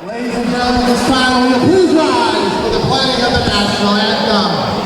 Ladies and gentlemen, this time will you please rise for the playing of the national anthem.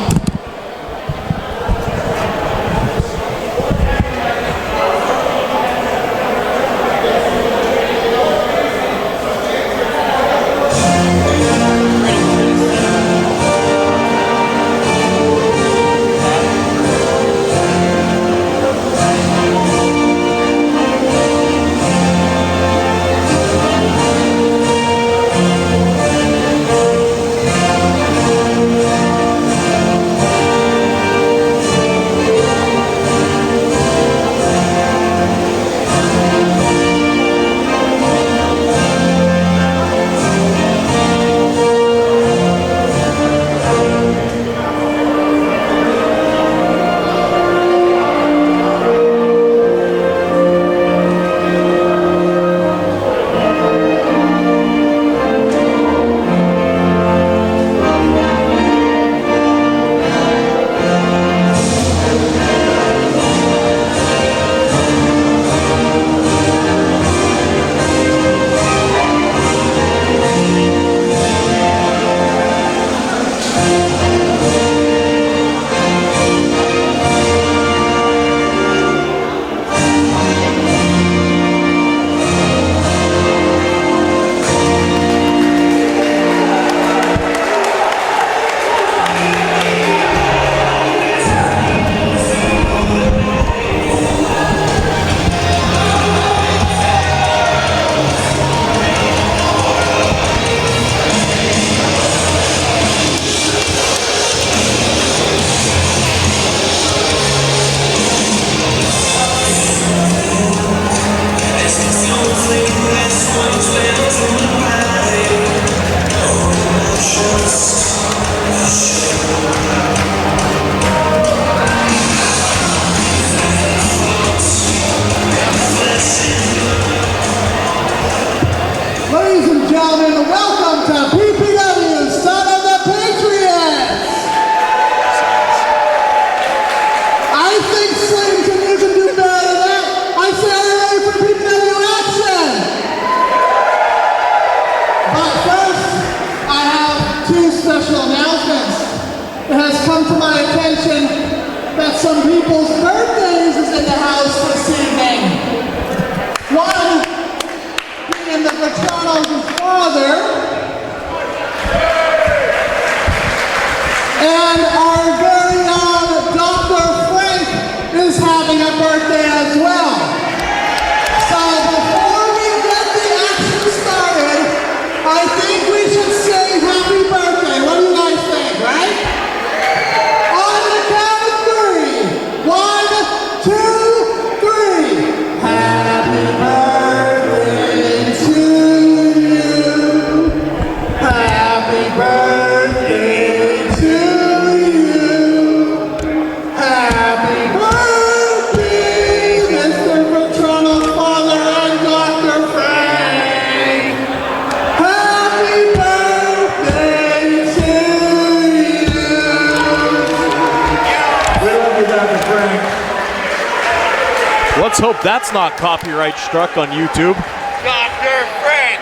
Ladies and gentlemen, welcome to PPW, son of the Patriots! I think, Syndicate, you can do better than that. I say, are you ready for PPW action? But first, I have two special announcements. It has come to my attention that some people's birthdays is in the house this evening. One being the Patriots' father, and our very own Dr. Frank is having a birthday as well. So before we get the action started, I think we should sing happy birthday. What do you guys think, right? On the count of three. 1, 2, 3. Happy birthday to you. Happy birthday to you. Happy birthday, Mr. Patriots' father and Dr. Frank. Happy birthday to you. We love you, Dr. Frank. Let's hope that's not copyright struck on YouTube. Dr. Frank.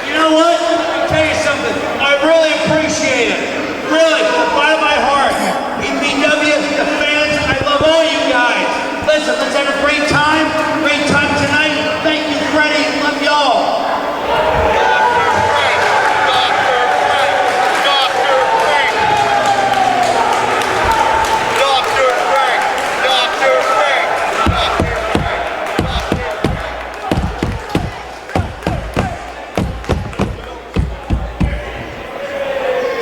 You know what? Let me tell you something. I really appreciate it. Really, from the bottom of my heart. PPW, the fans, I love all you guys. Listen, let's have a great time. Great time tonight. Thank you, Freddie. Love y'all.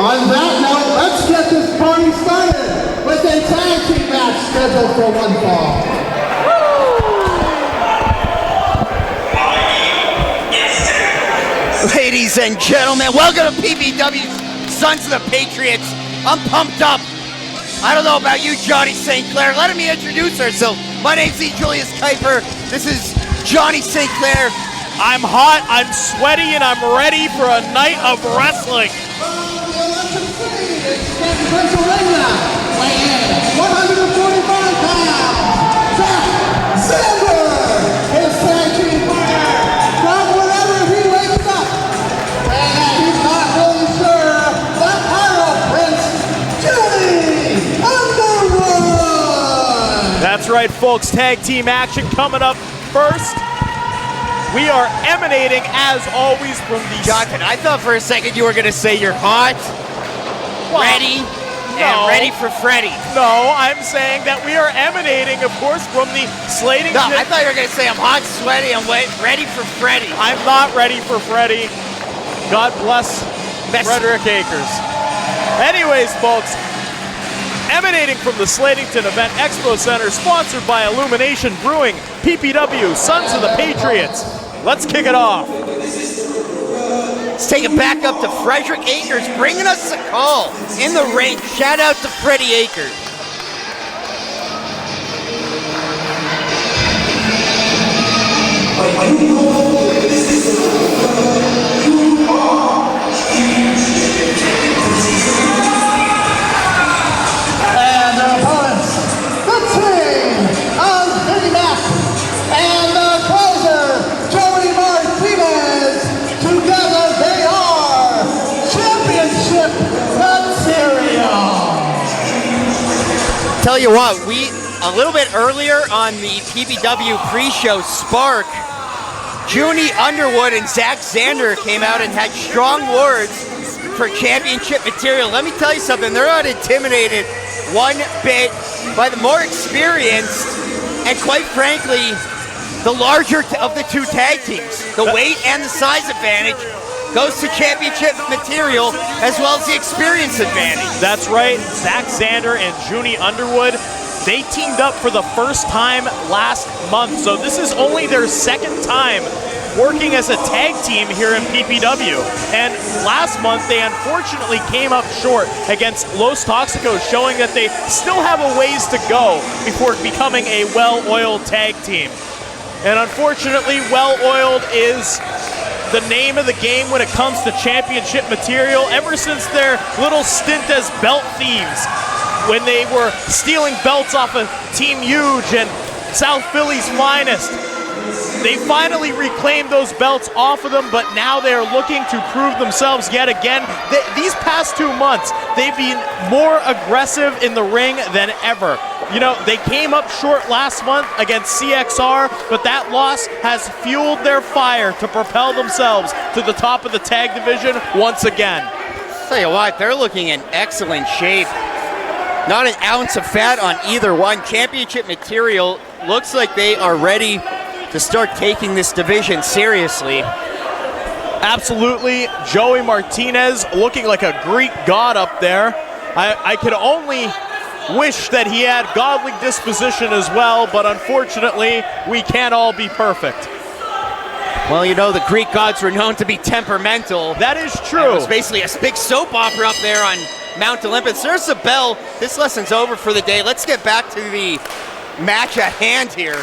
On that note, let's get this party started with a tag team match scheduled for one fall. Ladies and gentlemen, welcome to PPW, Sons of the Patriots. I'm pumped up. I don't know about you, Johnny St. Clair. Let me introduce ourselves. My name's E. Julius Kuiper. This is Johnny St. Clair. I'm hot, I'm sweaty, and I'm ready for a night of wrestling. Pennsylvania, weighing in 145 pounds, Jack Silver, his tag team partner, from wherever he wakes up. right, folks. Tag team action coming up first. We are emanating, as always, from the... Jonathan, I thought for a second you were going to say you're hot, ready, and ready for Freddy. No, I'm saying that we are emanating, of course, from the slating... No, I thought you were going to say I'm hot, sweaty, and ready for Freddy. I'm not ready for Freddy. God bless Frederick Akers. Anyways, folks, emanating from the Slatington Event Expo Center, sponsored by Illumination Brewing, PPW, Sons of the Patriots. Let's kick it off. Let's take it back up to Frederick Akers, bringing us a call in the ring. Shout out to Freddie Akers. And their opponents, the team of Vinnie Mac and the closer, Joey Martinez. Together they are Championship Material. Tell you what, a little bit earlier on the PPW pre-show Spark, Junie Underwood and Zach Zander came out and had strong words for Championship Material. Let me tell you something, they're not intimidated one bit by the more experienced and, quite frankly, the larger of the two tag teams. The weight and the size advantage goes to Championship Material, as well as the experience advantage. That's right, Zach Zander and Junie Underwood, they teamed up for the first time last month, so this is only their second time working as a tag team here in PPW. And last month, they unfortunately came up short against Los Toxicos, showing that they still have a ways to go before becoming a well-oiled tag team. And unfortunately, well-oiled is the name of the game when it comes to Championship Material ever since their little stint as belt thieves, when they were stealing belts off of Team Huge and South Philly's Finest. They finally reclaimed those belts off of them, but now they're looking to prove themselves yet again. These past 2 months, they've been more aggressive in the ring than ever. You know, they came up short last month against CXR, but that loss has fueled their fire to propel themselves to the top of the tag division once again. Tell you what, they're looking in excellent shape. Not an ounce of fat on either one. Championship Material looks like they are ready to start taking this division seriously. Absolutely. Joey Martinez looking like a Greek god up there. I could only wish that he had godly disposition as well, but unfortunately, we can't all be perfect. Well, you know, the Greek gods were known to be temperamental. That is true. It was basically a big soap opera up there on Mount Olympus. There's the bell. This lesson's over for the day. Let's get back to the match at hand here.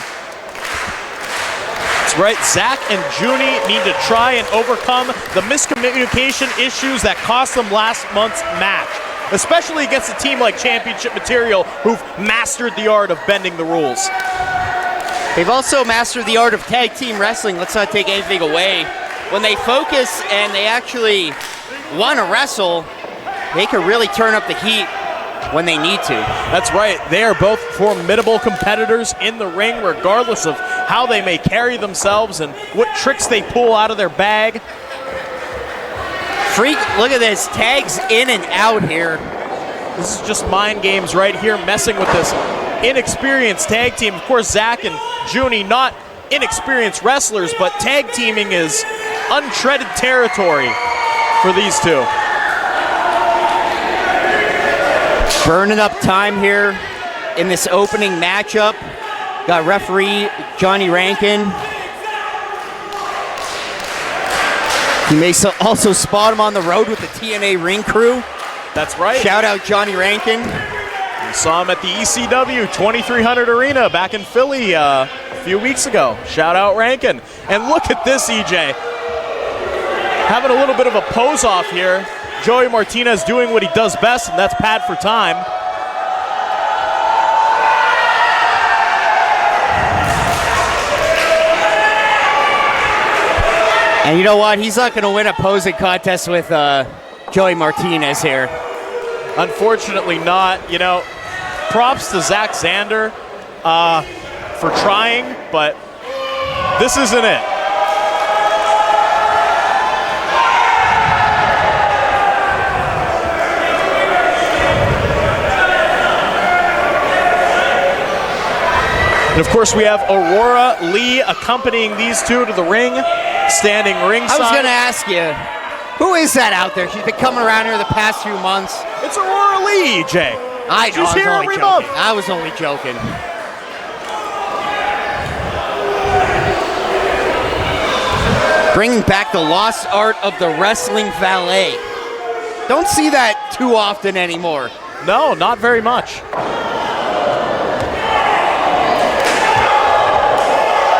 That's right, Zach and Junie need to try and overcome the miscommunication issues that cost them last month's match, especially against a team like Championship Material, who've mastered the art of bending the rules. They've also mastered the art of tag team wrestling. Let's not take anything away. When they focus and they actually want to wrestle, they can really turn up the heat when they need to. That's right. They are both formidable competitors in the ring, regardless of how they may carry themselves and what tricks they pull out of their bag. Freak, look at this. Tags in and out here. This is just mind games right here, messing with this inexperienced tag team. Of course, Zach and Junie, not inexperienced wrestlers, but tag teaming is untreaded territory for these two. Burning up time here in this opening matchup. Got referee Johnny Rankin. You may also spot him on the road with the TNA ring crew. That's right. Shout out Johnny Rankin. We saw him at the ECW 2300 Arena back in Philly a few weeks ago. Shout out Rankin. And look at this, EJ. Having a little bit of a pose off here. Joey Martinez doing what he does best, and that's pad for time. And you know what? He's not going to win a posing contest with Joey Martinez here. Unfortunately not. You know, props to Zach Zander. for trying, but this isn't it. And of course, we have Aurora Lee accompanying these two to the ring, standing ringside. I was going to ask you, who is that out there? She's been coming around here the past few months. It's Aurora Lee, Jay. I know, She's here every month. I was only joking. Bringing back the lost art of the wrestling valet. Don't see that too often anymore. No, not very much.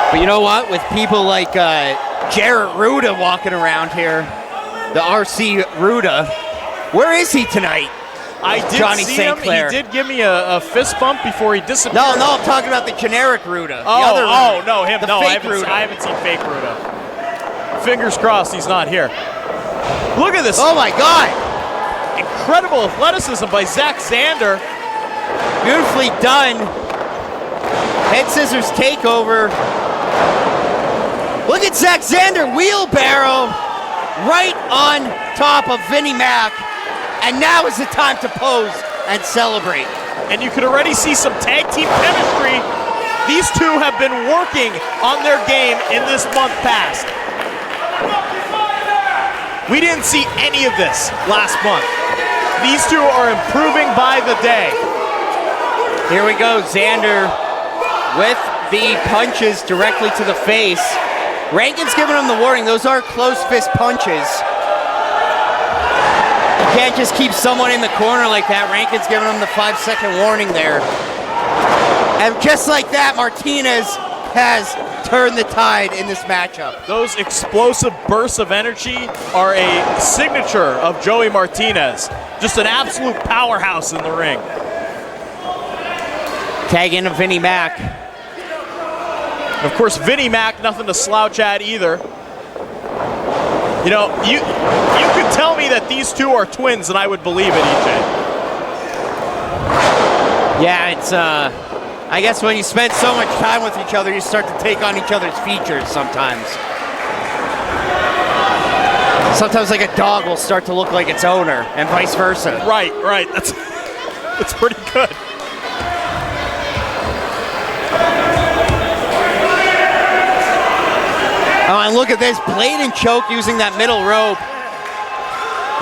But you know what? With people like Jarrett Ruda walking around here, the RC Ruda, where is he tonight? I did Johnny see St. him. Clair. He did give me a fist bump before he disappeared. No, I'm talking about the generic Ruda. Oh, the other Ruda. no, him. The No, fake I Ruda. haven't seen fake Ruda. Fingers crossed he's not here. Look at this. Oh my God! Incredible athleticism by Zach Zander. Beautifully done. Head scissors takeover. Look at Zach Zander, wheelbarrow right on top of Vinnie Mac. And now is the time to pose and celebrate. And you could already see some tag team chemistry. These two have been working on their game in this month past. We didn't see any of this last month. These two are improving by the day. Here we go, Zander with the punches directly to the face. Rankin's giving him the warning. Those are close fist punches. You can't just keep someone in the corner like that. Rankin's giving him the 5-second warning there. And just like that, Martinez has turned the tide in this matchup. Those explosive bursts of energy are a signature of Joey Martinez. Just an absolute powerhouse in the ring. Tag in of Vinnie Mac. Of course, Vinnie Mac, nothing to slouch at either. You know, you could tell me that these two are twins and I would believe it, EJ. Yeah, it's, I guess when you spend so much time with each other, you start to take on each other's features sometimes. Sometimes like a dog will start to look like its owner and vice versa. Right. That's pretty good. Oh, and look at this, blade and choke using that middle rope.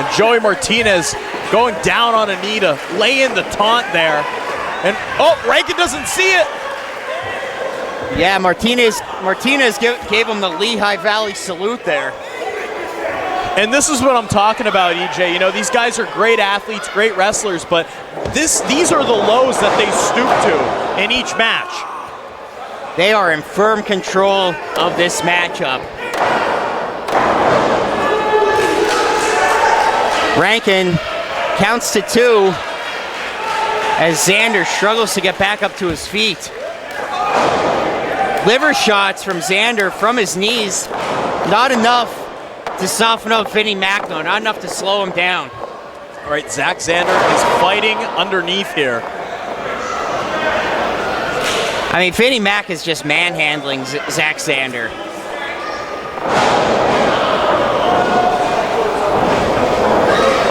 And Joey Martinez going down on a knee to lay in the taunt there. And, oh, Rankin doesn't see it. Yeah, Martinez gave him the Lehigh Valley salute there. And this is what I'm talking about, EJ. You know, these guys are great athletes, great wrestlers, but these are the lows that they stoop to in each match. They are in firm control of this matchup. Rankin counts to 2 as Zander struggles to get back up to his feet. Liver shots from Zander from his knees. Not enough to soften up Vinnie Mac, though. Not enough to slow him down. All right, Zach Zander is fighting underneath here. I mean, Vinnie Mac is just manhandling Zach Zander.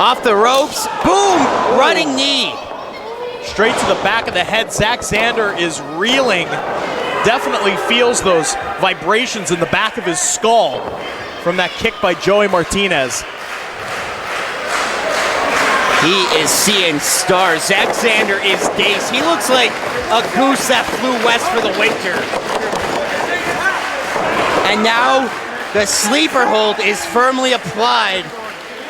Off the ropes, boom, running knee. Straight to the back of the head. Zach Zander is reeling. Definitely feels those vibrations in the back of his skull from that kick by Joey Martinez. He is seeing stars. Zach Zander is dazed. He looks like a goose that flew west for the winter. And now the sleeper hold is firmly applied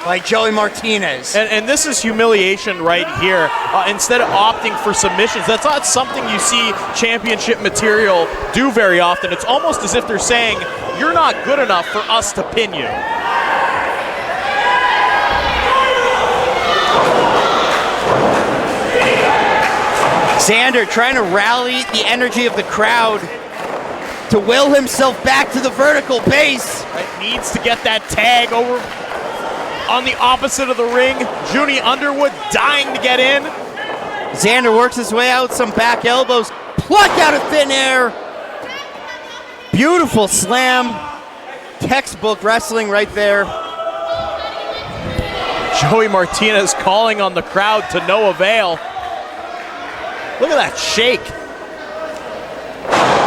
by Joey Martinez. And this is humiliation right here. Instead of opting for submissions, that's not something you see championship material do very often. It's almost as if they're saying, you're not good enough for us to pin you. Zander trying to rally the energy of the crowd to will himself back to the vertical base. Right, needs to get that tag over on the opposite of the ring. Junie Underwood dying to get in. Zander works his way out, some back elbows, plucked out of thin air. Beautiful slam. Textbook wrestling right there. Joey Martinez calling on the crowd to no avail. Look at that shake.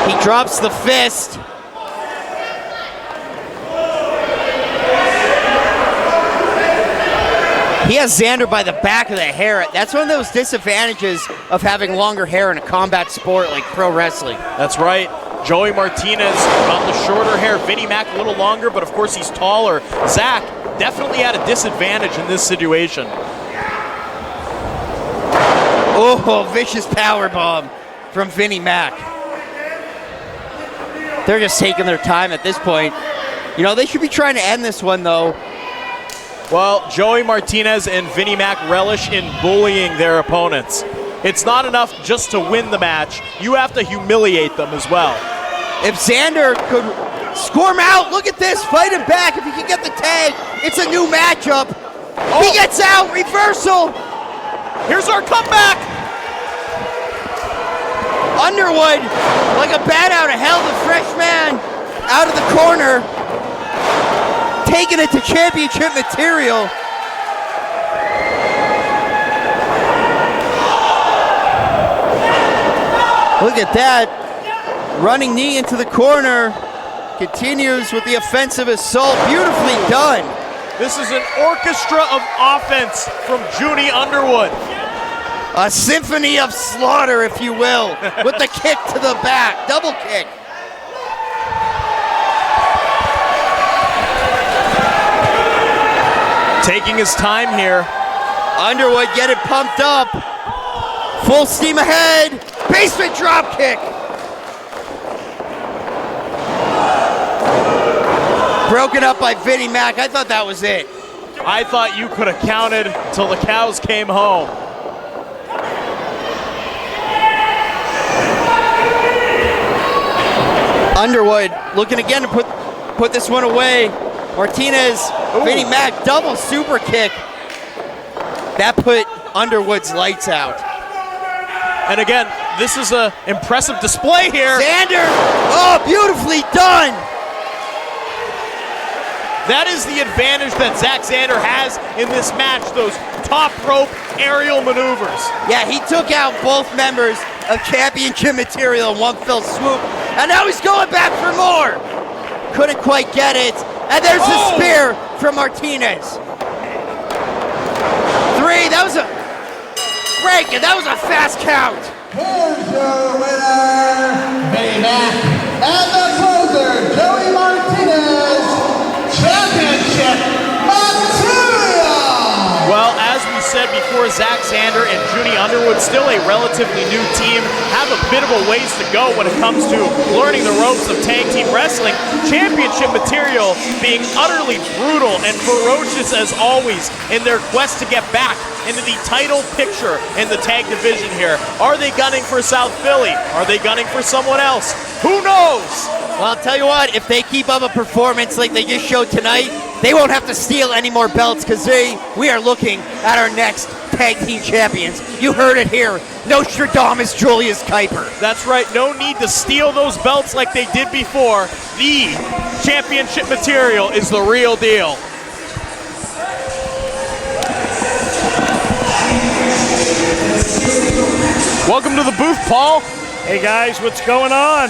He drops the fist. He has Xander by the back of the hair. That's one of those disadvantages of having longer hair in a combat sport like pro wrestling. That's right. Joey Martinez got the shorter hair. Vinnie Mac a little longer, but of course he's taller. Zach definitely at a disadvantage in this situation. Oh, vicious power bomb from Vinnie Mac. They're just taking their time at this point. You know, they should be trying to end this one, though. Well, Joey Martinez and Vinnie Mac relish in bullying their opponents. It's not enough just to win the match. You have to humiliate them as well. If Xander could score him out, look at this, fight him back. If he can get the tag, it's a new matchup. Oh. He gets out, reversal. Here's our comeback. Underwood, like a bat out of hell, the fresh man out of the corner, taking it to championship material. Look at that. Running knee into the corner. Continues with the offensive assault. Beautifully done. This is an orchestra of offense from Junie Underwood. A symphony of slaughter, if you will, with the kick to the back. Double kick. Taking his time here. Underwood get it pumped up. Full steam ahead. Basement drop kick. Broken up by Vinnie Mac. I thought that was it. I thought you could have counted till the cows came home. Underwood looking again to put this one away. Martinez, Vinnie Mac, double super kick. That put Underwood's lights out. And again, this is an impressive display here. Xander, oh, beautifully done. That is the advantage that Zach Xander has in this match, those top rope aerial maneuvers. Yeah, he took out both members of championship material in one fell swoop. And now he's going back for more. Couldn't quite get it. And there's the spear from Martinez. 3, that was a break, and that was a fast count. Here's your winner, Vinnie Mac, and the closer, Joey Martinez, championship material. Well, as we said before, Zach Xander and Junie Underwood, still a relatively new team, have a bit of a ways to go when it comes to learning the ropes of tag team wrestling. Championship material being utterly brutal and ferocious as always in their quest to get back into the title picture in the tag division here. Are they gunning for South Philly? Are they gunning for someone else? Who knows? Well, I'll tell you what, if they keep up a performance like they just showed tonight, they won't have to steal any more belts because we are looking at our next tag team champions. You heard it here, Nostradamus Julius Kuiper. That's right, no need to steal those belts like they did before. The championship material is the real deal. Welcome to the booth, Paul. Hey guys, what's going on?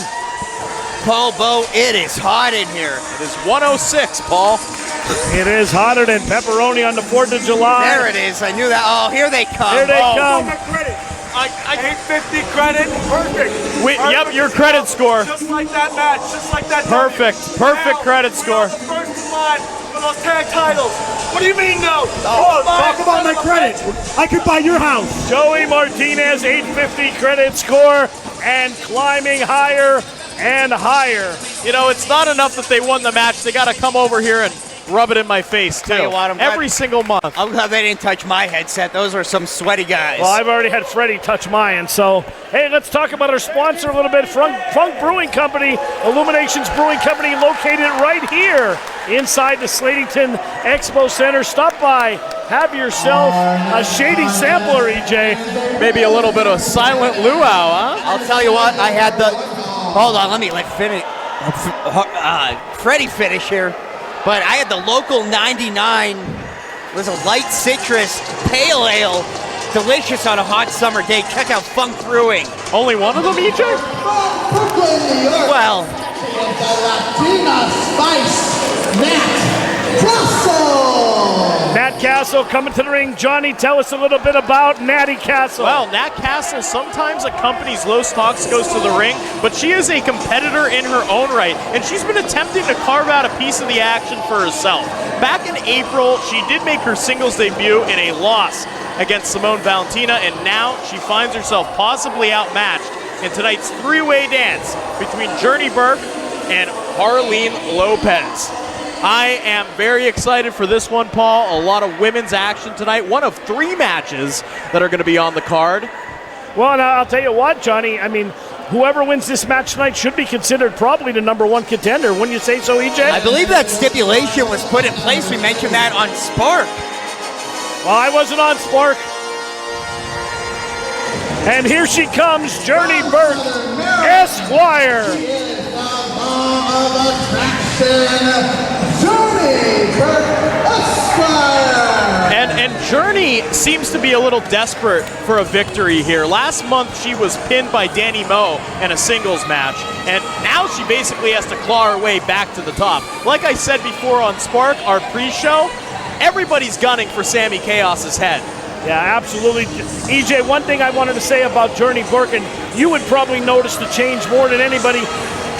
Paul Bo, it is hot in here. It is 106, Paul. It is hotter than pepperoni on the 4th of July. There it is, I knew that. Oh, here they come. Here they come. I 850 credit. Perfect. Yep, your credit score. Just like that match. Just like that. Perfect. Perfect credit score. First in line for those tag titles. What do you mean no? Talk about my credit. I could buy your house. Joey Martinez, 850 credit score, and climbing higher and higher. You know, it's not enough that they won the match. They got to come over here and rub it in my face, too. Tell you what, every single month. I'm glad they didn't touch my headset. Those are some sweaty guys. Well, I've already had Freddie touch mine. So, hey, let's talk about our sponsor a little bit. Funk Brewing Company, Illuminations Brewing Company, located right here inside the Slatington Expo Center. Stop by, have yourself a shady sampler, EJ. Maybe a little bit of silent luau, huh? I'll tell you what, I had the, hold on, let me finish, Freddie finish here. But I had the local 99, was a light citrus pale ale, delicious on a hot summer day. Check out Funk Brewing. Only one of them, EJ? Brooklyn, New York. Well, The Latina Spice, Nat Castle. Nat Castle coming to the ring. Johnny, tell us a little bit about Natty Castle. Well, Nat Castle sometimes accompanies Los Toxicos to the ring, but she is a competitor in her own right, and she's been attempting to carve out a piece of the action for herself. Back in April, she did make her singles debut in a loss against Simone Valentina, and now she finds herself possibly outmatched in tonight's three-way dance between Journey Burke and Harleen Lopez. I am very excited for this one, Paul. A lot of women's action tonight. One of three matches that are going to be on the card. Well, and I'll tell you what, Johnny, I mean, whoever wins this match tonight should be considered probably the #1 contender. Wouldn't you say so, EJ? I believe that stipulation was put in place. We mentioned that on Spark. Well, I wasn't on Spark. And here she comes, Journey Burke, Esquire. Journey Burke, Esquire. And Journey seems to be a little desperate for a victory here. Last month, she was pinned by Danny Moe in a singles match, and now she basically has to claw her way back to the top. Like I said before on Spark, our pre-show, everybody's gunning for Sammy Chaos's head. Yeah, absolutely. EJ, one thing I wanted to say about Journey Burke, and you would probably notice the change more than anybody,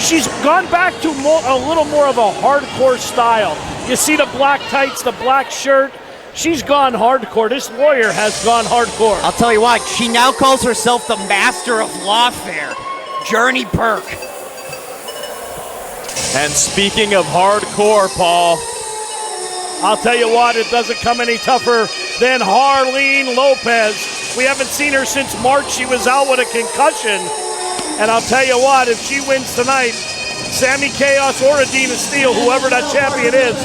she's gone back to a little more of a hardcore style. You see the black tights, the black shirt. She's gone hardcore. This warrior has gone hardcore. I'll tell you what, she now calls herself the master of lawfare, Journey Burke. And speaking of hardcore, Paul, I'll tell you what, it doesn't come any tougher than Harleen Lopez. We haven't seen her since March. She was out with a concussion. And I'll tell you what, if she wins tonight, Sammy Chaos or Adina Steele, whoever that champion is,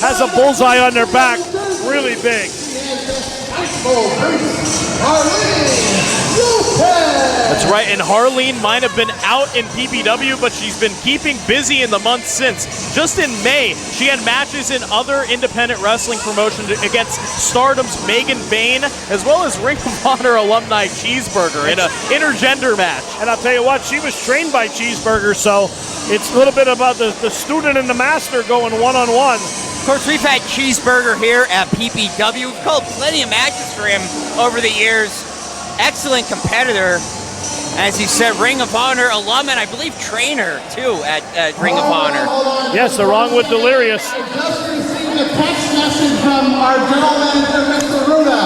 has a bullseye on their back really big. That's right, and Harleen might have been out in PPW, but she's been keeping busy in the months since. Just in May, she had matches in other independent wrestling promotions against Stardom's Megan Bain, as well as Ring of Honor alumni Cheeseburger in an intergender match. And I'll tell you what, she was trained by Cheeseburger, so it's a little bit about the student and the master going one-on-one. Of course, we've had Cheeseburger here at PPW. We've called plenty of matches for him over the years. Excellent competitor. As you said, Ring of Honor alum, and I believe trainer, too, at Ring of Honor. Yes, they're wrong with Delirious. I just received a text message from our general manager, Mr. Ruda.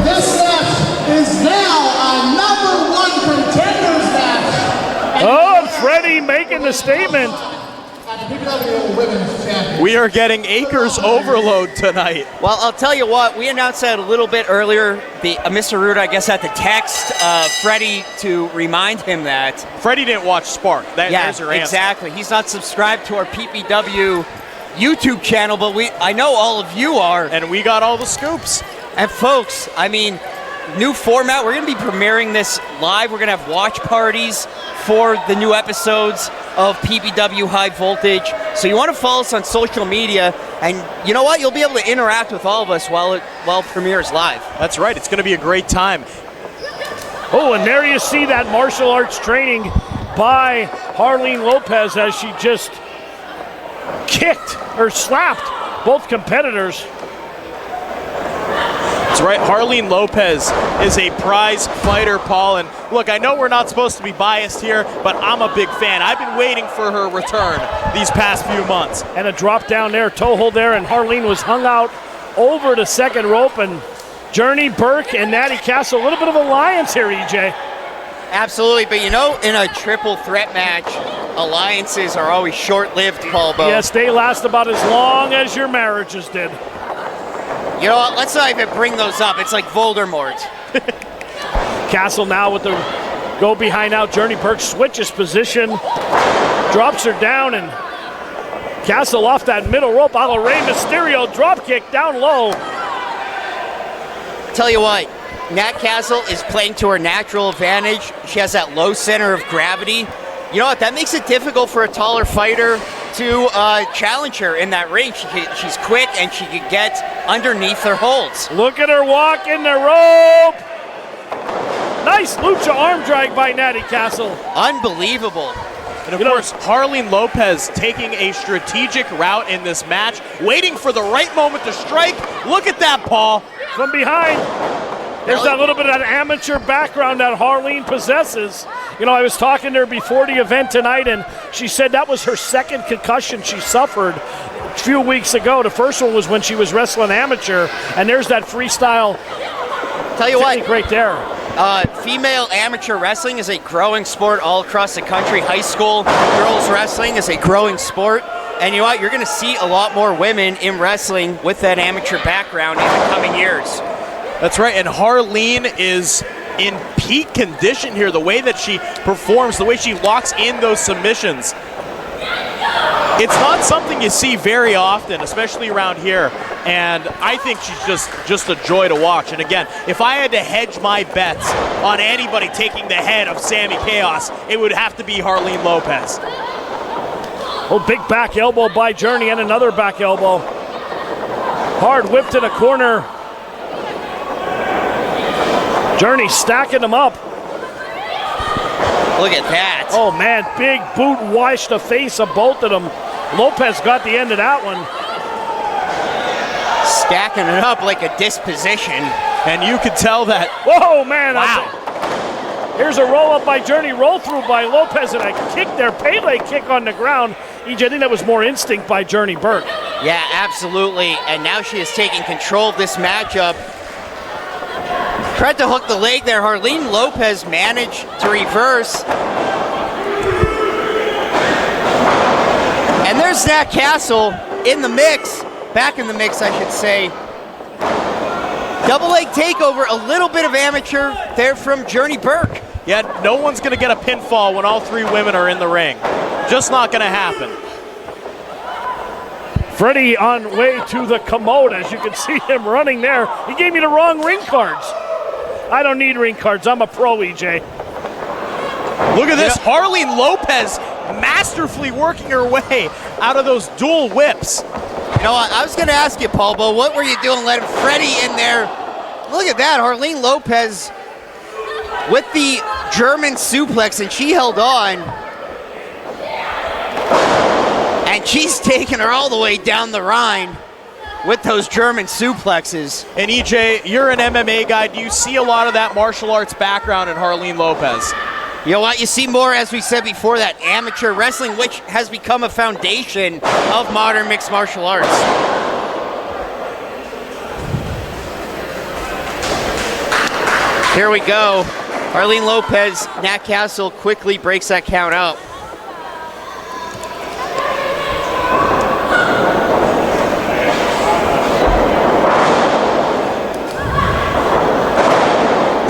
This match is now a #1 contenders match. Oh, Freddie making the statement. PPW Women's Champion. We are getting Acres overload tonight. Well, I'll tell you what, we announced that a little bit earlier. Mr. Ruda, I guess, had to text Freddie to remind him that. Freddie didn't watch Spark. There's your answer. Exactly. He's not subscribed to our PPW YouTube channel, but I know all of you are. And we got all the scoops. And folks, I mean, new format. We're going to be premiering this live. We're going to have watch parties for the new episodes of PPW High Voltage. So you want to follow us on social media, and you know what? You'll be able to interact with all of us while it premieres live. That's right. It's going to be a great time. Oh, and there you see that martial arts training by Harleen Lopez as she just kicked or slapped both competitors. That's right. Harleen Lopez is a prize fighter, Paul. And look, I know we're not supposed to be biased here, but I'm a big fan. I've been waiting for her return these past few months. And a drop down there, toe hold there, and Harleen was hung out over the second rope. And Journey Burke and Natty Castle, a little bit of alliance here, EJ. Absolutely, but you know, in a triple threat match, alliances are always short-lived, Paul Bo. Yes, they last about as long as your marriages did. You know what? Let's not even bring those up. It's like Voldemort. Castle now with the go behind out. Journey Burke switches position, drops her down, and Castle off that middle rope. A la Rey Mysterio drop kick down low. tell you what, Nat Castle is playing to her natural advantage. She has that low center of gravity. You know what? That makes it difficult for a taller fighter to challenge her in that ring. She's quick and she can get underneath her holds. Look at her walking the rope. Nice lucha arm drag by Natty Castle. Unbelievable. And of course, Harleen Lopez taking a strategic route in this match, waiting for the right moment to strike. Look at that, Paul. From behind. There's that little bit of that amateur background that Harleen possesses. You know, I was talking to her before the event tonight, and she said that was her second concussion she suffered a few weeks ago. The first one was when she was wrestling amateur, and there's that freestyle Tell you technique what, right there. female amateur wrestling is a growing sport all across the country. High school girls wrestling is a growing sport. And you know what? You're going to see a lot more women in wrestling with that amateur background in the coming years. That's right, and Harleen is in peak condition here. The way that she performs, the way she locks in those submissions. It's not something you see very often, especially around here. And I think she's just a joy to watch. And again, if I had to hedge my bets on anybody taking the head of Sammy Chaos, it would have to be Harleen Lopez. Oh, big back elbow by Journey and another back elbow. Hard whip to the corner. Journey stacking them up. Look at that. Oh man, big boot washed the face of both of them. Lopez got the end of that one. Stacking it up like a disposition. And you could tell that. Whoa, man. Wow. Here's a roll up by Journey, roll through by Lopez, and a kick there, Pele kick on the ground. EJ, I think that was more instinct by Journey Burke. Yeah, absolutely. And now she is taking control of this matchup. Tried to hook the leg there. Harleen Lopez managed to reverse. And there's Nat Castle in the mix. Back in the mix, I should say. Double leg takeover, a little bit of amateur there from Journey Burke. Yeah, no one's going to get a pinfall when all three women are in the ring. Just not going to happen. Freddie on way to the commode, as you can see him running there. He gave me the wrong ring cards. I don't need ring cards. I'm a pro, EJ. Look at this. Harleen Lopez masterfully working her way out of those dual whips. You know what? I was going to ask you, Paul, but what were you doing letting Freddie in there? Look at that. Harleen Lopez with the German suplex, and she held on. And she's taking her all the way down the Rhine with those German suplexes. And EJ, you're an MMA guy. Do you see a lot of that martial arts background in Harleen Lopez? You know what? You see more, as we said before, that amateur wrestling, which has become a foundation of modern mixed martial arts. Here we go. Harleen Lopez, Nat Castle quickly breaks that count up.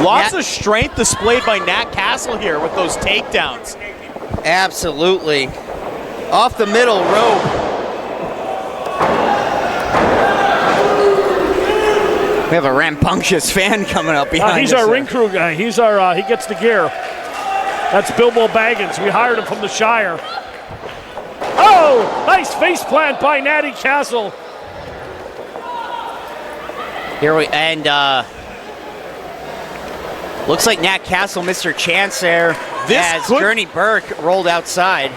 Lots of strength displayed by Nat Castle here with those takedowns. Absolutely. Off the middle rope. We have a rambunctious fan coming up behind He's us. our ring crew guy. He's our, he gets the gear. That's Bilbo Baggins. We hired him from the Shire. Oh, nice face plant by Natty Castle. Here we, and looks like Nat Castle missed her chance there as Journey Burke rolled outside.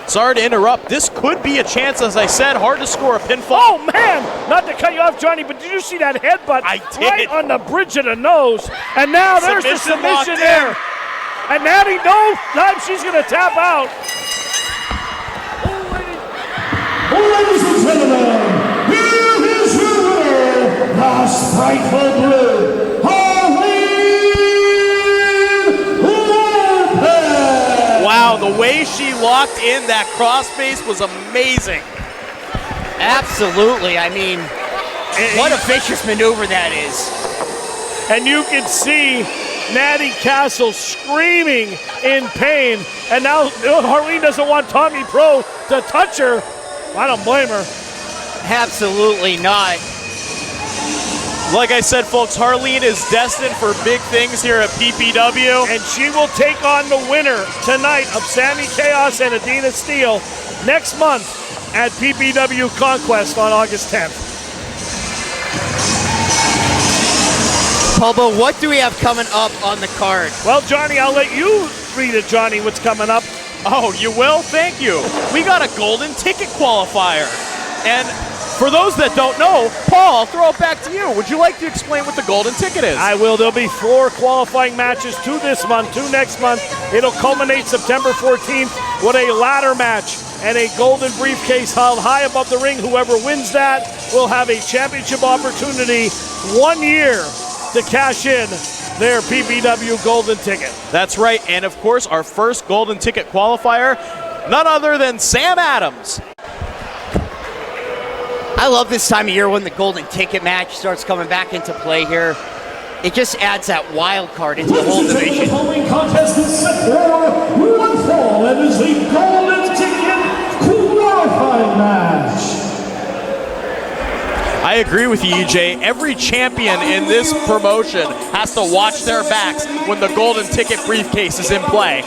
Sorry to interrupt. This could be a chance, as I said. Hard to score a pinfall. Oh, man! Not to cut you off, Johnny, but did you see that headbutt? I did. Right on the bridge of the nose. And now there's the submission there. And Natty, no time she's going to tap out. Ladies and gentlemen, here is your winner, the Spiteful Blue, Wow, the way she locked in that crossface was amazing. Absolutely. I mean, what a vicious maneuver that is. And you can see Natty Castle screaming in pain. And now Harleen doesn't want Tommy Pro to touch her. I don't blame her. Absolutely not. Like I said, folks, Harleen is destined for big things here at PPW. And she will take on the winner tonight of Sammy Chaos and Adina Steele next month at PPW Conquest on August 10th. Pulbo, what do we have coming up on the card? Well, Johnny, I'll let you read it, Johnny, what's coming up. Oh, you will? Thank you. We got a golden ticket qualifier. And for those that don't know, Paul, I'll throw it back to you. Would you like to explain what the golden ticket is? I will. There'll be 4 qualifying matches, 2 this month, 2 next month. It'll culminate September 14th with a ladder match and a golden briefcase held high above the ring. Whoever wins that will have a championship opportunity 1 year to cash in their PPW golden ticket. That's right. And of course, our first golden ticket qualifier, none other than Sam Adams. I love this time of year when the golden ticket match starts coming back into play here. It just adds that wild card into the whole division. The following contest is set for one fall and is the golden ticket qualifying match. I agree with you, EJ. Every champion in this promotion has to watch their backs when the golden ticket briefcase is in play.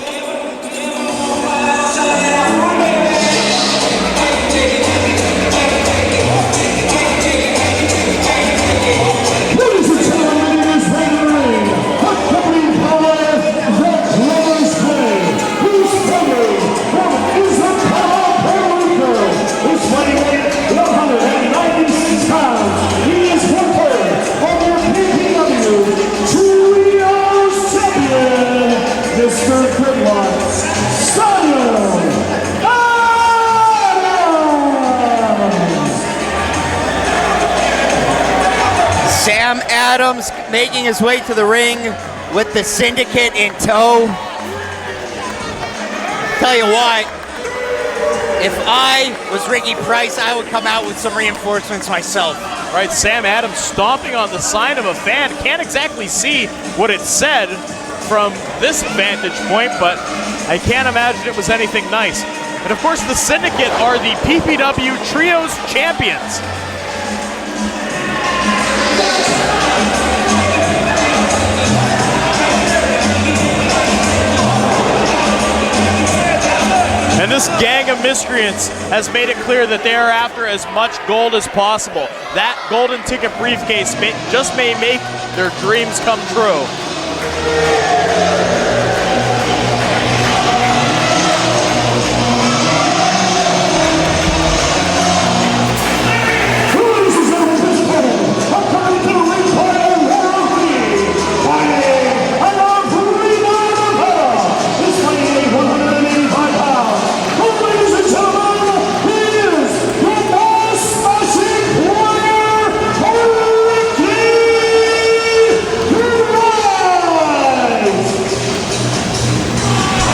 Sam Adams making his way to the ring with the Syndicate in tow. Tell you what, if I was Ricky Price, I would come out with some reinforcements myself. Right, Sam Adams stomping on the sign of a fan. Can't exactly see what it said from this vantage point, but I can't imagine it was anything nice. And of course, the Syndicate are the PPW Trios champions. And this gang of miscreants has made it clear that they are after as much gold as possible. That golden ticket briefcase just may make their dreams come true.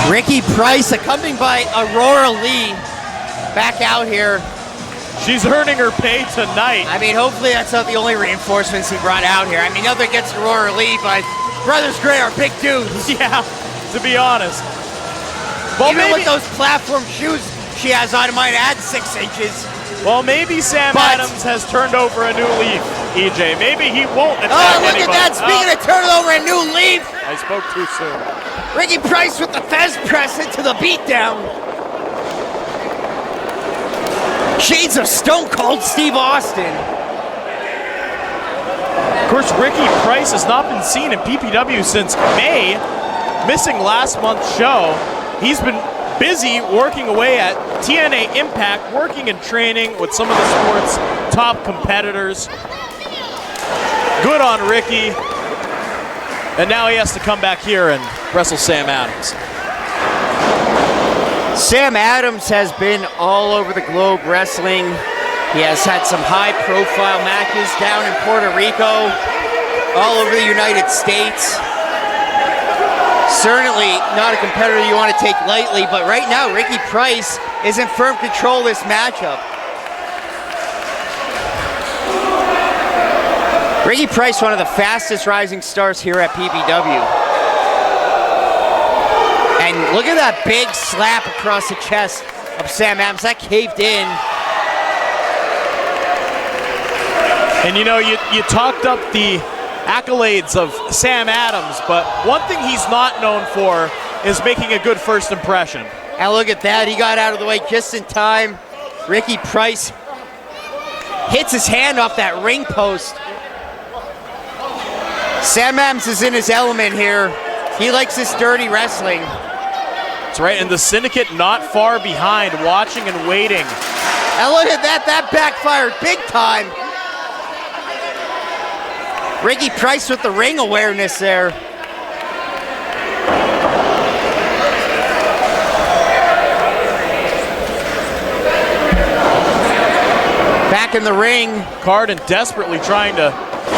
Ricky Price, accompanied by Aurora Lee, back out here. She's earning her pay tonight. I mean, hopefully that's not the only reinforcements he brought out here. I mean, nothing against Aurora Lee, but Brothers Gray are big dudes. Yeah, to be honest. Well, even maybe, with those platform shoes she has on, it might add 6 inches. well, maybe Sam Adams has turned over a new leaf, EJ. Maybe he won't attack look anybody. at that. Speaking of turning over a new leaf. I spoke too soon. Ricky Price with the Fez press into the beatdown. Shades of Stone Cold Steve Austin. Of course, Ricky Price has not been seen in PPW since May, missing last month's show. He's been busy working away at TNA Impact, working and training with some of the sport's top competitors. Good on Ricky. And now he has to come back here and wrestle Sam Adams. Sam Adams has been all over the globe wrestling. He has had some high-profile matches down in Puerto Rico, all over the United States. Certainly not a competitor you want to take lightly, but right now Ricky Price is in firm control of this matchup. Ricky Price, one of the fastest rising stars here at PPW. And look at that big slap across the chest of Sam Adams. That caved in. And you know, you talked up the accolades of Sam Adams, but one thing he's not known for is making a good first impression. And look at that, he got out of the way just in time. Ricky Price hits his hand off that ring post. Sam Adams is in his element here. He likes this dirty wrestling. That's right, and the Syndicate not far behind, watching and waiting. And look at that, that backfired big time. Ricky Price with the ring awareness there. Back in the ring. Carden desperately trying to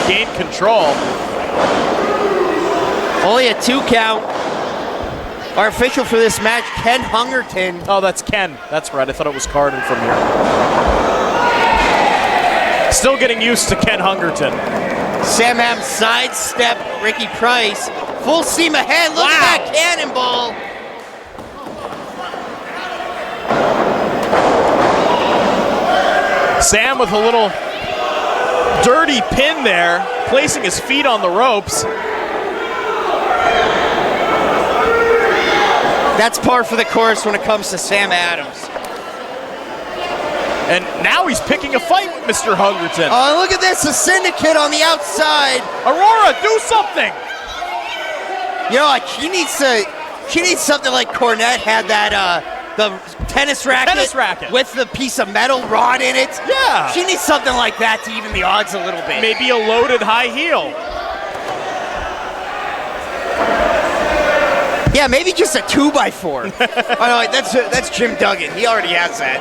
gain control. Only a 2 count. Our official for this match, Ken Hungerton. Oh, that's Ken. That's right. I thought it was Carden from here. Still getting used to Ken Hungerton. Sam Adams sidestep Ricky Price. Full steam ahead. Look at that cannonball. Sam with a little dirty pin there, placing his feet on the ropes. That's par for the course when it comes to Sam Adams. And now he's picking a fight with Mr. Hungerton. Oh, look at this, the Syndicate on the outside. Aurora, do something! You know, like she needs something like Cornette had that, the tennis racket with the piece of metal rod in it. Yeah. She needs something like that to even the odds a little bit. Maybe a loaded high heel. Yeah, maybe just a 2x4. Oh no, that's Jim Duggan. He already has that.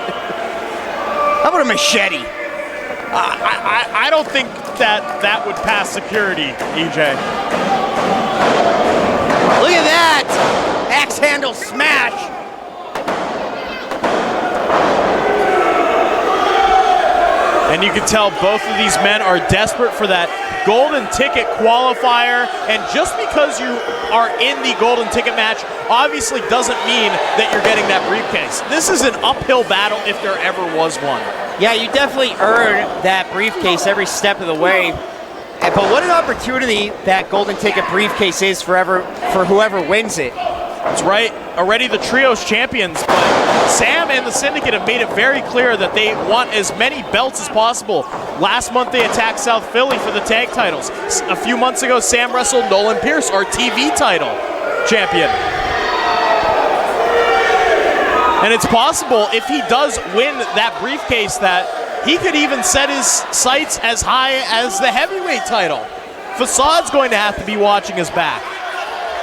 How about a machete? I don't think that would pass security, EJ. Look at that! Axe handle smash. And you can tell both of these men are desperate for that golden ticket qualifier. And just because you are in the golden ticket match obviously doesn't mean that you're getting that briefcase. This is an uphill battle if there ever was one. Yeah, you definitely earn that briefcase every step of the way. But what an opportunity that golden ticket briefcase is for whoever wins it. That's right. Already the Trios champions, but Sam and the Syndicate have made it very clear that they want as many belts as possible. Last month they attacked South Philly for the tag titles. A few months ago, Sam wrestled Nolan Pierce, our TV title champion. And it's possible if he does win that briefcase that he could even set his sights as high as the heavyweight title. Facade's going to have to be watching his back.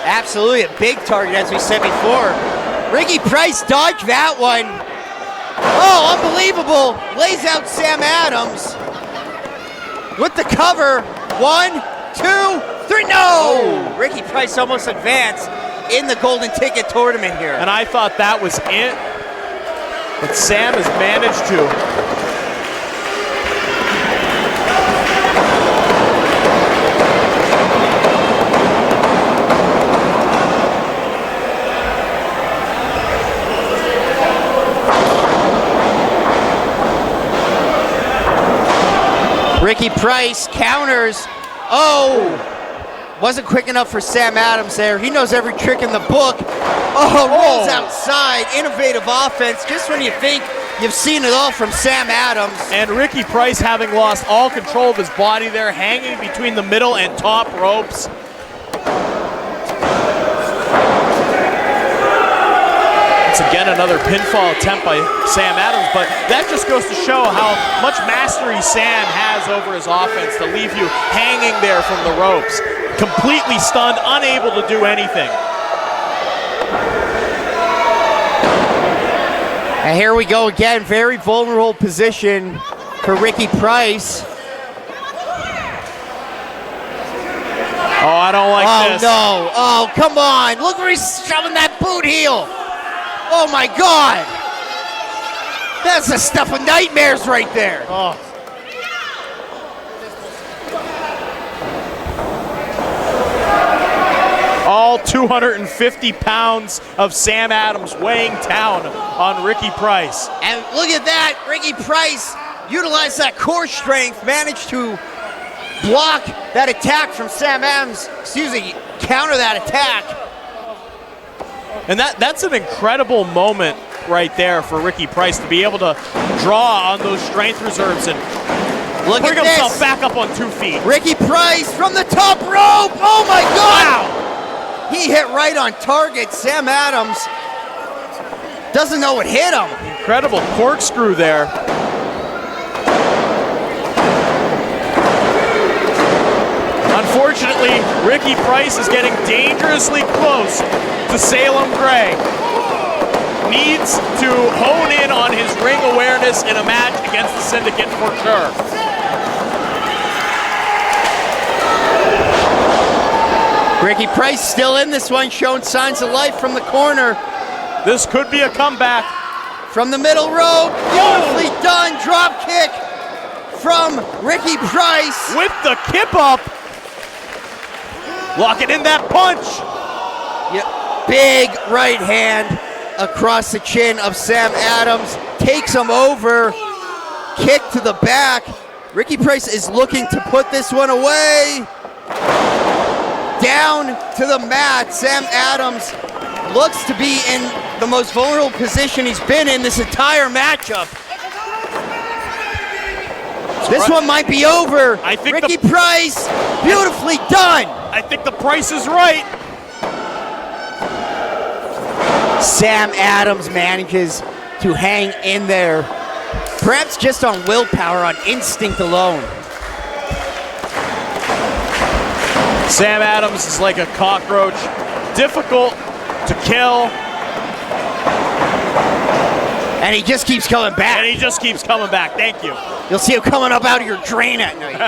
Absolutely, a big target, as we said before. Ricky Price dodged that one. Oh, unbelievable. Lays out Sam Adams. With the cover. 1, 2, 3, no! Ricky Price almost advanced in the golden ticket tournament here. And I thought that was it. But Sam has managed to. Ricky Price counters. Oh! Wasn't quick enough for Sam Adams there. He knows every trick in the book. Oh, rolls outside. Innovative offense. Just when you think you've seen it all from Sam Adams. And Ricky Price having lost all control of his body there, hanging between the middle and top ropes. It's again another pinfall attempt by Sam Adams, but that just goes to show how much mastery Sam has over his offense to leave you hanging there from the ropes, completely stunned, unable to do anything. And here we go again, very vulnerable position for Ricky Price. Oh, I don't like this. Oh, no. Oh, come on. Look where he's shoving that boot heel. Oh, my God. That's the stuff of nightmares right there. Oh. All 250 pounds of Sam Adams weighing down on Ricky Price. And look at that. Ricky Price utilized that core strength, managed to block that attack from Sam Adams, counter that attack. And that's an incredible moment right there for Ricky Price to be able to draw on those strength reserves and bring himself back up on 2 feet. Ricky Price from the top rope. Oh my God! Wow. He hit right on target. Sam Adams doesn't know what hit him. Incredible corkscrew there. Unfortunately, Ricky Price is getting dangerously close to Salem Gray. Needs to hone in on his ring awareness in a match against the Syndicate for sure. Ricky Price still in this one, showing signs of life from the corner. This could be a comeback. From the middle rope, beautifully done drop kick from Ricky Price. With the kip up. Locking in that punch. Yeah, big right hand across the chin of Sam Adams. Takes him over. Kick to the back. Ricky Price is looking to put this one away. Down to the mat. Sam Adams looks to be in the most vulnerable position he's been in this entire matchup. This one might be over. I think Ricky Price, beautifully done. I think the price is right. Sam Adams manages to hang in there, perhaps just on willpower, on instinct alone. Sam Adams is like a cockroach, difficult to kill. And he just keeps coming back. And he just keeps coming back, thank you. You'll see him coming up out of your drain at night.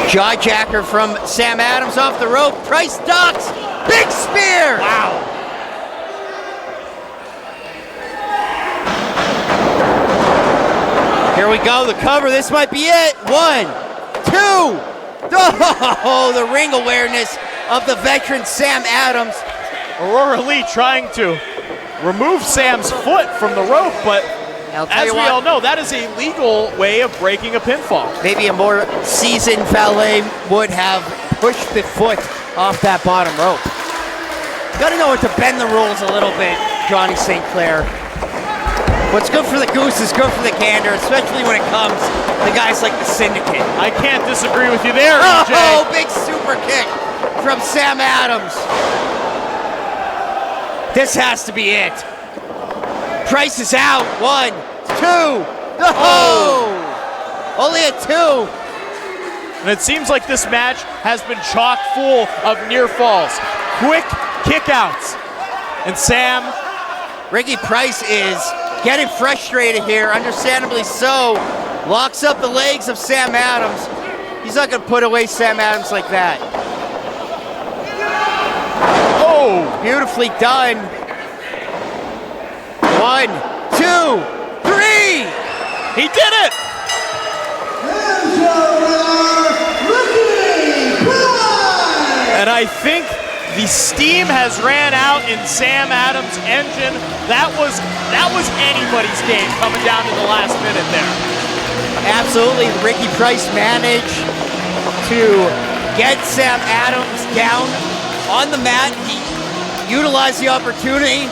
Jawjacker from Sam Adams off the rope. Price ducks. Big spear. Wow. Here we go, the cover. This might be it. 1, 2. Oh, the ring awareness of the veteran Sam Adams. Aurora Lee trying to remove Sam's foot from the rope, but as we all know, that is a legal way of breaking a pinfall. Maybe a more seasoned valet would have pushed the foot off that bottom rope. You gotta know what to bend the rules a little bit, Johnny St. Clair. What's good for the goose is good for the gander, especially when it comes to guys like the Syndicate. I can't disagree with you there, EJ. Oh, big super kick from Sam Adams. This has to be it. Price is out. 1, 2. Oh! Only a 2. And it seems like this match has been chock full of near falls. Quick kickouts. And Sam. Ricky Price is getting frustrated here, understandably so. Locks up the legs of Sam Adams. He's not going to put away Sam Adams like that. Oh, beautifully done. 1, 2, 3. He did it. And I think the steam has ran out in Sam Adams' engine. That was anybody's game coming down to the last minute there. Absolutely, Ricky Price managed to get Sam Adams down on the mat. He utilized the opportunity,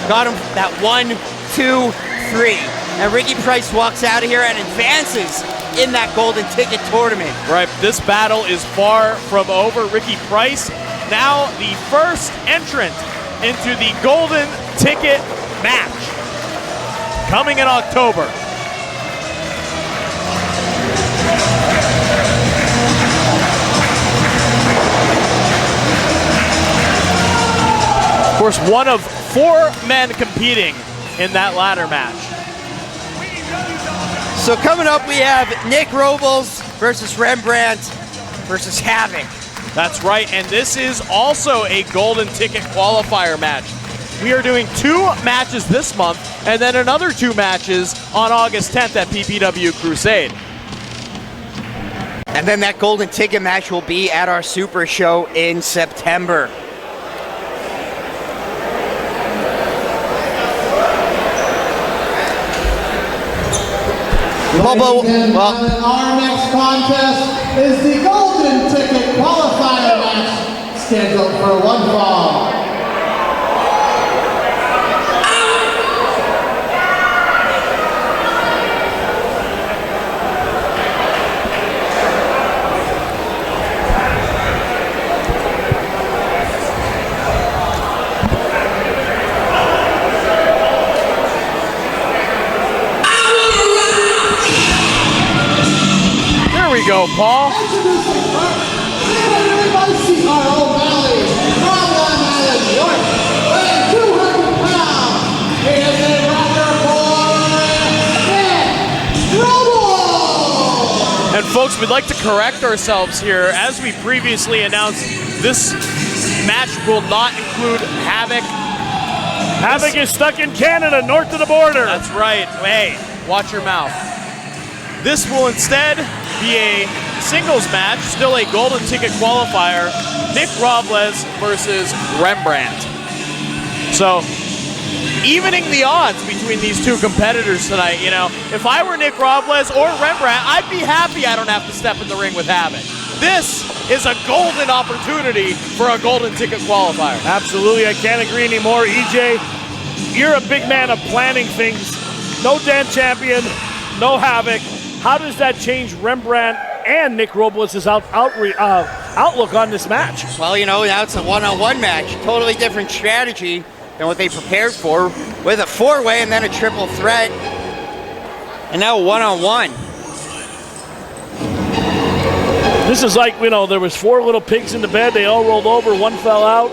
got him that 1, 2, 3. And Ricky Price walks out of here and advances in that golden ticket tournament. Right, this battle is far from over. Ricky Price, now the first entrant into the golden ticket match, coming in October. Of course, one of 4 men competing in that ladder match. So coming up, we have Nick Robles versus Rembrandt versus Havoc. That's right, and this is also a golden ticket qualifier match. We are doing 2 matches this month, and then another 2 matches on August 10th at PPW Crusade. And then that golden ticket match will be at our Super Show in September. Bobo, well, Our next contest is the Golden Ticket Qualifier match, scheduled for one fall. There we go, Paul. Introducing everybody see our old Valley, from Long Island, New York, weighing 200 pounds. He is a rocker boy, Nick Robles. And folks, we'd like to correct ourselves here. As we previously announced, this match will not include Havoc. Havoc is stuck in Canada, north of the border. That's right. Hey, watch your mouth. This will instead be a singles match, still a golden ticket qualifier, Nick Robles versus Rembrandt. So, evening the odds between these two competitors tonight. You know, if I were Nick Robles or Rembrandt, I'd be happy I don't have to step in the ring with Havoc. This is a golden opportunity for a golden ticket qualifier. Absolutely, I can't agree anymore. EJ, you're a big man of planning things. No Dan Champion, no Havoc. How does that change Rembrandt and Nick Robles' outlook on this match? well, you know, now it's a one-on-one match. Totally different strategy than what they prepared for, with a four-way and then a triple threat. And now a one-on-one. This is like, you know, there was 4 little pigs in the bed. They all rolled over. One fell out.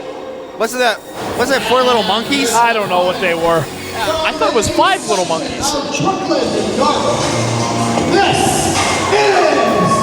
Was that 4 little monkeys? I don't know what they were. I thought it was 5 little monkeys. Brooklyn, New York. This is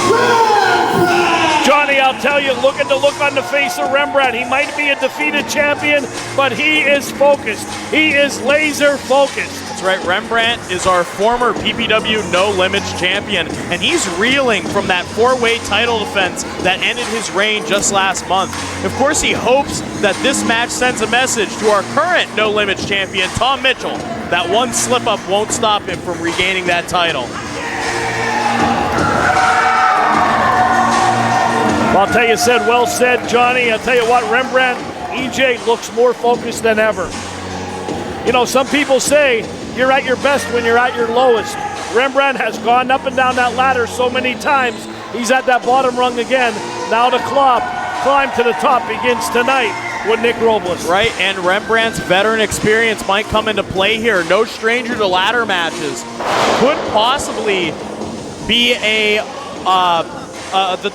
Rembrandt. Johnny, I'll tell you, look at the look on the face of Rembrandt. He might be a defeated champion, but he is focused. He is laser focused. That's right, Rembrandt is our former PPW No Limits champion, and he's reeling from that 4-way title defense that ended his reign just last month. Of course, he hopes that this match sends a message to our current No Limits champion, Tom Mitchell, that one slip-up won't stop him from regaining that title. Well, I'll tell you, well said, Johnny. I'll tell you what, Rembrandt, EJ looks more focused than ever. You know, some people say you're at your best when you're at your lowest. Rembrandt has gone up and down that ladder so many times. He's at that bottom rung again. Now the climb to the top begins tonight with Nick Robles. Right, and Rembrandt's veteran experience might come into play here. No stranger to ladder matches. Could possibly be the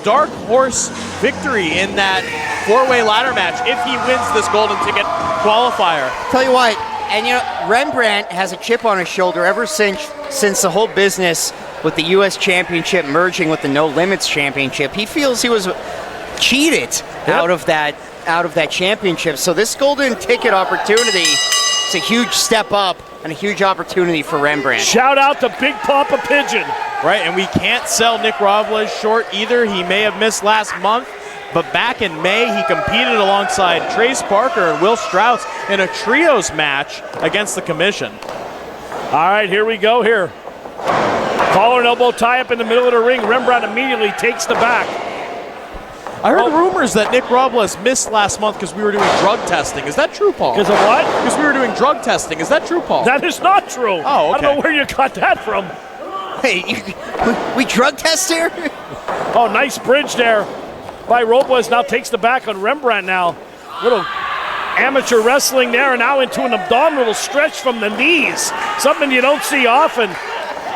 dark horse victory in that 4-way ladder match if he wins this golden ticket qualifier. Tell you what, and you know, Rembrandt has a chip on his shoulder ever since the whole business with the U.S. Championship merging with the No Limits Championship. He feels he was cheated out of that championship. So this golden ticket opportunity is a huge step up and a huge opportunity for Rembrandt. Shout out to Big Papa Pigeon. Right, and we can't sell Nick Robles short either. He may have missed last month, but back in May, he competed alongside Trace Parker and Will Strauss in a trios match against the Commission. All right, here we go here. Collar and elbow tie up in the middle of the ring. Rembrandt immediately takes the back. I heard rumors that Nick Robles missed last month because we were doing drug testing. Is that true, Paul? Because of what? Because we were doing drug testing. Is that true, Paul? That is not true. Oh, okay. I don't know where you got that from. Hey, we drug test here? Oh, nice bridge there by Robles. Now takes the back on Rembrandt now. Little amateur wrestling there, and now into an abdominal stretch from the knees. Something you don't see often.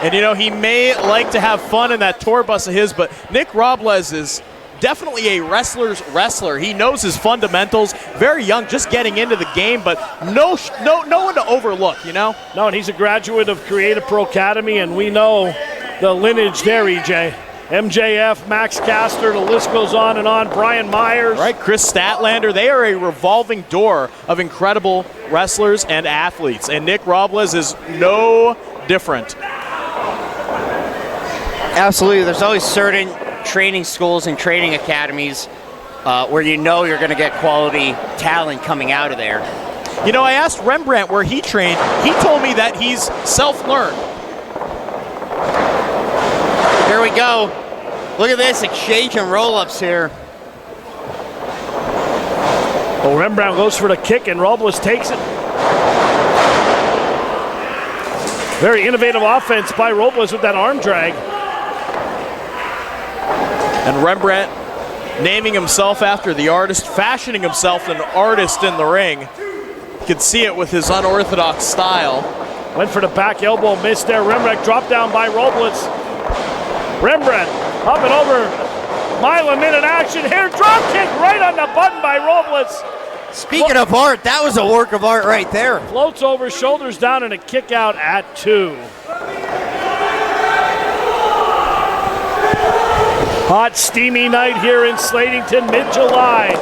And you know, he may like to have fun in that tour bus of his, but Nick Robles is definitely a wrestler's wrestler. He knows his fundamentals. Very young, just getting into the game, but no one to overlook, you know? No, and he's a graduate of Creative Pro Academy, and we know the lineage there, EJ. MJF, Max Caster, the list goes on and on. Brian Myers. Right, Chris Statlander. They are a revolving door of incredible wrestlers and athletes, and Nick Robles is no different. Absolutely. There's always certain training schools and training academies where you know you're going to get quality talent coming out of there. You know, I asked Rembrandt where he trained. He told me that he's self-learned. Here we go. Look at this exchange and roll-ups here. Well, Rembrandt goes for the kick and Robles takes it. Very innovative offense by Robles with that arm drag. And Rembrandt naming himself after the artist, fashioning himself an artist in the ring. You can see it with his unorthodox style. Went for the back elbow, missed there. Rembrandt dropped down by Robles. Rembrandt up and over. Mile a minute action here. Drop kick right on the button by Robles. Speaking of art, that was a work of art right there. Floats over, shoulders down, and a kick out at 2. Hot, steamy night here in Slatington, mid-July.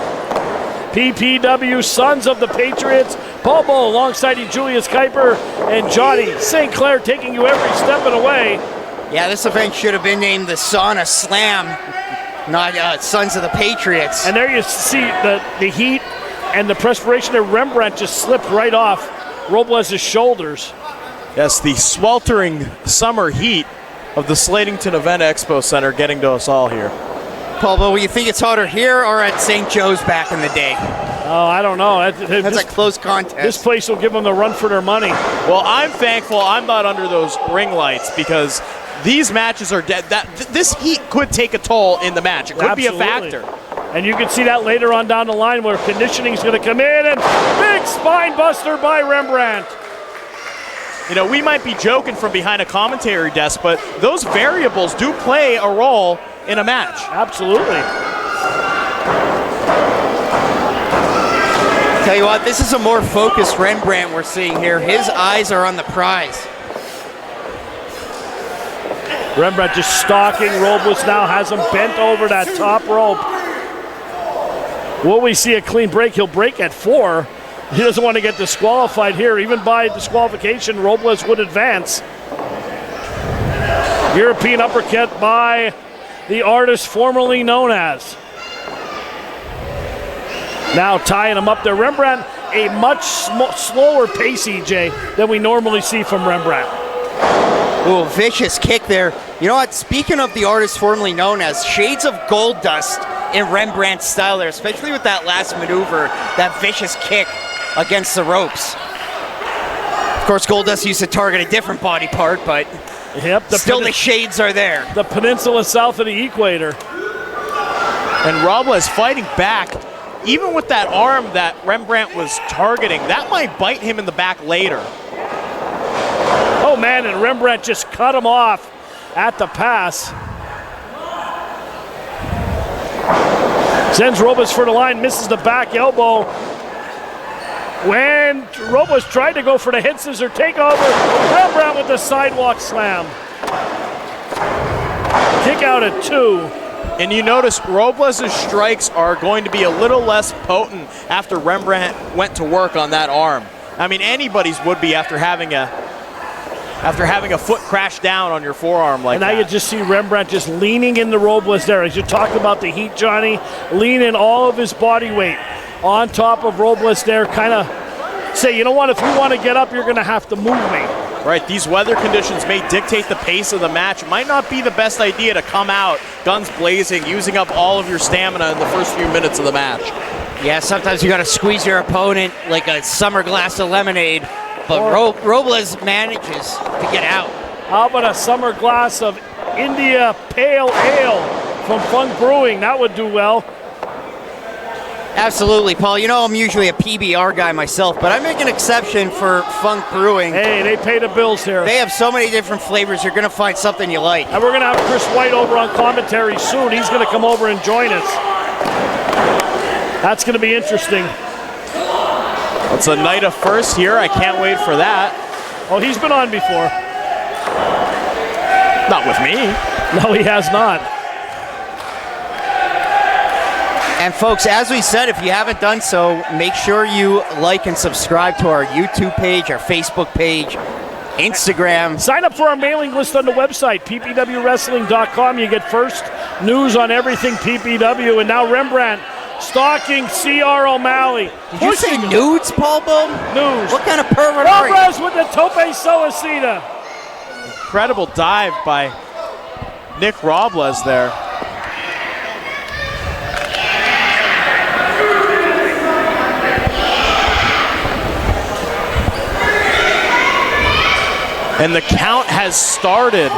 PPW Sons of the Patriots. Paul Bull alongside Julius Kuiper and Johnny St. Clair taking you every step of the way. Yeah, this event should have been named the Sauna Slam, not Sons of the Patriots. And there you see the heat and the perspiration of Rembrandt just slipped right off Robles' shoulders. Yes, the sweltering summer heat of the Slatington Event Expo Center getting to us all here. Paul, but you think it's hotter here or at St. Joe's back in the day? Oh, I don't know. That's a close contest. This place will give them the run for their money. Well, I'm thankful I'm not under those ring lights because these matches are dead. This heat could take a toll in the match. It could be a factor. And you can see that later on down the line where conditioning is going to come in, and big spine buster by Rembrandt. You know, we might be joking from behind a commentary desk, but those variables do play a role in a match. Absolutely. Tell you what, this is a more focused Rembrandt we're seeing here. His eyes are on the prize. Rembrandt just stalking Robles now, has him bent over that top rope. Will we see a clean break? He'll break at 4. He doesn't want to get disqualified here. Even by disqualification, Robles would advance. European uppercut by the artist formerly known as. Now tying him up there. Rembrandt, a much slower pace, EJ, than we normally see from Rembrandt. Ooh, vicious kick there. You know what? Speaking of the artist formerly known as, shades of gold dust in Rembrandt's style there, especially with that last maneuver, that vicious kick against the ropes. Of course, Goldust used to target a different body part, but still the shades are there. The peninsula south of the equator. And Robles fighting back. Even with that arm that Rembrandt was targeting, that might bite him in the back later. Oh man, and Rembrandt just cut him off at the pass. Sends Robles for the line, misses the back elbow. When Robles tried to go for the head scissor takeover, Rembrandt with the sidewalk slam. Kick out at 2. And you notice Robles' strikes are going to be a little less potent after Rembrandt went to work on that arm. I mean, anybody's would be after having a foot crash down on your forearm like that. And now you just see Rembrandt just leaning in the Robles there. As you talked about the heat, Johnny, leaning all of his body weight on top of Robles there, kind of say, you know what, if you want to get up, you're going to have to move me. Right, these weather conditions may dictate the pace of the match. It might not be the best idea to come out guns blazing, using up all of your stamina in the first few minutes of the match. Yeah, sometimes you got to squeeze your opponent like a summer glass of lemonade, but Robles manages to get out. How about a summer glass of India Pale Ale from Funk Brewing? That would do well. Absolutely, Paul. You know I'm usually a PBR guy myself, but I make an exception for Funk Brewing. Hey, they pay the bills here. They have so many different flavors, you're going to find something you like. And we're going to have Chris White over on commentary soon. He's going to come over and join us. That's going to be interesting. It's a night of first here. I can't wait for that. Oh, he's been on before. Not with me. No, he has not. And folks, as we said, if you haven't done so, make sure you like and subscribe to our YouTube page, our Facebook page, Instagram. Sign up for our mailing list on the website, ppwwrestling.com. You get first news on everything PPW. And now Rembrandt stalking C.R. O'Malley. Did you say nudes, Paul Bohm? News. What kind of pervert are you? Robles with the tope suicida. Incredible dive by Nick Robles there. And the count has started,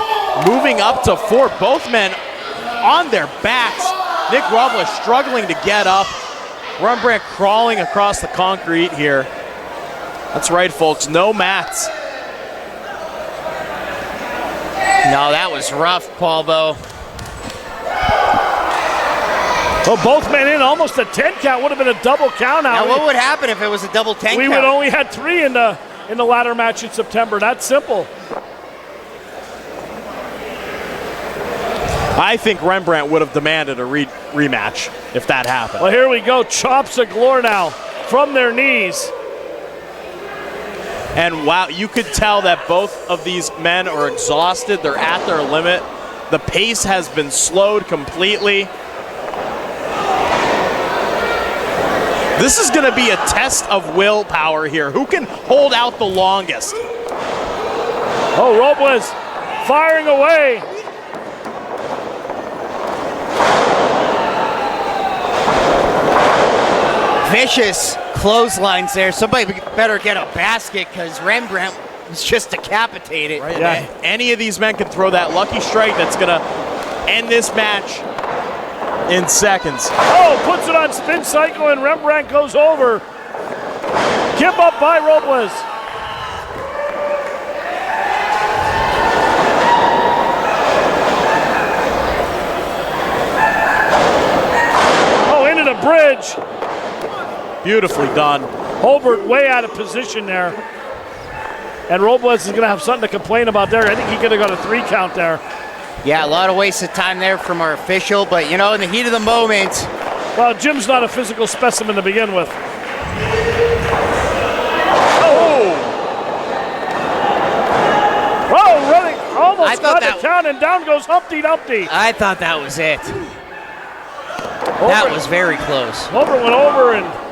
moving up to 4. Both men on their backs. Nick Robles struggling to get up. Rembrandt crawling across the concrete here. That's right, folks, no mats. No, that was rough, Paulbo. Well, both men in, almost a 10 count. Would have been a double count out. Now, what would happen if it was a double 10 We count? would only had 3 in the ladder match in September. That's simple. I think Rembrandt would have demanded a rematch if that happened. Well, here we go. Chops galore now from their knees. And wow, you could tell that both of these men are exhausted. They're at their limit. The pace has been slowed completely. This is going to be a test of willpower here. Who can hold out the longest? Oh, Robles firing away. Vicious clotheslines there. Somebody better get a basket because Rembrandt was just decapitated. Right. Yeah. Any of these men can throw that lucky strike that's going to end this match in seconds. Oh, puts it on spin cycle and Rembrandt goes over. Give up by Robles. Oh, into the bridge. Beautifully done. Holbert way out of position there. And Robles is going to have something to complain about there. I think he could have got a 3 count there. Yeah, a lot of wasted time there from our official, but you know, in the heat of the moment. Well, Jim's not a physical specimen to begin with. Oh, running, almost got the count, and down goes Humpty Dumpty. I thought that was it. That was very close. Holbert went over and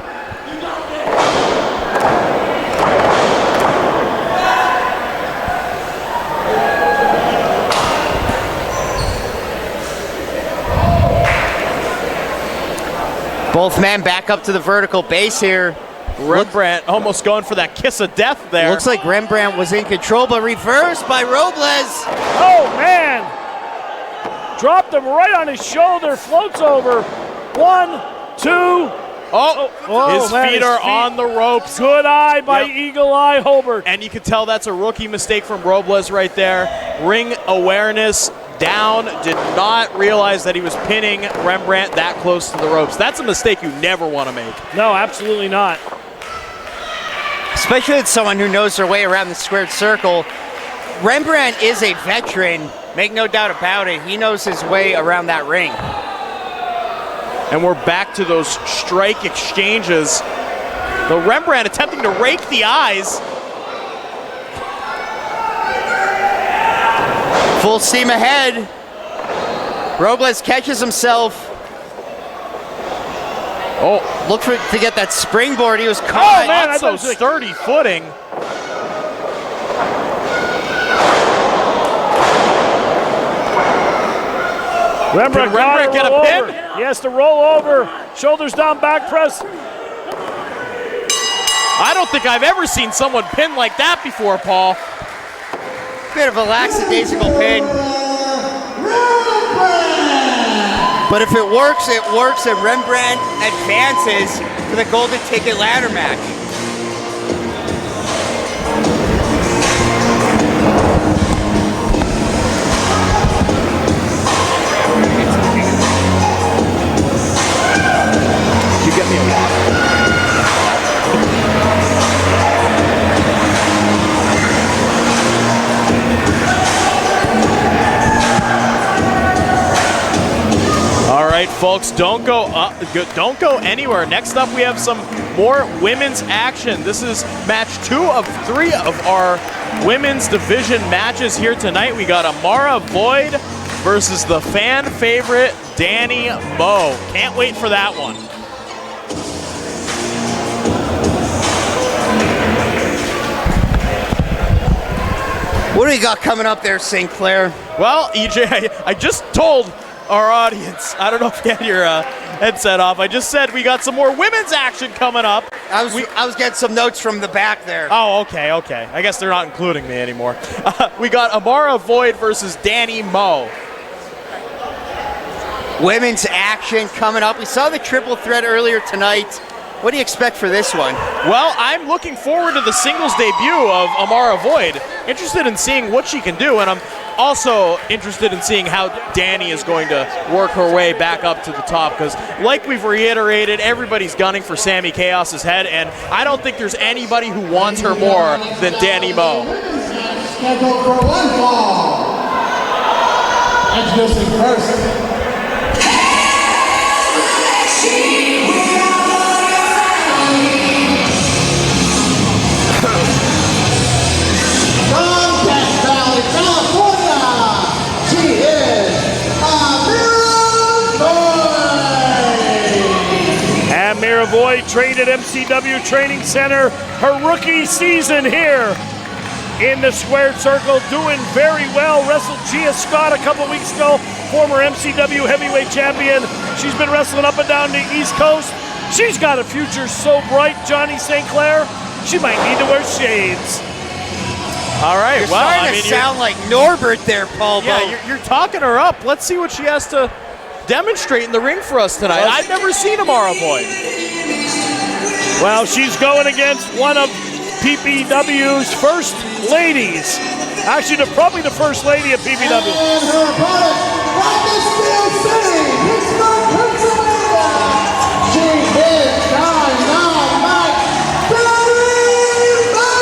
both men back up to the vertical base here. Rembrandt almost going for that kiss of death there. Looks like Rembrandt was in control, but reversed by Robles. oh man! Dropped him right on his shoulder, floats over. 1, 2. His feet are on the ropes. Good eye by Eagle Eye Holbert. And you can tell that's a rookie mistake from Robles right there. Ring awareness down, did not realize that he was pinning Rembrandt that close to the ropes. That's a mistake you never want to make. No, absolutely not. Especially with someone who knows their way around the squared circle. Rembrandt is a veteran, make no doubt about it. He knows his way around that ring. And we're back to those strike exchanges. The Rembrandt attempting to rake the eyes. Full steam ahead. Robles catches himself. Oh, look to get that springboard. He was caught. Oh, man, that's so sturdy footing. Rembrandt get a pin? He has to roll over. Shoulders down, back press. I don't think I've ever seen someone pin like that before, Paul. Bit of a lackadaisical pin. But if it works, and Rembrandt advances to the golden ticket ladder match. You get me a water. All right, folks, don't go anywhere. Next up, we have some more women's action. This is match 2 of 3 of our women's division matches here tonight. We got Amara Boyd versus the fan favorite Danny Moe. Can't wait for that one. What do we got coming up there, St. Clair? Well, EJ, I just told our audience, I don't know if you had your headset off, I just said we got some more women's action coming up. I was getting some notes from the back there. Oh, okay. I guess they're not including me anymore. We got Amara Void versus Danny Moe. Women's action coming up. We saw the triple threat earlier tonight. What do you expect for this one? Well, I'm looking forward to the singles debut of Amara Void. Interested in seeing what she can do, and I'm also interested in seeing how Danny is going to work her way back up to the top, because like we've reiterated, everybody's gunning for Sami Chaos's head, and I don't think there's anybody who wants her more than Danny Moe. Scheduled for one fall. Introducing first. From Death Valley, California, she is Amira Void. Amira Void trained at MCW Training Center. Her rookie season here in the squared circle, doing very well. Wrestled Gia Scott a couple weeks ago, former MCW heavyweight champion. She's been wrestling up and down the East Coast. She's got a future so bright, Johnny St. Clair, she might need to wear shades. All right, You're starting to sound like Norbert there, Paul. Yeah, you're talking her up. Let's see what she has to demonstrate in the ring for us tonight. I've never seen Amara Void. Well, she's going against one of PPW's first ladies. Actually, probably the first lady of PPW. And her opponent from the Steel City, Pittsburgh, Pennsylvania. She is Dynamite Danny Moe.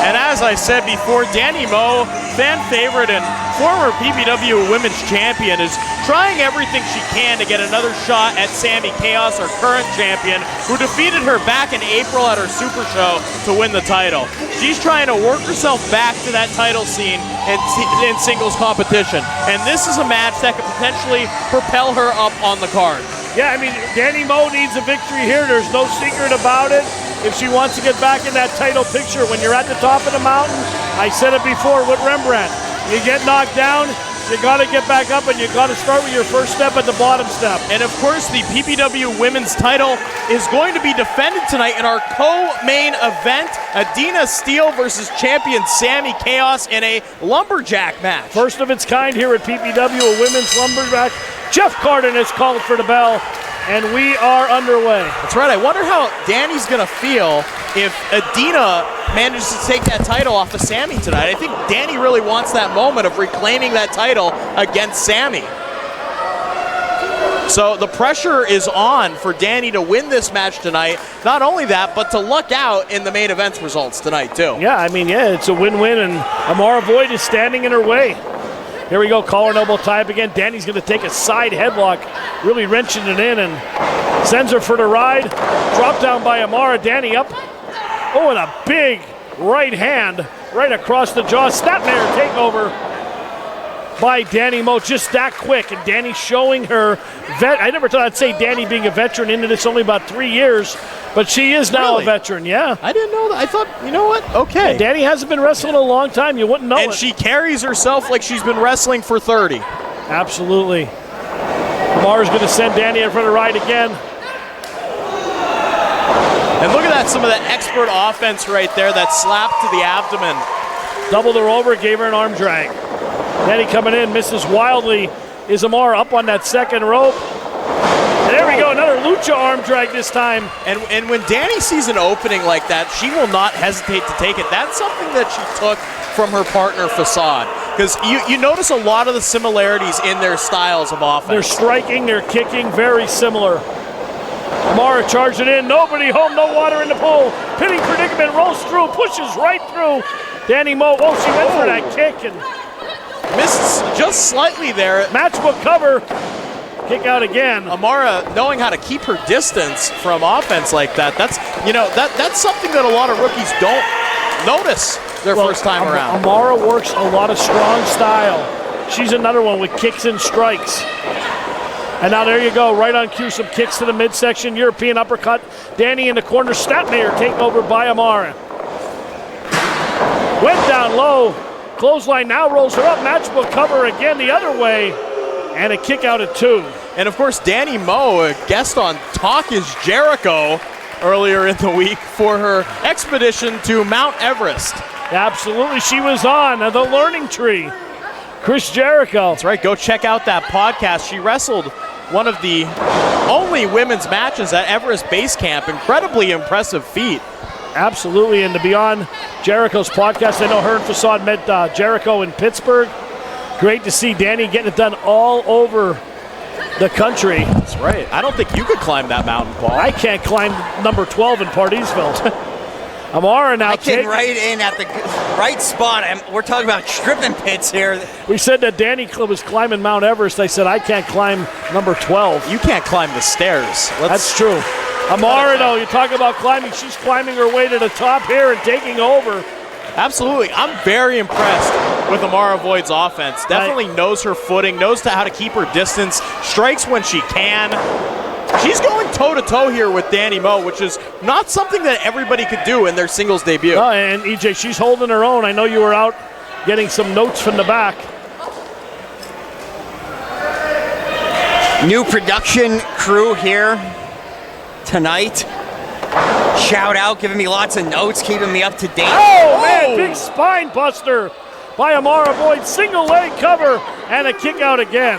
And as I said before, Danny Moe, fan favorite and former PPW Women's Champion, is trying everything she can to get another shot at Sami Chaos, our current champion, who defeated her back in April at her Super Show to win the title. She's trying to work herself back to that title scene in singles competition. And this is a match that could potentially propel her up on the card. Yeah, I mean, Danny Moe needs a victory here. There's no secret about it. If she wants to get back in that title picture, when you're at the top of the mountain, I said it before with Rembrandt, you get knocked down, you got to get back up, and you got to start with your first step at the bottom step. And of course, the PPW Women's title is going to be defended tonight in our co-main event, Adina Steele versus champion Sami Chaos in a lumberjack match. First of its kind here at PPW, a women's lumberjack. Jeff Carden has called for the bell, and we are underway. That's right. I wonder how Danny's going to feel if Adina manages to take that title off of Sami tonight. I think Danny really wants that moment of reclaiming that title against Sami. So the pressure is on for Danny to win this match tonight. Not only that, but to luck out in the main event's results tonight, too. Yeah, I mean, yeah, it's a win-win, and Amara Void is standing in her way. Here we go, collar and elbow tie up again. Danny's going to take a side headlock, really wrenching it in, and sends her for the ride. Drop down by Amara. Danny up. Oh, and a big right hand right across the jaw. Snapmare takeover by Danny Moe, just that quick. And Danny showing her I never thought I'd say Danny being a veteran into this only about 3 years, but she is now a veteran, yeah. I didn't know that. I thought, you know what? Okay. Yeah, Danny hasn't been wrestling a long time. You wouldn't know it. And she carries herself like she's been wrestling for 30. Absolutely. Amara's going to send Danny in for the ride again. And look at that, some of that expert offense right there, that slap to the abdomen. Doubled her over, gave her an arm drag. Danny coming in, misses wildly. Is Amara up on that second rope? And there we go, another lucha arm drag this time. And when Danny sees an opening like that, she will not hesitate to take it. That's something that she took from her partner Facade. Because you notice a lot of the similarities in their styles of offense. They're striking, they're kicking, very similar. Amara charging in, nobody home, no water in the pool. Pinning predicament, rolls through, pushes right through. Danny Moe, she went for that kick and missed just slightly there. Matchbook cover, kick out again. Amara knowing how to keep her distance from offense like that, that's something that a lot of rookies don't notice their first time around. Amara works a lot of strong style. She's another one with kicks and strikes. And now there you go, right on cue, some kicks to the midsection, European uppercut. Danny in the corner, Snapmare takeover by Amara. Went down low. Clothesline now rolls her up. Matchbook cover again the other way. And a kick out at 2. And of course, Danny Moe, a guest on Talk is Jericho earlier in the week for her expedition to Mount Everest. Absolutely, she was on the learning tree. Chris Jericho. That's right, go check out that podcast. She wrestled one of the only women's matches at Everest Base Camp. Incredibly impressive feat. Absolutely, and to be on Jericho's podcast, I know her and Facade met Jericho in Pittsburgh. Great to see Danny getting it done all over the country. That's right. I don't think you could climb that mountain, Paul. I can't climb number 12 in Partysville. Amara now taking right in at the right spot. We're talking about stripping pits here. We said that Danny was climbing Mount Everest. I said, I can't climb number 12. You can't climb the stairs. That's true. Amara, though, you talk about climbing. She's climbing her way to the top here and taking over. Absolutely. I'm very impressed with Amara Void's offense. Definitely knows her footing, knows how to keep her distance, strikes when she can. She's going toe-to-toe here with Danny Moe, which is not something that everybody could do in their singles debut. And EJ, she's holding her own. I know you were out getting some notes from the back. New production crew here tonight. Shout out, giving me lots of notes, keeping me up to date. Oh, man, big spine buster by Amara Void. Single leg cover and a kick out again.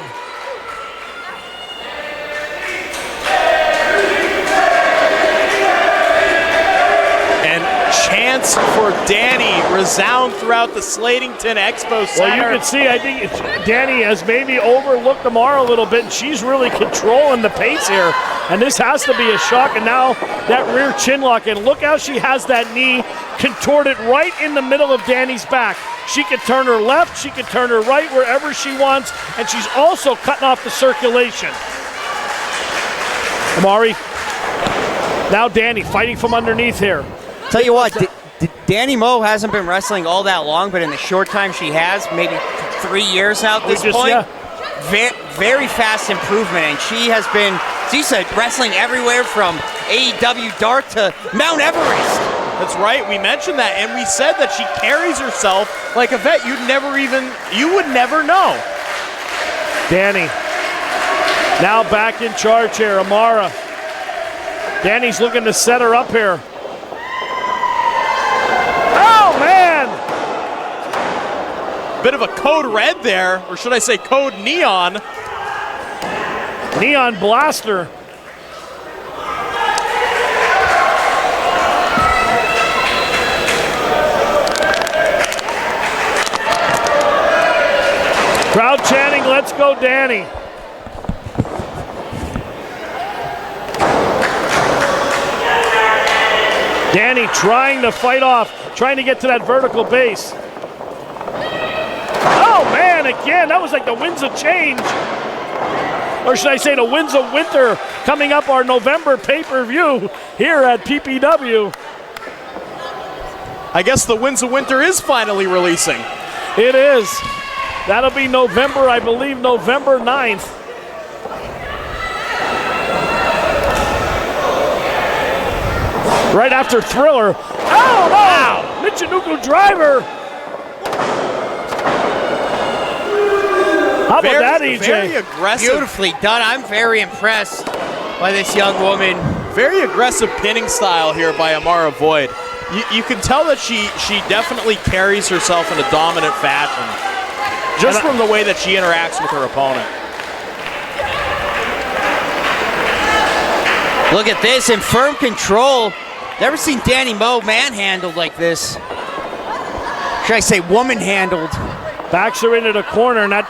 Chants for Danny resound throughout the Slatington Expo Center. Well, you can see, I think Danny has maybe overlooked Amara a little bit, and she's really controlling the pace here. And this has to be a shock. And now that rear chin lock, and look how she has that knee contorted right in the middle of Danny's back. She can turn her left, she can turn her right, wherever she wants, and she's also cutting off the circulation. Amari, now Danny fighting from underneath here. Tell you what, Danny Moe hasn't been wrestling all that long, but in the short time she has, maybe 3 years now at this point, yeah. very fast improvement. And she has been, as you said, wrestling everywhere from AEW Dark to Mount Everest. That's right, we mentioned that, and we said that she carries herself like a vet. You would never know. Danny, now back in charge here, Amara. Danny's looking to set her up here. Oh, man! Bit of a code red there, or should I say code neon. Neon blaster. Crowd chanting, let's go, Danny. Danny trying to fight off, trying to get to that vertical base. Oh, man, again, that was like the winds of change. Or should I say the winds of winter coming up our November pay-per-view here at PPW. I guess the winds of winter is finally releasing. It is. That'll be November, I believe, November 9th. Right after Thriller. Oh, wow! Michinoku driver. How about that, EJ? Very aggressive. Beautifully done. I'm very impressed by this young woman. Very aggressive pinning style here by Amara Void. You can tell that she definitely carries herself in a dominant fashion, just from the way that she interacts with her opponent. Look at this, in firm control. Never seen Danny Moe manhandled like this. Should I say woman-handled? Backs her into the corner, and that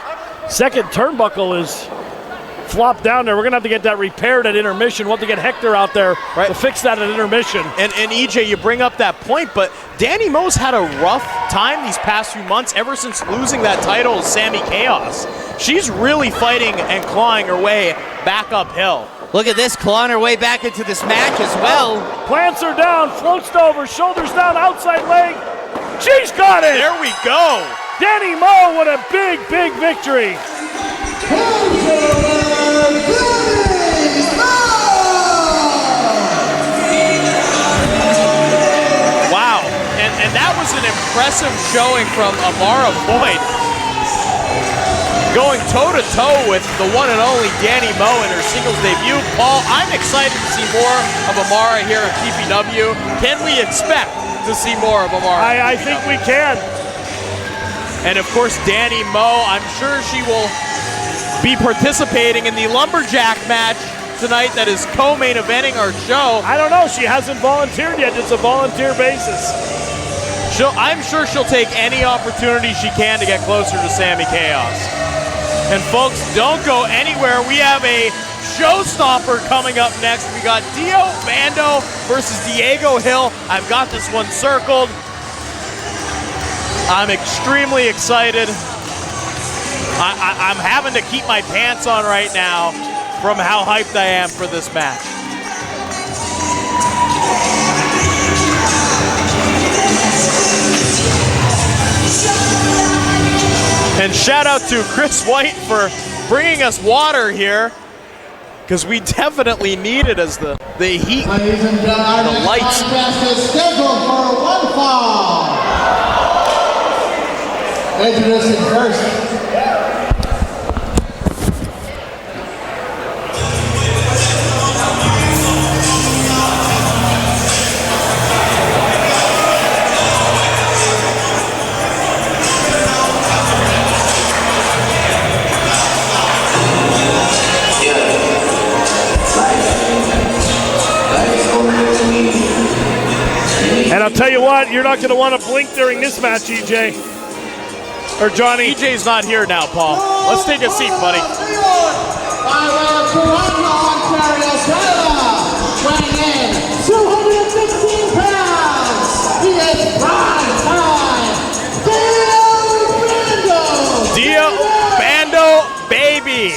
second turnbuckle is flopped down there. We're going to have to get that repaired at intermission. We'll have to get Hector out there to fix that at intermission. And EJ, you bring up that point, but Danny Moe's had a rough time these past few months ever since losing that title to Sammy Chaos. She's really fighting and clawing her way back uphill. Look at this, clawing her way back into this match as well. Plants her down, floats over, shoulders down, outside leg. She's got it! There we go. Danny Moe with a big, big victory. Wow, and that was an impressive showing from Amara Boyd. Going toe-to-toe with the one and only Danny Moe in her singles debut. Paul, I'm excited to see more of Amara here at PPW. Can we expect to see more of Amara? I think we can. And of course, Danny Moe, I'm sure she will be participating in the lumberjack match tonight that is co-main eventing our show. I don't know, she hasn't volunteered yet. It's a volunteer basis. I'm sure she'll take any opportunity she can to get closer to Sami Chaos. And folks, don't go anywhere. We have a showstopper coming up next. We got Dio Bando versus Diego Hill. I've got this one circled. I'm extremely excited. I'm having to keep my pants on right now from how hyped I am for this match. And shout out to Chris White for bringing us water here, because we definitely need it as the heat, Ladies and gentlemen, the lights. This contest is scheduled for one fall. Introducing first. And I'll tell you what, you're not going to want to blink during this match, EJ. Or Johnny. EJ's not here now, Paul. Let's take a seat, buddy. By way of Toronto, Ontario, Canada, weighing in 215 pounds, he is prime time, Dio Bando, baby.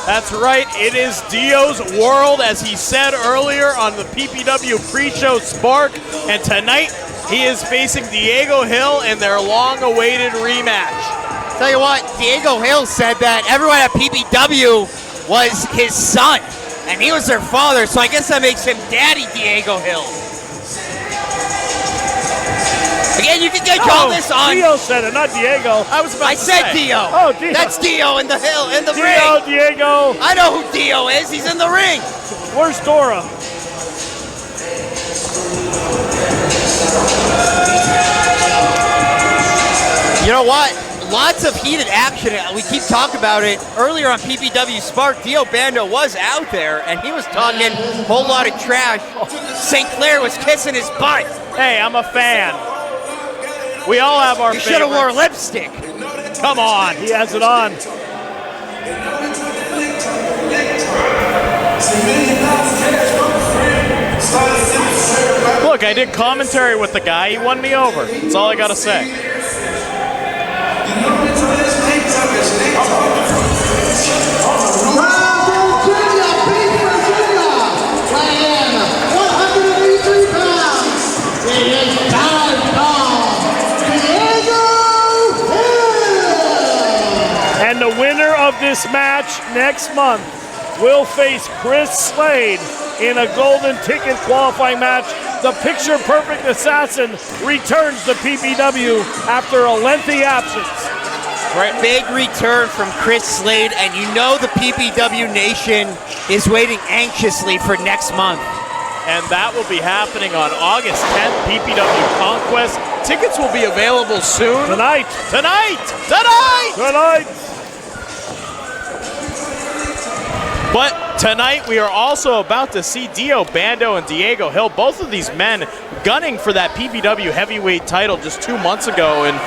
That's right, it is Dio's world, as he said earlier on the PPW pre-show Spark. And tonight, he is facing Diego Hill in their long-awaited rematch. Tell you what, Diego Hill said that everyone at PPW was his son, and he was their father, so I guess that makes him Daddy Diego Hill. Again, you can get call this on. Dio said it, not Diego. I said Dio. Oh, Dio. That's Dio in the hill, in the Dio, ring. Diego. I know who Dio is. He's in the ring. Where's Dora? You know what? Lots of heated action. We keep talking about it. Earlier on PPW Spark, Dio Bando was out there, and he was talking a whole lot of trash. St. Clair was kissing his butt. Hey, I'm a fan. We all have our You should have favorites. wore lipstick. Come on. He has it on. Look, I did commentary with the guy. He won me over. That's all I got to say. Virginia, Beach, Virginia, weighing in 183 pounds, he is dive bomb, Diego Hill. And the winner of this match next month will face Chris Slade in a golden ticket qualifying match. The picture-perfect assassin returns to PPW after a lengthy absence. Right, big return from Chris Slade, and you know the PPW Nation is waiting anxiously for next month. And that will be happening on August 10th, PPW Conquest. Tickets will be available soon. Tonight. But tonight we are also about to see Dio Bando and Diego Hill, both of these men gunning for that PPW heavyweight title just 2 months ago. And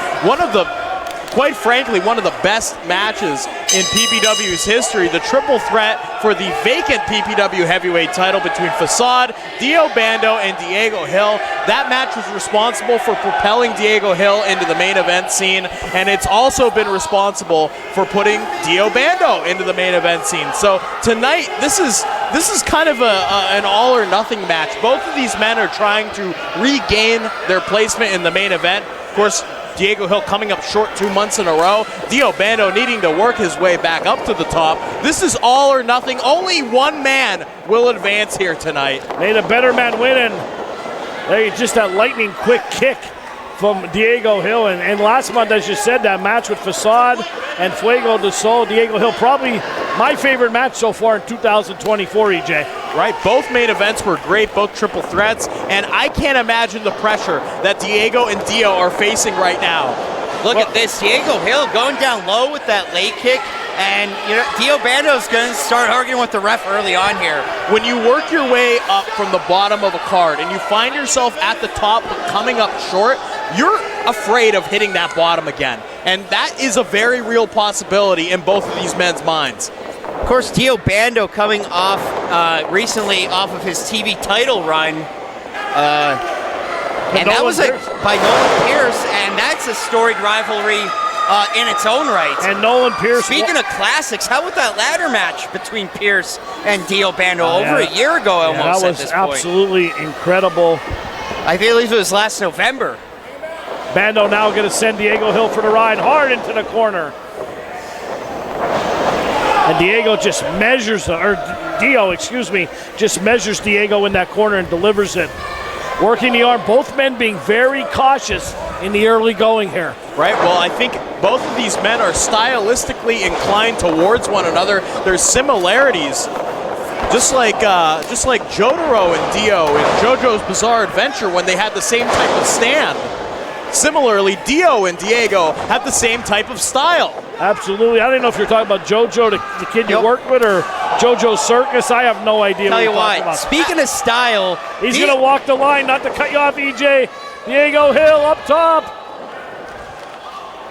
quite frankly, one of the best matches in PPW's history, the triple threat for the vacant PPW heavyweight title between Facade, Dio Bando, and Diego Hill. That match was responsible for propelling Diego Hill into the main event scene, and it's also been responsible for putting Dio Bando into the main event scene. So tonight, this is kind of an all or nothing match. Both of these men are trying to regain their placement in the main event. Of course, Diego Hill coming up short 2 months in a row. Dio Bando needing to work his way back up to the top. This is all or nothing. Only one man will advance here tonight. May the better man win. And there, just that lightning quick kick from Diego Hill. And last month, as you said, that match with Facade and Fuego del Sol, Diego Hill, probably my favorite match so far in 2024, EJ. Right, both main events were great, both triple threats, and I can't imagine the pressure that Diego and Dio are facing right now. Look at this, Diego Hill going down low with that leg kick, and Dio Bando's going to start arguing with the ref early on here. When you work your way up from the bottom of a card and you find yourself at the top but coming up short, you're afraid of hitting that bottom again. And that is a very real possibility in both of these men's minds. Of course, Dio Bando coming off recently off of his TV title run. And that was by Nolan Pierce, and that's a storied rivalry in its own right. And Nolan Pierce. Speaking of classics, how about that ladder match between Pierce and Dio Bando over a year ago almost at this point? That was absolutely incredible. I believe it was last November. Bando now going to send Diego Hill for the ride hard into the corner. And Diego just measures, Dio, just measures Diego in that corner and delivers it. Working the arm, both men being very cautious in the early going here. Right, well, I think both of these men are stylistically inclined towards one another. There's similarities, just like Jotaro and Dio in JoJo's Bizarre Adventure when they had the same type of stand. Similarly, Dio and Diego have the same type of style. Absolutely. I don't know if you're talking about JoJo, the kid you work with, or JoJo Circus. I have no idea what you're talking about. Speaking of style, he's going to walk the line, not to cut you off, EJ. Diego Hill up top.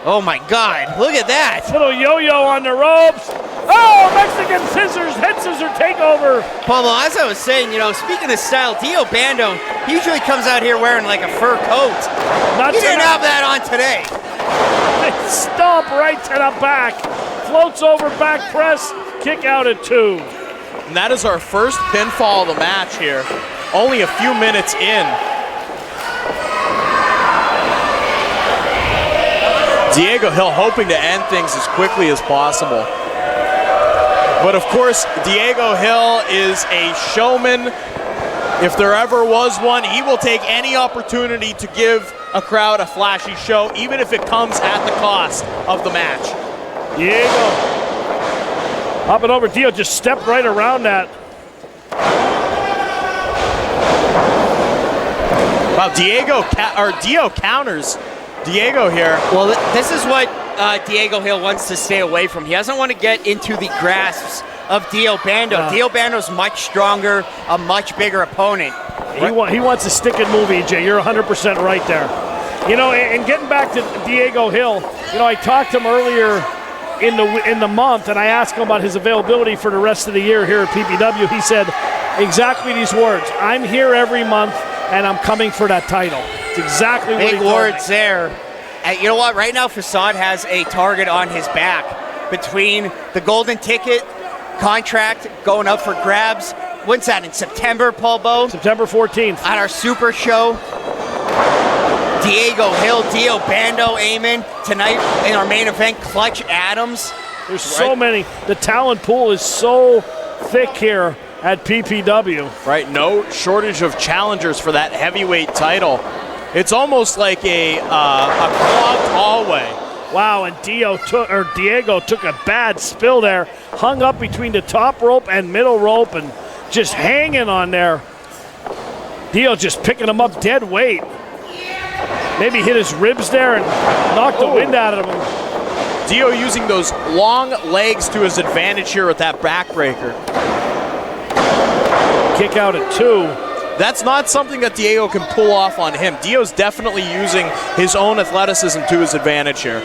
Oh my God, look at that. Little yo-yo on the ropes. Oh, Mexican scissors, head scissor takeover. Pablo, as I was saying, speaking of style, Dio Bando usually comes out here wearing like a fur coat. He didn't have that on today. Stomp right to the back. Floats over back press, kick out at 2. And that is our first pinfall of the match here. Only a few minutes in. Diego Hill hoping to end things as quickly as possible. But of course, Diego Hill is a showman. If there ever was one, he will take any opportunity to give a crowd a flashy show, even if it comes at the cost of the match. Diego hopping over. Dio just stepped right around that. Wow, Dio counters Diego here. Well, this is what Diego Hill wants to stay away from. He doesn't want to get into the grasps of Dio Bando. Dio Bando's much stronger, a much bigger opponent. He wants a stick and move, EJ. You're 100% right there. And getting back to Diego Hill, I talked to him earlier in the month, and I asked him about his availability for the rest of the year here at PPW. He said exactly these words: "I'm here every month, and I'm coming for that title." It's exactly what he told me. Big words there. And you know what? Right now, Facade has a target on his back between the golden ticket contract going up for grabs. When's that, in September, Paul Bowe? September 14th. At our Super Show. Diego Hill, Dio Bando, Eamon. Tonight in our main event, Clutch Adams. There's so many. The talent pool is so thick here at PPW. Right, no shortage of challengers for that heavyweight title. It's almost like a clogged hallway. Wow, and Diego took a bad spill there, hung up between the top rope and middle rope and just hanging on there. Dio just picking him up dead weight. Maybe hit his ribs there and knocked the wind out of him. Dio using those long legs to his advantage here with that backbreaker. Kick out at 2. That's not something that Diego can pull off on him. Dio's definitely using his own athleticism to his advantage here.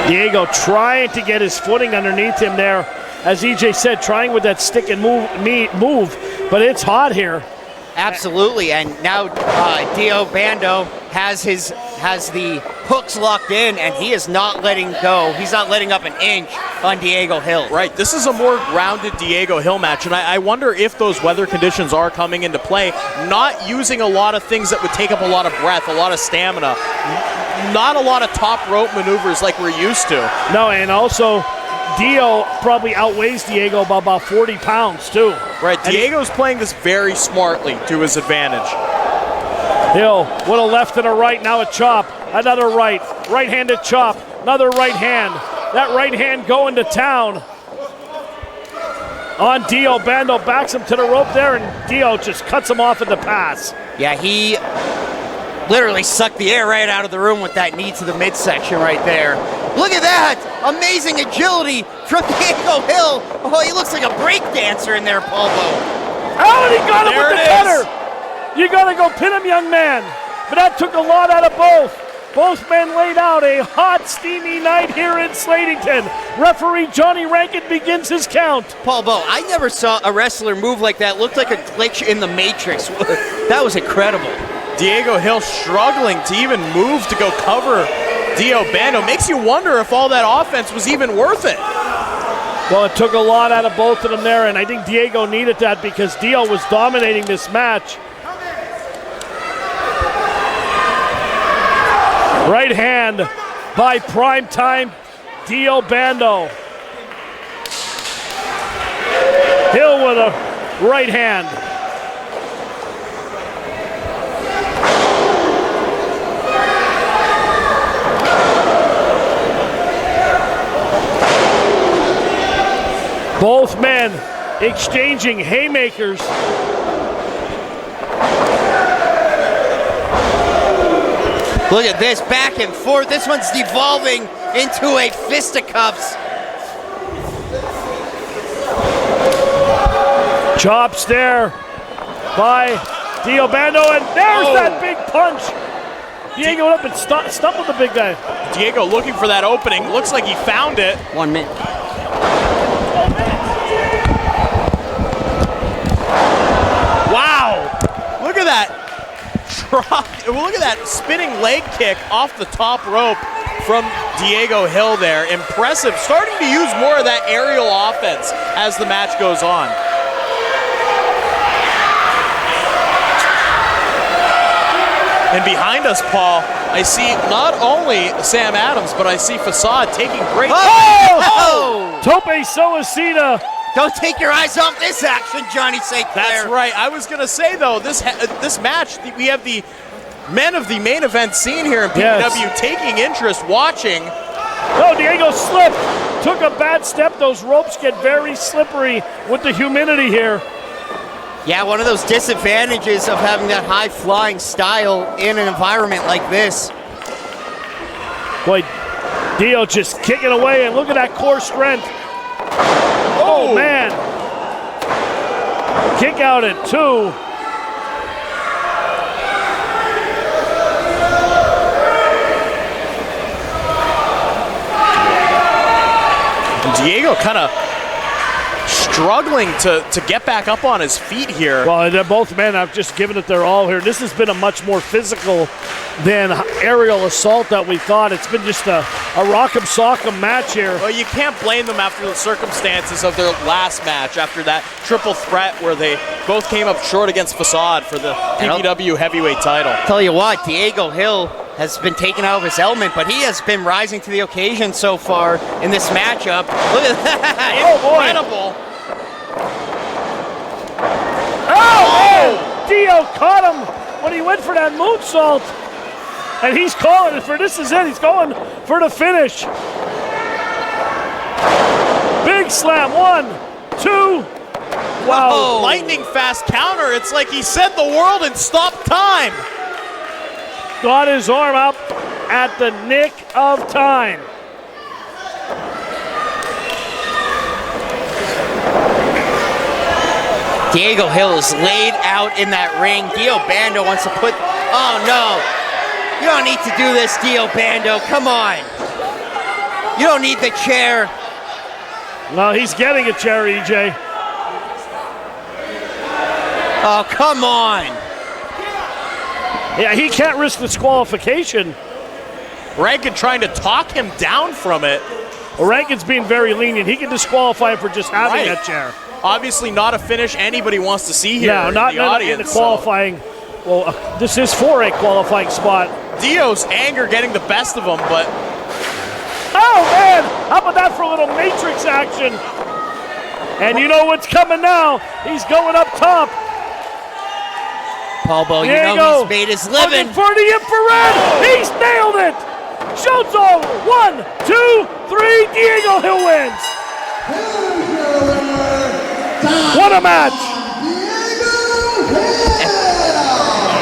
Diego trying to get his footing underneath him there. As EJ said, trying with that stick and move, but it's hot here. Absolutely, and now Dio Bando has the hooks locked in, and he is not letting go. He's not letting up an inch on Diego Hill. Right, this is a more grounded Diego Hill match, and I wonder if those weather conditions are coming into play. Not using a lot of things that would take up a lot of breath, a lot of stamina. Not a lot of top rope maneuvers like we're used to. No, and also Dio probably outweighs Diego by about 40 pounds, too. Right, Diego's playing this very smartly to his advantage. Hill with a left and a right, now a chop. Another right, right-handed chop. Another right hand. That right hand going to town on Dio. Bando backs him to the rope there, and Dio just cuts him off in the pass. Yeah, he literally sucked the air right out of the room with that knee to the midsection right there. Look at that! Amazing agility from Diego Hill. Oh, he looks like a break dancer in there, Paul Bo. Oh, and he got him with the cutter. You got to go pin him, young man. But that took a lot out of both. Both men laid out a hot, steamy night here in Slatington. Referee Johnny Rankin begins his count. Paul Bo, I never saw a wrestler move like that. Looked like a glitch in the Matrix. That was incredible. Diego Hill struggling to even move to go cover Dio Bando. Makes you wonder if all that offense was even worth it. Well, it took a lot out of both of them there, and I think Diego needed that because Dio was dominating this match. Right hand by primetime Dio Bando. Hill with a right hand. Both men exchanging haymakers. Look at this, back and forth. This one's devolving into a fisticuffs. Chops there by Dio Bando, and there's that big punch. Diego went up and stumbled the big guy. Diego looking for that opening. Looks like he found it. 1 minute. Wow! Look at that. Look at that spinning leg kick off the top rope from Diego Hill there. Impressive. Starting to use more of that aerial offense as the match goes on. And behind us, Paul, I see not only Sam Adams, but I see Facade taking great... Oh! Tope Suicida. Don't take your eyes off this action, Johnny St. Clair. That's right. I was going to say, though, this match, we have the men of the main event scene here in PPW taking interest, watching. Oh, Diego slipped. Took a bad step. Those ropes get very slippery with the humidity here. Yeah, one of those disadvantages of having that high-flying style in an environment like this. Boy, Dio just kicking away, and look at that core strength. Oh, man. Kick out at 2. Diego kind of struggling to get back up on his feet here. Well, they're both men have just given it their all here. This has been a much more physical than aerial assault that we thought. It's been just a rock'em sock'em match here. Well, you can't blame them after the circumstances of their last match, after that triple threat where they both came up short against Facade for the PPW heavyweight title. Tell you what, Diego Hill has been taken out of his element, but he has been rising to the occasion so far in this matchup. Look at that. Incredible. Oh! Dio caught him when he went for that moonsault. And he's calling it for this is it. He's going for the finish. Big slam. 1, 2. Wow. Oh, lightning fast counter. It's like he set the world and stopped time. Got his arm up at the nick of time. Diego Hill is laid out in that ring. Dio Bando wants to put... Oh, no. You don't need to do this, Dio Bando. Come on. You don't need the chair. No, he's getting a chair, EJ. Oh, come on. Yeah, he can't risk disqualification. Rankin trying to talk him down from it. Well, Rankin's being very lenient. He can disqualify him for just having that chair. Obviously not a finish anybody wants to see here. No, not in the audience, in the qualifying. Well, this is for a qualifying spot. Dio's anger getting the best of him, but... Oh, man! How about that for a little Matrix action? And you know what's coming now. He's going up top. Palbo, you know Diego he's made his living. looking for the infrared. He's nailed it. Show's over. 1, 2, 3. Diego Hill wins. What a match.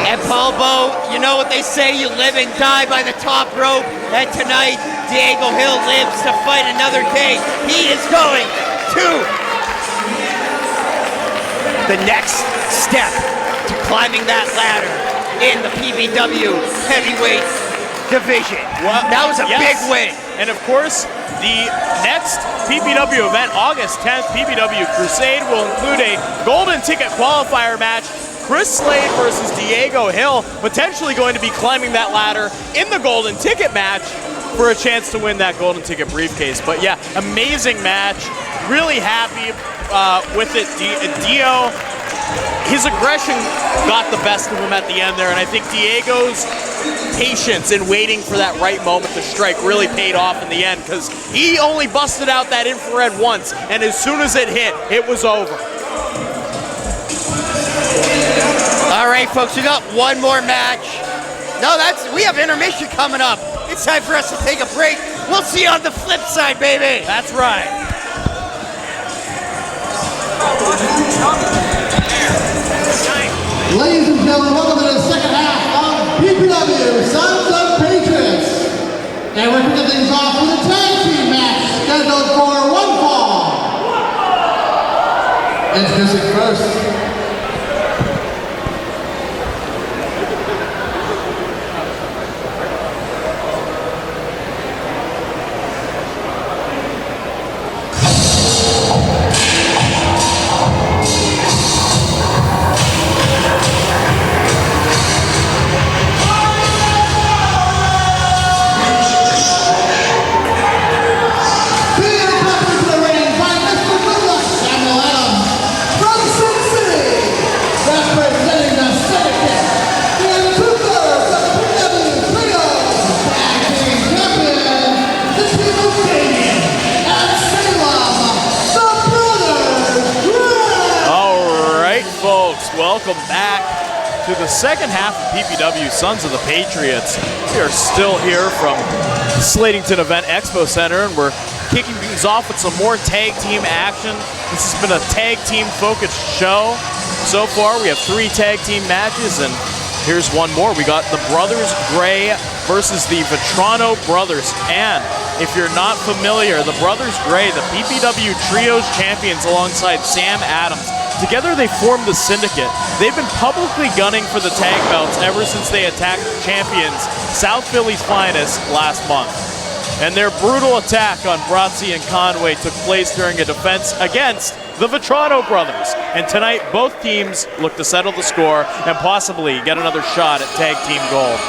And Palbo, you know what they say, you live and die by the top rope. And tonight, Diego Hill lives to fight another day. He is going to the next step to climbing that ladder in the PPW heavyweight division. Well, that was a yes. big win. And of course, the next PPW event, August 10th, PPW Crusade, will include a golden ticket qualifier match. Chris Slade versus Diego Hill, potentially going to be climbing that ladder in the golden ticket match for a chance to win that golden ticket briefcase. But yeah, amazing match. Really happy with it. Dio, his aggression got the best of him at the end there, and I think Diego's patience in waiting for that right moment to strike really paid off in the end, because he only busted out that infrared once, and as soon as it hit, it was over. All right, folks, we got one more match. No, we have intermission coming up. It's time for us to take a break. We'll see you on the flip side, baby. That's right. Ladies and gentlemen, welcome to the second half of PPW Sons of Patriots. And we're kicking things off with a tag team match scheduled for one fall. Introducing first. Welcome back to the second half of PPW Sons of the Patriots. We are still here from the Slatington Event Expo Center, and we're kicking things off with some more tag team action. This has been a tag team focused show. So far, we have 3 tag team matches, and here's one more. We got the Brothers Gray versus the Vetrano Brothers. And if you're not familiar, the Brothers Gray, the PPW Trios champions alongside Sam Adams. Together they formed the Syndicate. They've been publicly gunning for the tag belts ever since they attacked champions South Philly's Finest last month. And their brutal attack on Brazzi and Conway took place during a defense against the Vetrano Brothers. And tonight, both teams look to settle the score and possibly get another shot at tag team gold.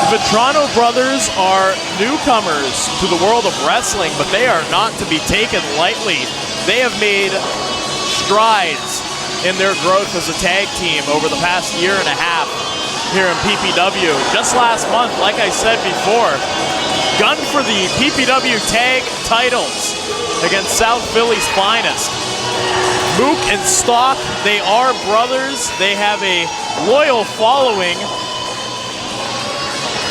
Vetrano Brothers are newcomers to the world of wrestling, but they are not to be taken lightly. They have made strides in their growth as a tag team over the past year and a half here in PPW. Just last month, like I said before, gunned for the PPW tag titles against South Philly's Finest. Mook and Stock, they are brothers. They have a loyal following.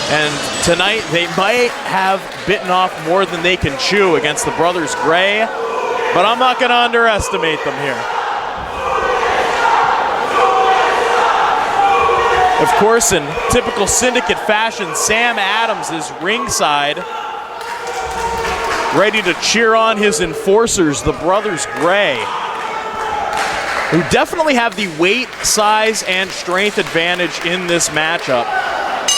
And tonight, they might have bitten off more than they can chew against the Brothers Gray, but I'm not going to underestimate them here. Of course, in typical Syndicate fashion, Sam Adams is ringside, ready to cheer on his enforcers, the Brothers Gray, who definitely have the weight, size, and strength advantage in this matchup.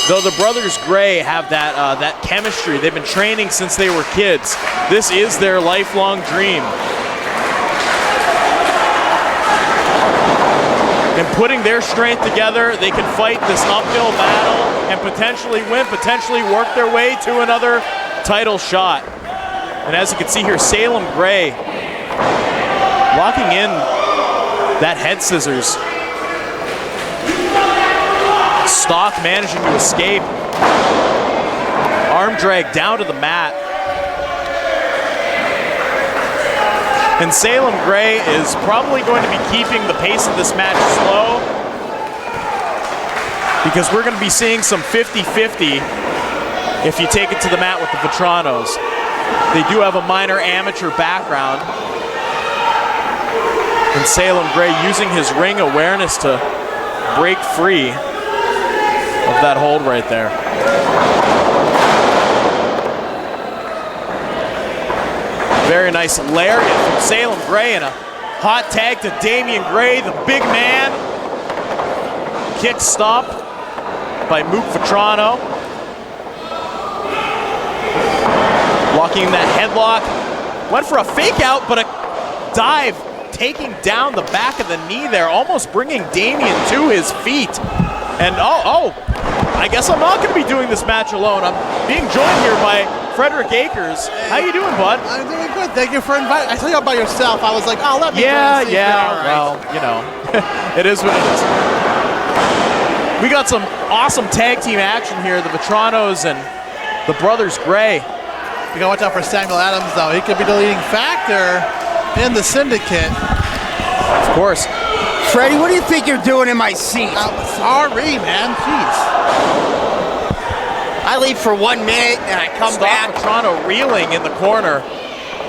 Though the Brothers Gray have that chemistry. They've been training since they were kids. This is their lifelong dream. And putting their strength together, they can fight this uphill battle and potentially win, potentially work their way to another title shot. And as you can see here, Salem Gray Locking in that head scissors. Stock managing to escape. Arm drag down to the mat. And Salem Gray is probably going to be keeping the pace of this match slow, because we're going to be seeing some 50-50 if you take it to the mat with the Vetranos. They do have a minor amateur background. And Salem Gray using his ring awareness to break free of that hold right there. Very nice lariat from Salem Gray, and a hot tag to Damian Gray, the big man. Kick stomp by Mook Vetrano. Locking in that headlock. Went for a fake out, but a dive taking down the back of the knee there, almost bringing Damian to his feet. And I guess I'm not going to be doing this match alone. I'm being joined here by Frederick Akers. How you doing, bud? I'm doing good. Thank you for inviting. I saw you by yourself. I was like, oh, let me Yeah. join, right. Well, you know, it is what it is. We got some awesome tag team action here. The Vetranos and the Brothers Gray. You gotta watch out for Samuel Adams, though. He could be the leading factor in the Syndicate. Of course. Freddie, what do you think you're doing in my seat? Sorry, man. Jeez. I leave for 1 minute and I come back. Vetrano reeling in the corner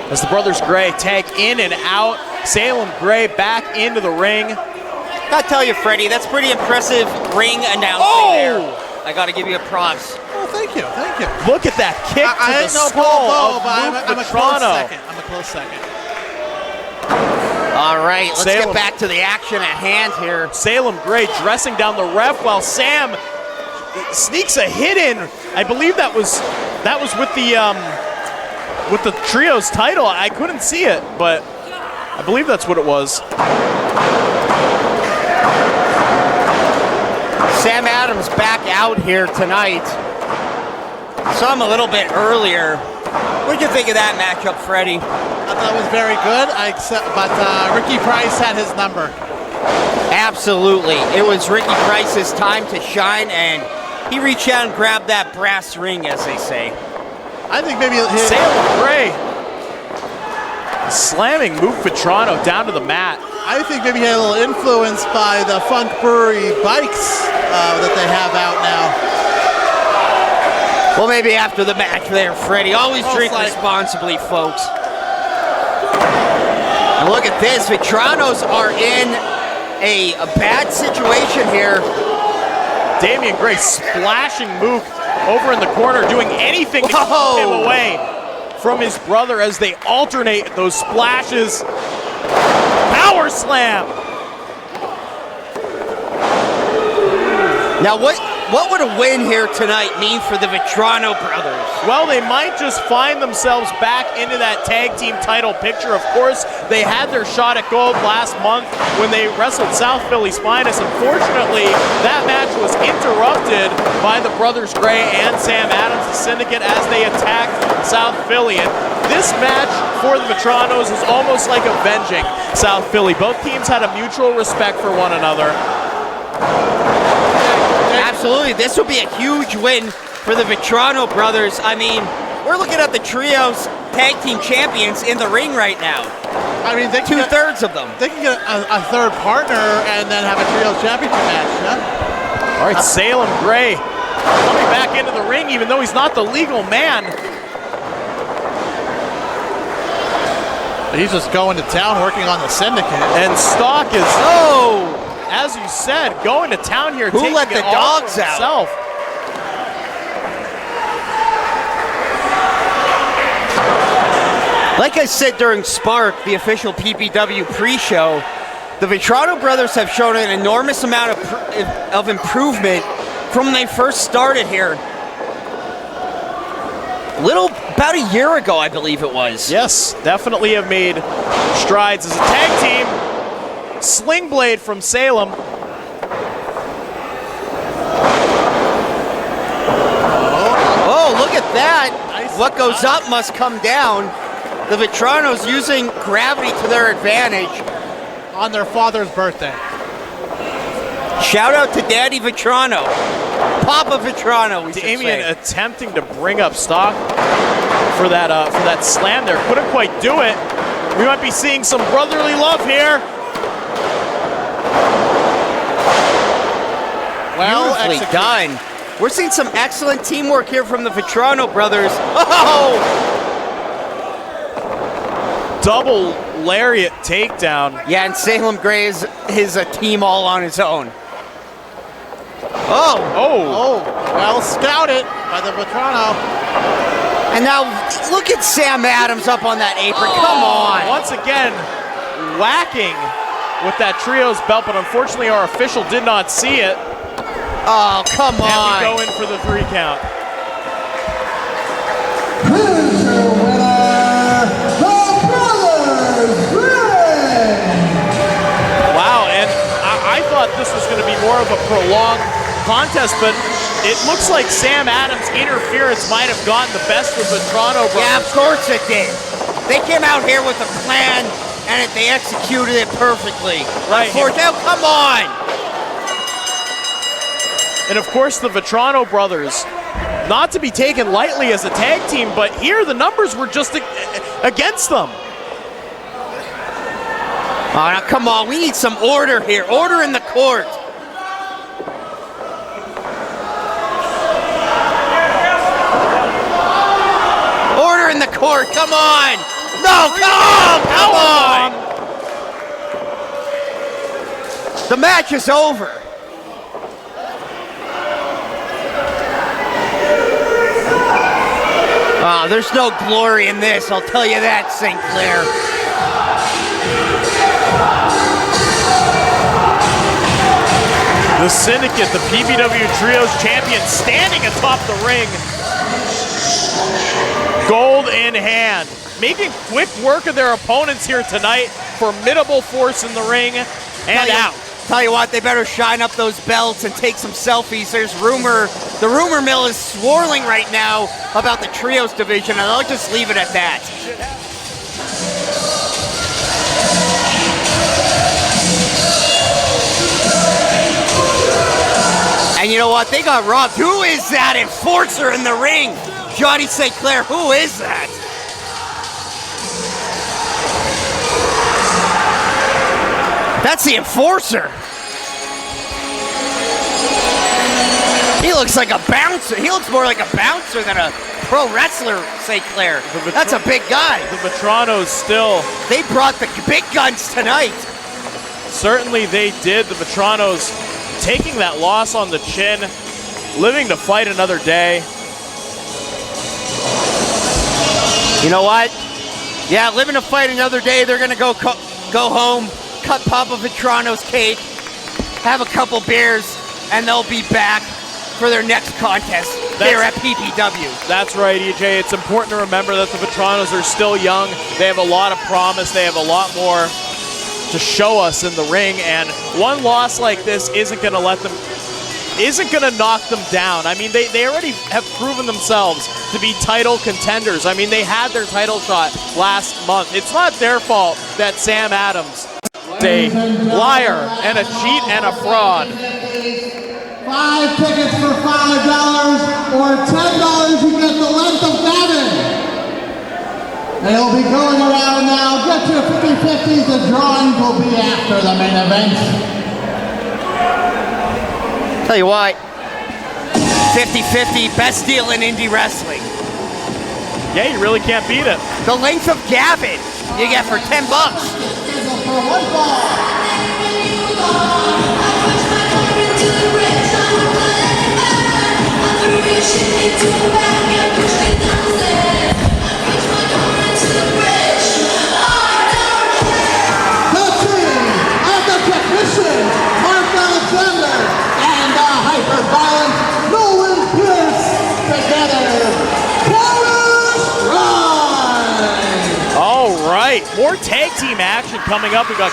as the Brothers Gray tag in and out. Salem Gray back into the ring. Gotta tell you, Freddie, that's pretty impressive ring announcing there. I gotta give you a props. Oh, thank you. Thank you. Look at that kick to the skull of I'm a close Vetrano. second. I'm a close second. All right, let's get back to the action at hand here. Salem Gray dressing down the ref while Sam sneaks a hit in. I believe that was with the trios title. I couldn't see it, but I believe that's what it was. Sam Adams back out here tonight. Saw him a little bit earlier. What did you think of that matchup, Freddie? I thought it was very good, but Ricky Price had his number. Absolutely. It was Ricky Price's time to shine, and he reached out and grabbed that brass ring, as they say. I think maybe Salem Gray slamming Mook Vetrano down to the mat. I think maybe he had a little influence by the Funk Brewery bikes that they have out now. Well, maybe after the match there, Freddie. Always drink responsibly, folks. And look at this. Vetranos are in a bad situation here. Damian Gray splashing Mook over in the corner, doing anything to keep him away from his brother as they alternate those splashes. Power slam! Now, what would a win here tonight mean for the Vetrano brothers? Well, they might just find themselves back into that tag team title picture. Of course, they had their shot at gold last month when they wrestled South Philly Spinus. Unfortunately, that match was interrupted by the Brothers Gray and Sam Adams, the Syndicate, as they attacked South Philly. And this match for the Vetranos is almost like avenging South Philly. Both teams had a mutual respect for one another. Absolutely, this will be a huge win for the Vetrano brothers. I mean, we're looking at the trios tag team champions in the ring right now. I mean, two-thirds of them. They can get a third partner and then have a trios championship match, yeah? All right, Salem Gray coming back into the ring, even though he's not the legal man. He's just going to town working on the Syndicate. And Stock is, as you said, going to town here. Who let the dogs out? Like I said during Spark, the official PPW pre-show, the Vetrano brothers have shown an enormous amount of improvement from when they first started here. About a year ago, I believe it was. Yes, definitely have made strides as a tag team. Sling Blade from Salem. Oh, look at that. Nice. What goes up must come down. The Vetranos using gravity to their advantage. On their father's birthday. Shout out to Daddy Vetrano. Papa Vetrano, we should Damien say. attempting to bring up stock for that slam there. Couldn't quite do it. We might be seeing some brotherly love here. Well Beautifully done. We're seeing some excellent teamwork here from the Vetrano brothers. Oh! Double lariat takedown. Yeah, and Salem Gray is a team all on his own. Oh! Oh, well scouted by the Vetrano. And now look at Sam Adams up on that apron. Come on. Once again, whacking with that trios belt, but unfortunately our official did not see it. Oh, come And on. we go in for the 3 count. Here's your winner, the Brothers Gray. Wow, and I thought this was going to be more of a prolonged contest, but it looks like Sam Adams' interference might have gotten the best of the Toronto brothers. Yeah, of course it did. They came out here with a plan, and they executed it perfectly. Right. Oh, come on. And of course, the Vetrano brothers, not to be taken lightly as a tag team, but here the numbers were just against them. Oh, now come on, we need some order here. Order in the court. Order in the court, come on. No, come on. The match is over. Oh, there's no glory in this, I'll tell you that, St. Clair. The Syndicate, the PPW Trios champion, standing atop the ring. Gold in hand. Making quick work of their opponents here tonight. Formidable force in the ring and out. Tell you what, they better shine up those belts and take some selfies. There's the rumor mill is swirling right now about the Trios division, and I'll just leave it at that. And you know what? They got robbed. Who is that enforcer in the ring? Johnny St. Clair, who is that? That's the enforcer. He looks like a bouncer. He looks more like a bouncer than a pro wrestler, St. Clair. That's a big guy. The Vetranos still. They brought the big guns tonight. Certainly they did. The Vetranos taking that loss on the chin, living to fight another day. You know what? Yeah, living to fight another day. They're gonna go home, cut Papa Vetrano's cake, have a couple beers, and they'll be back for their next contest here at PPW. That's right, EJ. It's important to remember that the Vetranos are still young. They have a lot of promise. They have a lot more to show us in the ring, and one loss like this isn't going to knock them down. I mean, they already have proven themselves to be title contenders. I mean, they had their title shot last month. It's not their fault that Sam Adams is a liar and a cheat and a fraud. 5 tickets for $5 or $10 you get the length of Gavin. And it'll be going around now. Get your 50-50s. The drawings will be after the main event. Tell you what, 50-50, best deal in indie wrestling. Yeah, you really can't beat it. The length of Gavin you get for $10. For one ball. More tag team action coming up. We got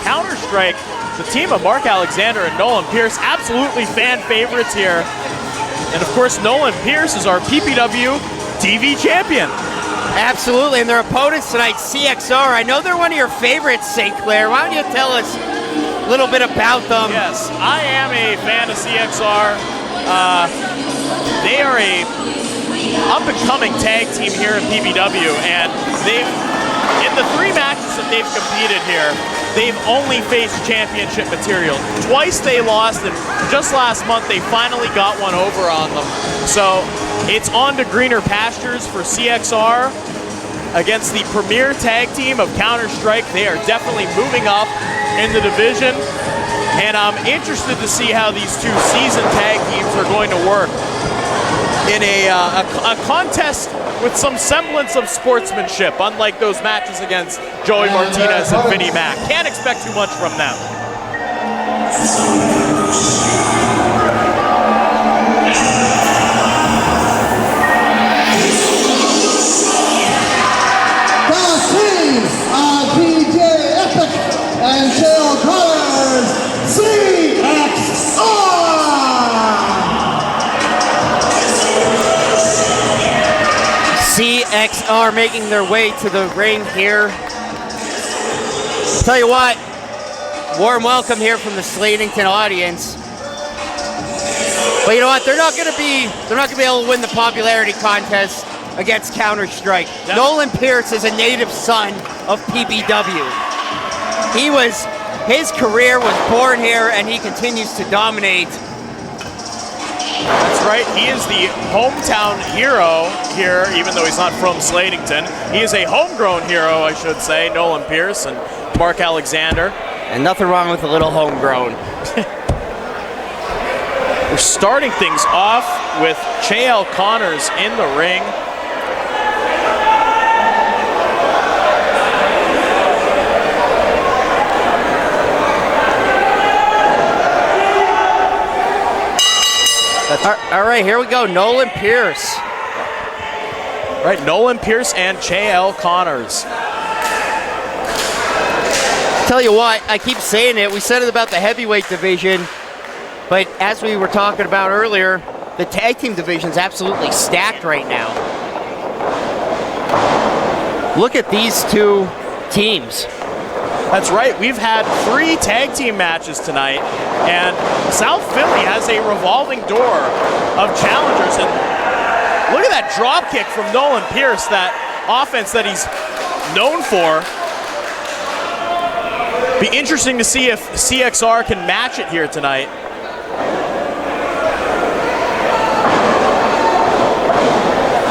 Counter-Strike. The team of Mark Alexander and Nolan Pierce, absolutely fan favorites here. And of course, Nolan Pierce is our PPW TV champion. Absolutely, and their opponents tonight, CXR. I know they're one of your favorites, St. Clair. Why don't you tell us a little bit about them? Yes, I am a fan of CXR. They are a up-and-coming tag team here in PPW, and in the 3 matches that they've competed here, they've only faced championship material. Twice they lost, and just last month they finally got one over on them. So it's on to greener pastures for CXR against the premier tag team of Counter-Strike. They are definitely moving up in the division, and I'm interested to see how these 2 seasoned tag teams are going to work in a contest with some semblance of sportsmanship, unlike those matches against Joey Martinez and Vinnie Mac. Can't expect too much from them. The teams of DJ Epic and Jill Colors, CXR! CXR making their way to the ring here. Tell you what, warm welcome here from the Slatington audience. But you know what? They're not going to be able to win the popularity contest against Counter-Strike. Nolan Pierce is a native son of PPW. His career was born here, and he continues to dominate. That's right, he is the hometown hero here, even though he's not from Slatington. He is a homegrown hero, I should say, Nolan Pierce and Mark Alexander. And nothing wrong with a little homegrown. We're starting things off with Chael Connors in the ring. All right, here we go. Nolan Pierce. Right, Nolan Pierce and Chael Connors. Tell you what, I keep saying it. We said it about the heavyweight division, but as we were talking about earlier, the tag team division's absolutely stacked right now. Look at these 2 teams. That's right, we've had 3 tag team matches tonight, and South Philly has a revolving door of challengers. And look at that drop kick from Nolan Pierce, that offense that he's known for. Be interesting to see if CXR can match it here tonight.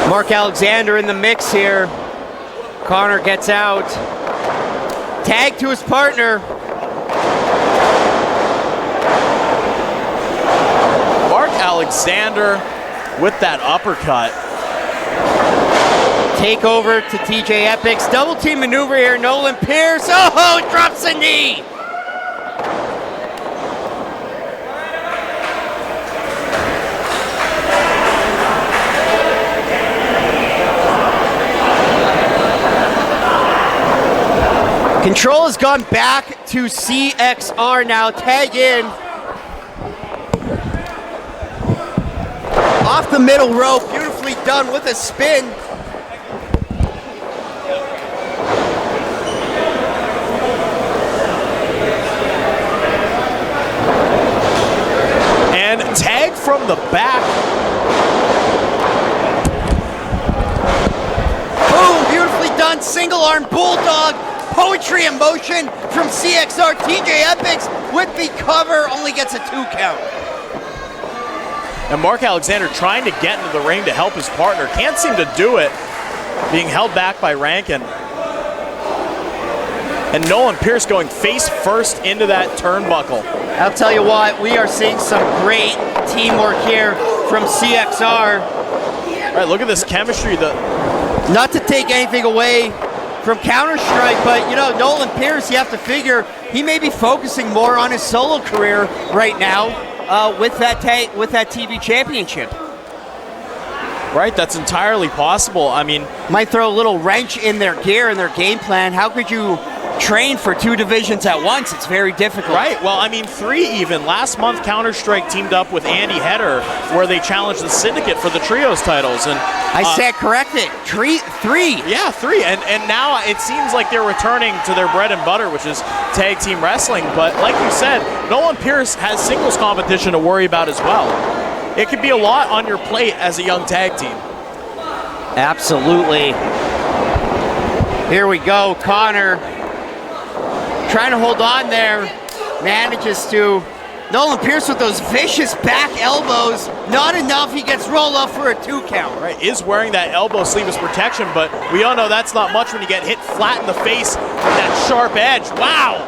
Mark Alexander in the mix here. Connor gets out. Tag to his partner. Mark Alexander with that uppercut. Take over to TJ Epic's double team maneuver here. Nolan Pierce, oh, drops a knee. Control has gone back to CXR now. Tag in. Off the middle rope, beautifully done with a spin. And tag from the back. Boom, beautifully done. Single arm bulldog. Poetry in motion from CXR. TJ Epics with the cover, only gets a 2 count. And Mark Alexander trying to get into the ring to help his partner. Can't seem to do it, being held back by Rankin. And Nolan Pierce going face first into that turnbuckle. I'll tell you what, we are seeing some great teamwork here from CXR. All right, look at this chemistry. Not to take anything away from Counter-Strike, but you know, Nolan Pierce, you have to figure he may be focusing more on his solo career right now with that TV championship. Right, that's entirely possible. I mean, might throw a little wrench in their gear and their game plan. How could you train for 2 divisions at once. It's very difficult. Right. Well, I mean, 3 even. Last month, Counter-Strike teamed up with Andy Header, where they challenged the Syndicate for the Trios titles. And I said corrected. 3. Yeah, 3. And now it seems like they're returning to their bread and butter, which is tag team wrestling. But like you said, Nolan Pierce has singles competition to worry about as well. It could be a lot on your plate as a young tag team. Absolutely. Here we go. Connor trying to hold on there. Manages to. Nolan Pierce with those vicious back elbows. Not enough. He gets rolled up for a 2 count. Right, is wearing that elbow sleeve as protection, but we all know that's not much when you get hit flat in the face with that sharp edge. Wow!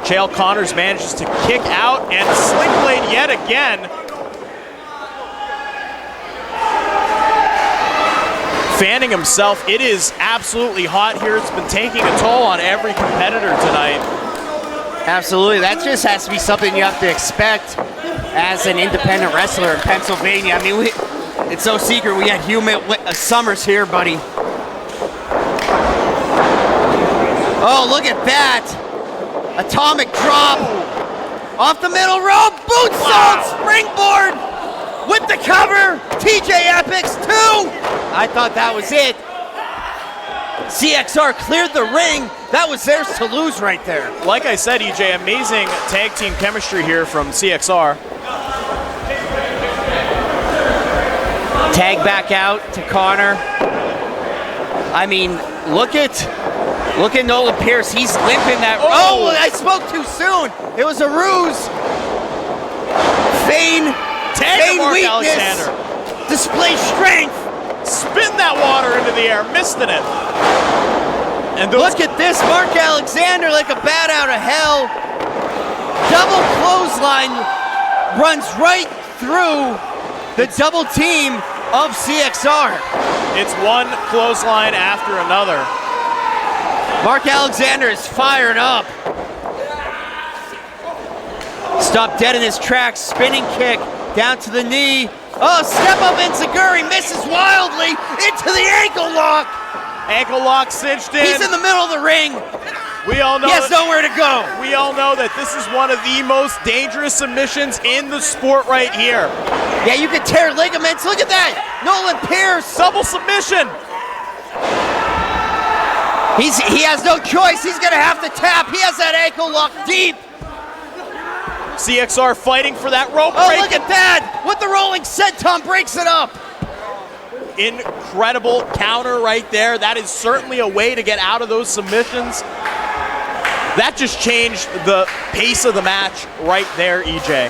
Chael Connors manages to kick out and sling blade yet again. Fanning himself. It is absolutely hot here. It's been taking a toll on every competitor tonight. Absolutely. That just has to be something you have to expect as an independent wrestler in Pennsylvania. I mean, it's no secret we had humid summers here, buddy. Oh, look at that. Atomic drop. Off the middle rope. Boot salt. Springboard. With the cover. TJ Epics 2. I thought that was it. CXR cleared the ring. That was theirs to lose right there. Like I said, EJ, amazing tag team chemistry here from CXR. Tag back out to Connor. I mean, look at Nolan Pierce. He's limping that. Oh, I spoke too soon. It was a ruse. Feign weakness. Alexander. Display strength. Spin that water into the air, missed it. And look at this, Mark Alexander like a bat out of hell. Double clothesline runs right through the double team of CXR. It's one clothesline after another. Mark Alexander is fired up. Stopped dead in his tracks, spinning kick down to the knee. Oh, step up Enziguri misses wildly into the ankle lock. Ankle lock cinched in. He's in the middle of the ring. We all know he has nowhere to go. We all know that this is one of the most dangerous submissions in the sport right here. Yeah, you can tear ligaments. Look at that. Nolan Pierce. Double submission. He has no choice. He's going to have to tap. He has that ankle lock deep. CXR fighting for that rope break. Oh, look at that! With the rolling senton, breaks it up. Incredible counter right there. That is certainly a way to get out of those submissions. That just changed the pace of the match right there, EJ.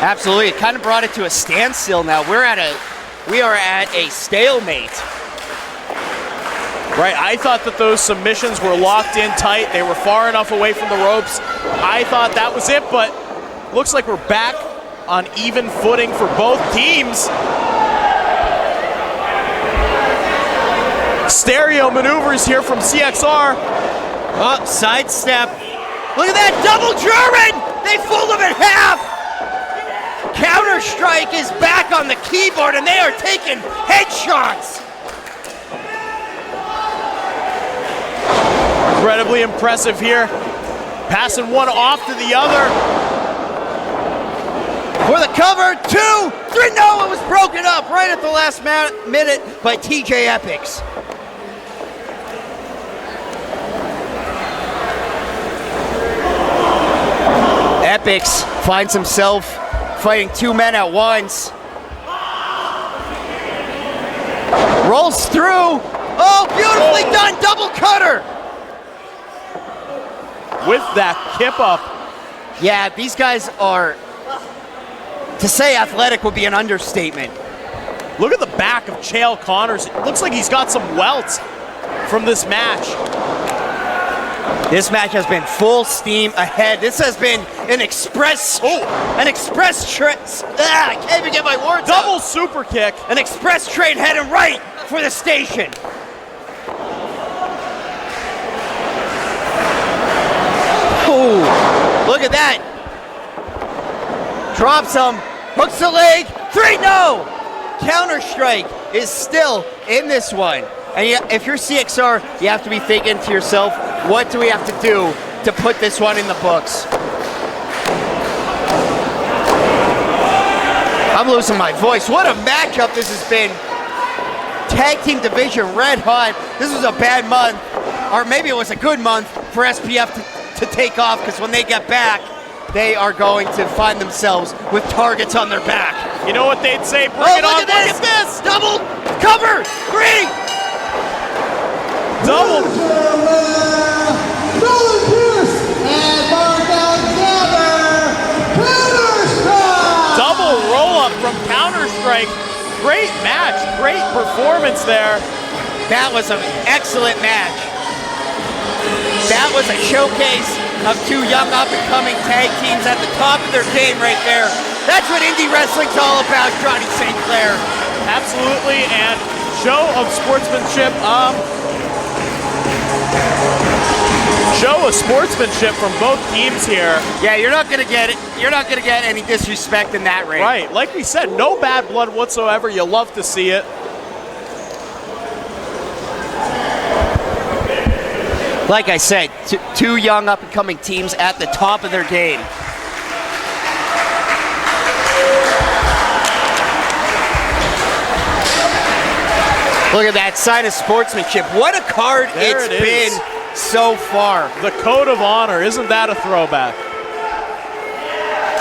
Absolutely. It kind of brought it to a standstill now. We are at a stalemate. Right, I thought that those submissions were locked in tight. They were far enough away from the ropes. I thought that was it, but looks like we're back on even footing for both teams. Stereo maneuvers here from CXR. Oh, sidestep. Look at that double German! They fooled him in half! Counter-Strike is back on the keyboard and they are taking headshots. Incredibly impressive here. Passing one off to the other. For the cover, 2, 3, no, it was broken up right at the last minute by TJ Epics. Epics finds himself fighting 2 men at once. Rolls through. Oh, beautifully done, double cutter. With that kip up. Yeah, these guys are, to say athletic would be an understatement. Look at the back of Chael Connors. It looks like he's got some welts from this match. This match has been full steam ahead. This has been an express, I can't even get my words out. Double super kick. An express train heading right for the station. Oh, look at that. Drops him, hooks the leg, 3, no! Counter-Strike is still in this one. And if you're CXR, you have to be thinking to yourself, what do we have to do to put this one in the books? I'm losing my voice. What a matchup this has been. Tag team division, red hot. This was a bad month, or maybe it was a good month for SPF to take off, because when they get back, they are going to find themselves with targets on their back. You know what they'd say? Bring it on. Look at this. Double cover. 3. Double. Nolan Pierce and Mark Alexander. Counter-Strike. Double roll-up from Counter-Strike. Great match. Great performance there. That was an excellent match. That was a showcase of 2 young up-and-coming tag teams at the top of their game right there. That's what indie wrestling's all about, Johnny St. Clair. Absolutely, and show of sportsmanship. Show of sportsmanship from both teams here. Yeah, you're not gonna get it. You're not gonna get any disrespect in that ring. Right, like we said, no bad blood whatsoever. You love to see it. Like I said, 2 young up-and-coming teams at the top of their game. Look at that sign of sportsmanship. What a card it's been so far. The Code of Honor, isn't that a throwback?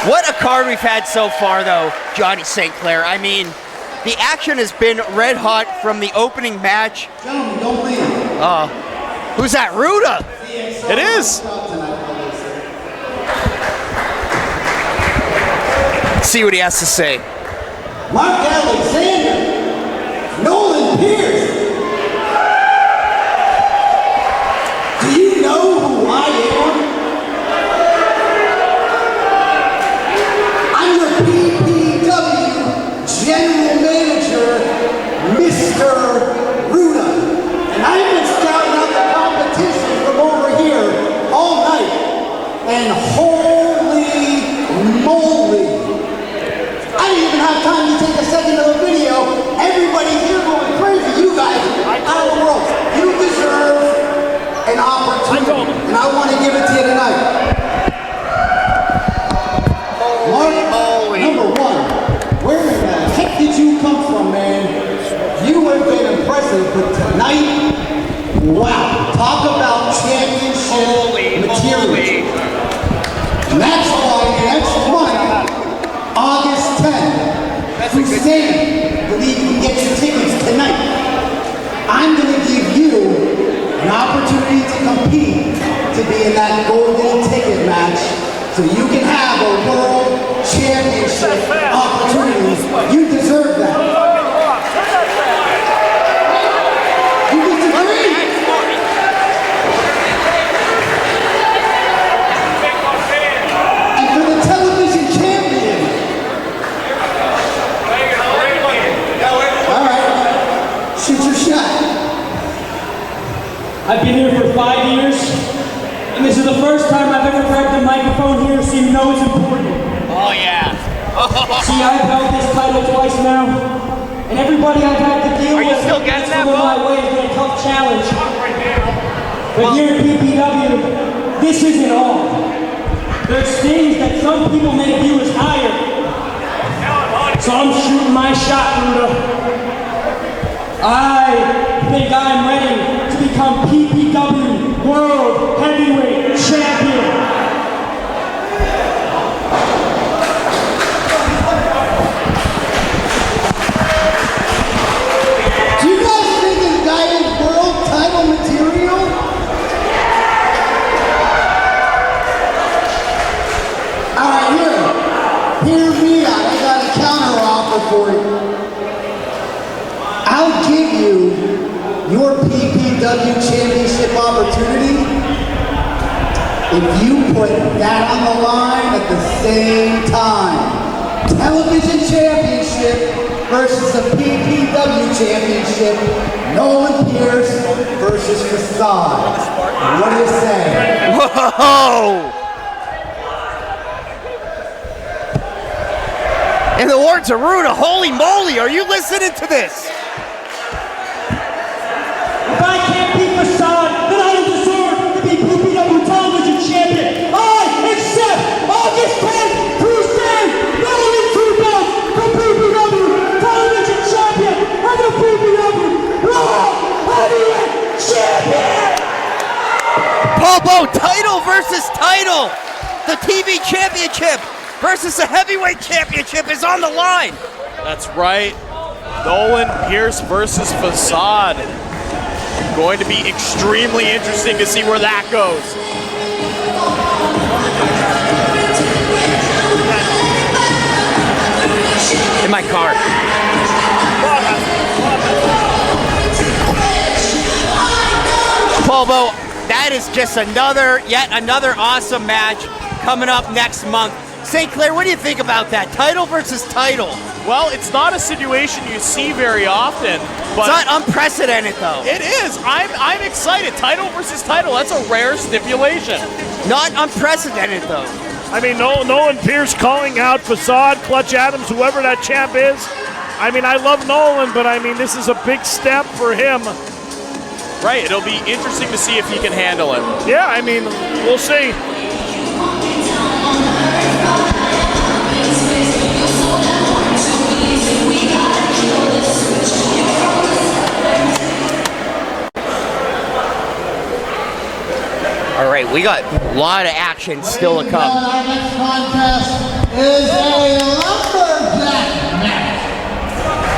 What a card we've had so far, though, Johnny St. Clair. I mean, the action has been red hot from the opening match. Gentlemen, don't leave. Who's that, Ruda? It is. See what he has to say. Mark Alexander. Nolan Pierce. Do you know who I am? I'm your PPW General Manager, Mr. Ruda. And I've been scouting out the competition from over here all night. And holy moly. I didn't even have time to take a second of the video. Everybody here going crazy. You guys out of the world. You deserve an opportunity. And I want to give it to you tonight. Mark, number 1, where the heck did you come from, man? You have been impressive, but tonight, wow. Talk about championship material. And that's why next month, August 10th, Hussein, believe you can get your tickets tonight. I'm going to give you an opportunity to compete to be in that golden ticket match so you can have a world championship opportunity. You deserve that. You disagree? And for the television champion. All right, shoot your shot. I've been here for 5 years, and this is the first time I've ever grabbed a microphone here, so you know it's important. Oh, yeah. See, I've held this title twice now, and everybody I've had to deal with still getting that, my way has been a tough challenge. But here at PPW, this isn't all. There's things that some people may view as higher. So I'm shooting my shot, Ruda. I think I'm ready to become PPW World Heavyweight Champion. Do you guys think this guy is world title material? All right, hear me out. I got a counter offer for you. I'll give you your PPW championship opportunity if you put that on the line at the same time. Television championship versus the PPW championship. Nolan Pierce versus Facade. What do you say? Whoa! In the words of Ruda, holy moly, are you listening to this? If I can't beat Facade, then I don't deserve to be PPW television champion. I accept August 10th, Tuesday, the only true belt for PPW television champion and the PPW World Heavyweight Champion! Bobo, title versus title. The TV championship versus the heavyweight championship is on the line. That's right. Nolan Pierce versus Facade. Going to be extremely interesting to see where that goes. In my car. Bobo, that is just yet another awesome match coming up next month. St. Clair, what do you think about that? Title versus title. Well, it's not a situation you see very often, but It's not unprecedented, though. it is. I'm excited. Title versus title. That's a rare stipulation. Not unprecedented, though. I mean, Nolan Pierce calling out Facade, Clutch Adams, whoever that champ is. I mean, I love Nolan, but I mean, this is a big step for him. Right. It'll be interesting to see if he can handle it. Yeah, I mean, we'll see. All right, we got a lot of action still to come. Our next contest is a lumberjack match.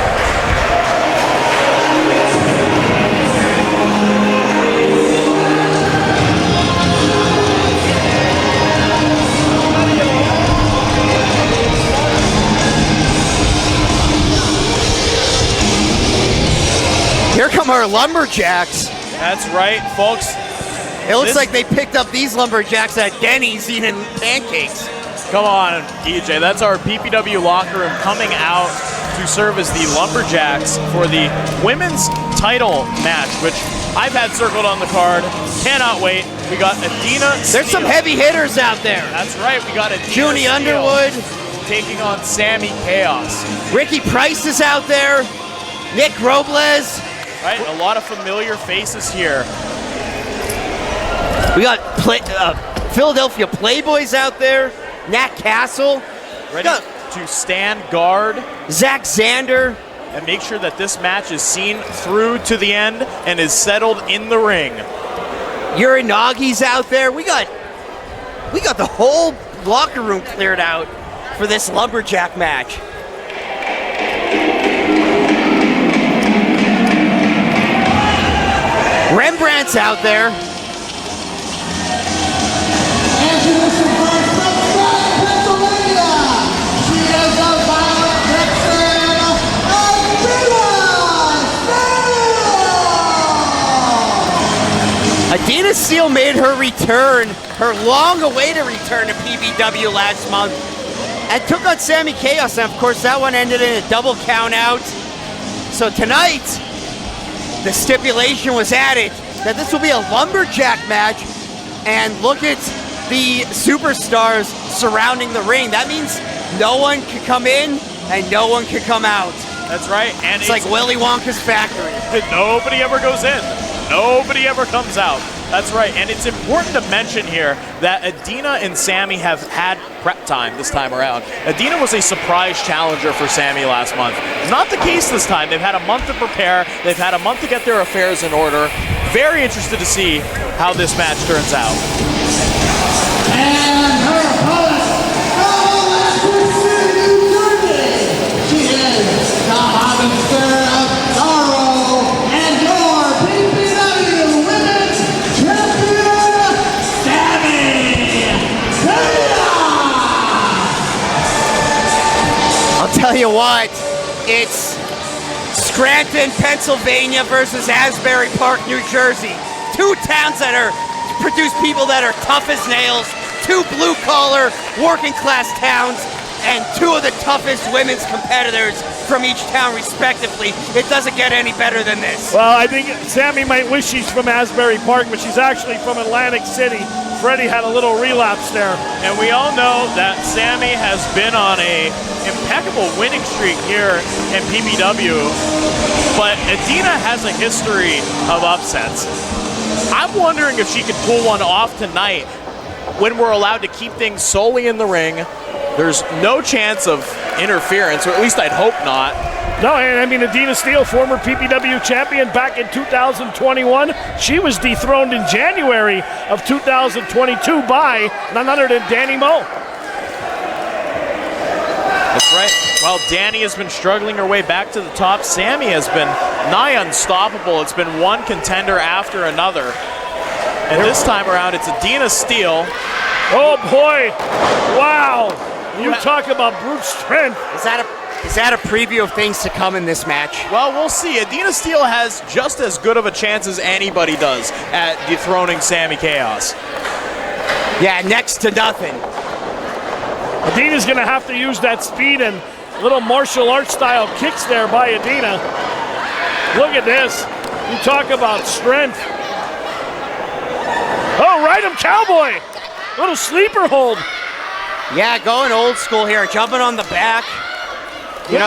Here come our lumberjacks. That's right, folks. It looks This- like they picked up these lumberjacks at Denny's eating pancakes. Come on, EJ. That's our PPW locker room coming out to serve as the Lumberjacks for the women's title match, which I've had circled on the card. Cannot wait. We got Adina There's Steele. some heavy hitters out there. That's right. We got Adina Junie Steele Underwood. taking on Sammy Chaos. Ricky Price is out there. Nick Robles. Right? A lot of familiar faces here. We got Philadelphia Playboys out there. Nat Castle. Ready Got to stand guard Zach Zander. and make sure that this match is seen through to the end and is settled in the ring. Yuri Nagi's out there. We got the whole locker room cleared out for this lumberjack match. Rembrandt's out there. Introducing first from Scranton, Pennsylvania. She is a violent vixen, Adina Steele made her return, her long-awaited return to PPW last month, and took on Sammy Chaos, and of course that one ended in a double count out. So tonight, the stipulation was added that this will be a lumberjack match, and look at the superstars surrounding the ring. That means no one can come in and no one can come out. That's right. And It's like Willy Wonka's factory. nobody ever goes in. Nobody ever comes out. That's right. And it's important to mention here that Adina and Sammy have had prep time this time around. Adina was a surprise challenger for Sammy last month. Not the case this time. They've had a month to prepare. They've had a month to get their affairs in order. Very interested to see how this match turns out. and her opponent from Atlantic City, New Jersey. She is the harvester of sorrow and your PPW Women's Champion, Sammy Chaos. I'll tell you what, it's Scranton, Pennsylvania versus Asbury Park, New Jersey. Two towns that produce people that are tough as nails, two blue-collar, working-class towns, and two of the toughest women's competitors from each town respectively. It doesn't get any better than this. Well, I think Sammy might wish she's from Asbury Park, but she's actually from Atlantic City. Freddie had a little relapse there. And we all know that Sammy has been on a impeccable winning streak here in PPW, but Adina has a history of upsets. I'm wondering if she could pull one off tonight when we're allowed to keep things solely in the ring. There's no chance of interference, or at least I'd hope not. No, and I mean, Adina Steele, former PPW champion back in 2021. She was dethroned in January of 2022 by none other than Danny Moe. That's right. While Danny has been struggling her way back to the top, Sammy has been nigh unstoppable. It's been one contender after another. And this time around, it's Adina Steele. Oh boy, wow. You talk about brute strength. Is that a preview of things to come in this match? Well, we'll see. Adina Steele has just as good of a chance as anybody does at dethroning Sammy Chaos. Yeah, next to nothing. Adina's gonna have to use that speed and little martial arts style kicks there by Adina. Look at this. You talk about strength. Oh, right him, cowboy. Little sleeper hold. Yeah, going old school here, jumping on the back. Good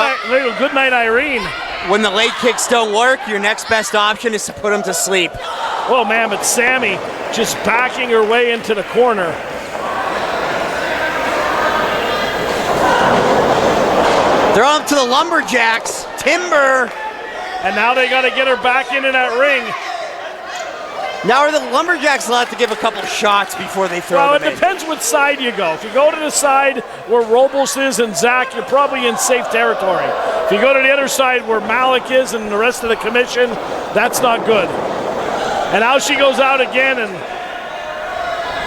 night, Irene. When the leg kicks don't work, your next best option is to put them to sleep. Oh man, but Sammy just backing her way into the corner. They're up to the lumberjacks. Timber. And now they got to get her back into that ring. Now are the lumberjacks allowed to give a couple shots before they throw them in? Well, it depends what side you go. If you go to the side where Robles is and Zach, you're probably in safe territory. If you go to the other side where Malik is and the rest of the commission, that's not good. And now she goes out again, and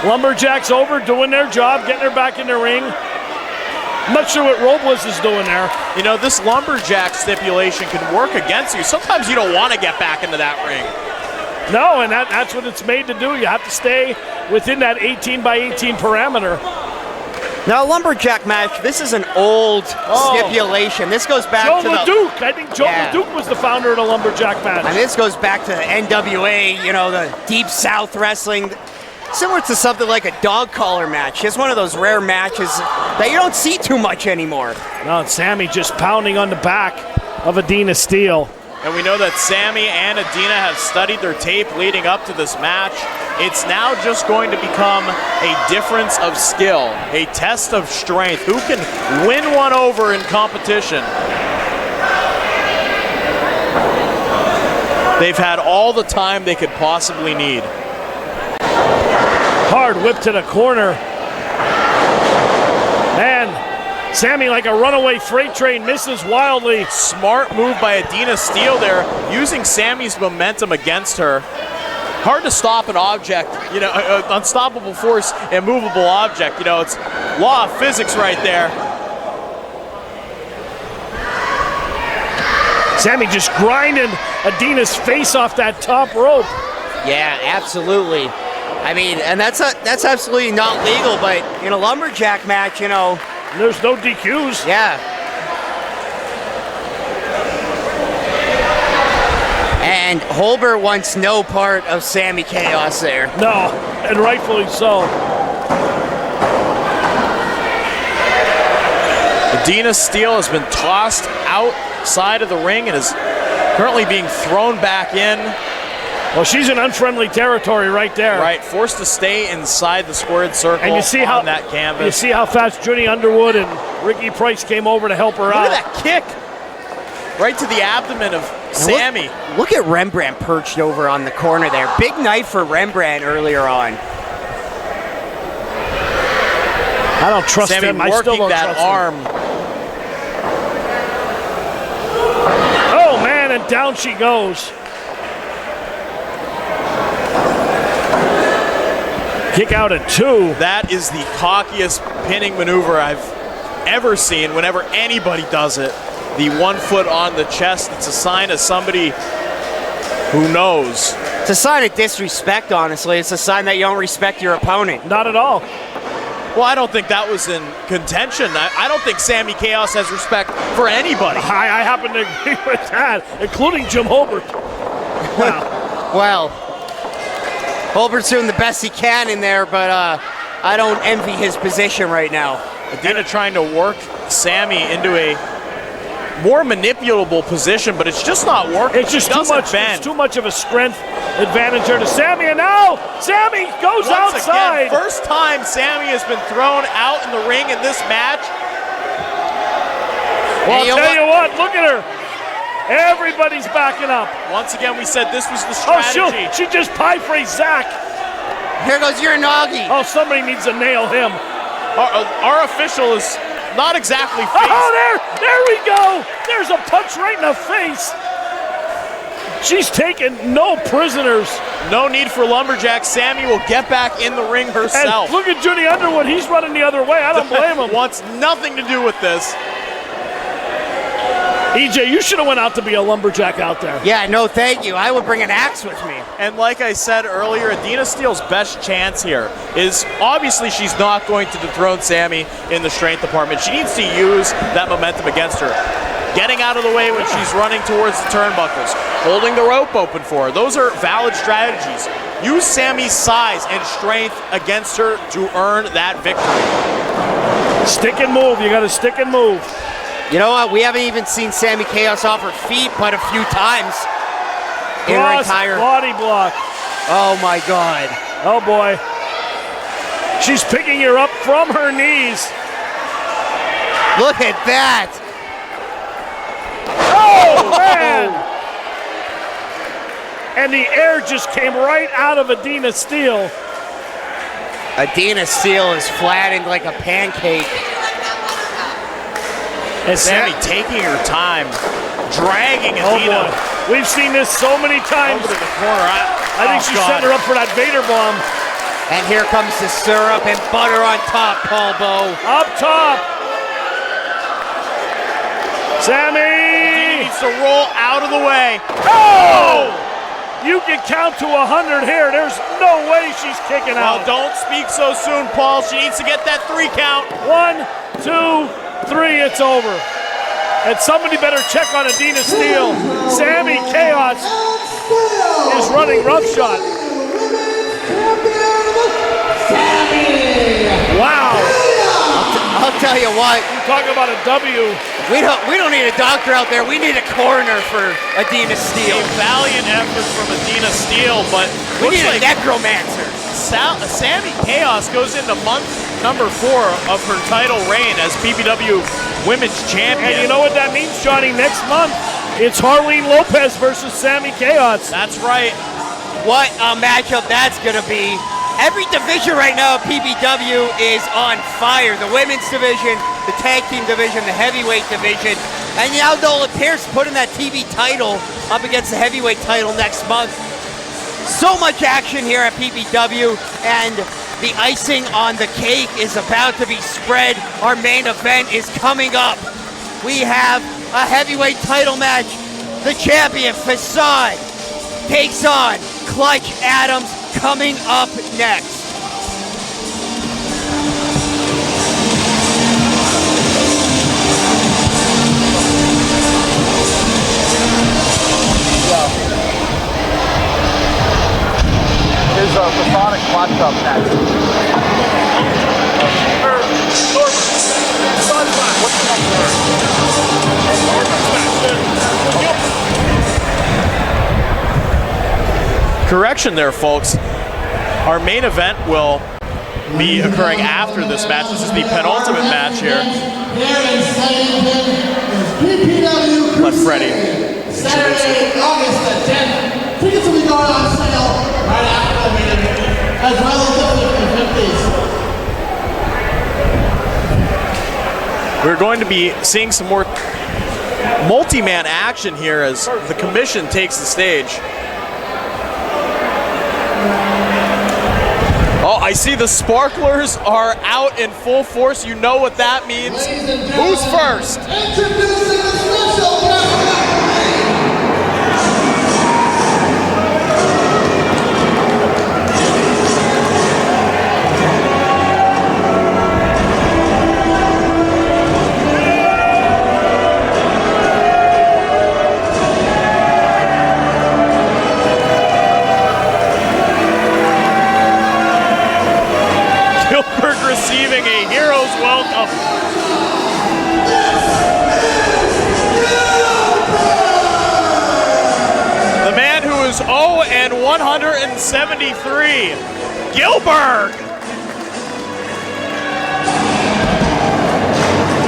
Lumberjacks over, doing their job, getting her back in the ring. I'm not sure what Robles is doing there. You know, this lumberjack stipulation can work against you. Sometimes you don't want to get back into that ring. No, and that's what it's made to do. You have to stay within that 18 by 18 parameter. Now, a lumberjack match, this is an old stipulation. This goes back Joe to LeDuc. I think Joe LeDuc was the founder of the lumberjack match. And this goes back to the NWA, you know, the Deep South wrestling. Similar to something like a dog collar match. It's one of those rare matches that you don't see too much anymore. No, and Sammy just pounding on the back of Adina Steele. And we know that Sammy and Adina have studied their tape leading up to this match. It's now just going to become a difference of skill, a test of strength. Who can win one over in competition? They've had all the time they could possibly need. Hard whip to the corner. And Sammy, like a runaway freight train, misses wildly. Smart move by Adina Steele there, using Sammy's momentum against her. Hard to stop an object, you know, unstoppable force, immovable object. You know, it's law of physics right there. Sammy just grinding Adina's face off that top rope. Yeah, absolutely. I mean, and that's absolutely not legal, but in a lumberjack match, you know. There's no DQs. Yeah. And Holbert wants no part of Sammy Chaos there. No, and rightfully so. Adina Steele has been tossed outside of the ring and is currently being thrown back in. Well, she's in unfriendly territory right there. Right, forced to stay inside the squared circle and you see on how, that canvas. You see how fast Judy Underwood and Ricky Price came over to help her out. Look at that kick. Right to the abdomen of Sammy. Look at Rembrandt perched over on the corner there. Big night for Rembrandt earlier on. I don't trust Sammy him. I still don't that trust arm. him. Oh, man, and down she goes. Kick out at 2. That is the cockiest pinning maneuver I've ever seen. Whenever anybody does it, the 1 foot on the chest, it's a sign of somebody who knows. It's a sign of disrespect, honestly. It's a sign that you don't respect your opponent. Not at all. Well, I don't think that was in contention. I don't think Sammy Chaos has respect for anybody. I happen to agree with that, including Jim Holbert. Wow. Well, Holbert's doing the best he can in there, but I don't envy his position right now. Adina trying to work Sammy into a more manipulable position, but it's just not working. It's just it's too much of a strength advantage there to Sammy, and now Sammy goes outside. Again, first time Sammy has been thrown out in the ring in this match. Well, I'll tell you what, look at her. Everybody's backing up. Once again, we said this was the strategy. Oh, she just pie phrased Zach. Here goes Uranagi. Oh, somebody needs to nail him. Our official is not exactly faced. Oh, there we go. There's a punch right in the face. She's taking no prisoners. No need for lumberjack. Sammy will get back in the ring herself. And look at Judy Underwood. He's running the other way. I don't blame him. Wants nothing to do with this. EJ, you should have went out to be a lumberjack out there. Yeah, no thank you. I would bring an axe with me. And like I said earlier, Adina Steele's best chance here is obviously she's not going to dethrone Sammy in the strength department. She needs to use that momentum against her. Getting out of the way when she's running towards the turnbuckles. Holding the rope open for her. Those are valid strategies. Use Sammy's size and strength against her to earn that victory. Stick and move. You got to stick and move. You know what? We haven't even seen Sammy Chaos off her feet but a few times in her entire body block. Oh my God. Oh boy. She's picking her up from her knees. Look at that. Oh man. And the air just came right out of Adina Steele. Adina Steele is flattened like a pancake. And Sammy taking her time, dragging Adina. Oh, we've seen this so many times. Over to the corner. I think she's setting her up for that Vader bomb. And here comes the syrup and butter on top, Paul Bow. Up top. Sammy! He needs to roll out of the way. Oh! You can count to 100 here. There's no way she's kicking out. Well, don't speak so soon, Paul. She needs to get that 3 count. 1, 2, 3, it's over. And somebody better check on Adina Steele. Sammy Chaos is running roughshod. Wow. I'll tell you what. Talk about a W. We don't need a doctor out there. We need a coroner for Adina Steele. A valiant effort from Adina Steele, but we need a necromancer. Sammy Chaos goes into month number 4 of her title reign as PPW Women's Champion. And you know what that means, Johnny? Next month, it's Harleen Lopez versus Sammy Chaos. That's right. What a matchup that's going to be. Every division right now at PPW is on fire. The women's division, the tag team division, the heavyweight division. And now Nola Pierce putting that TV title up against the heavyweight title next month. So much action here at PPW, and the icing on the cake is about to be spread. Our main event is coming up. We have a heavyweight title match. The champion, Facade, takes on Clutch Adams, coming up next. Here's the Sonic Watch Up next. Correction there, folks. Our main event will be occurring after this match. This is the penultimate match here. Let Freddie introduce it. August the 10th. Tickets will be going on sale right after the main event, as well as the 50s. We're going to be seeing some more multi-man action here as the commission takes the stage. Oh, I see the sparklers are out in full force. You know what that means. Who's first? Introducing the special guest. 173. Gilbert.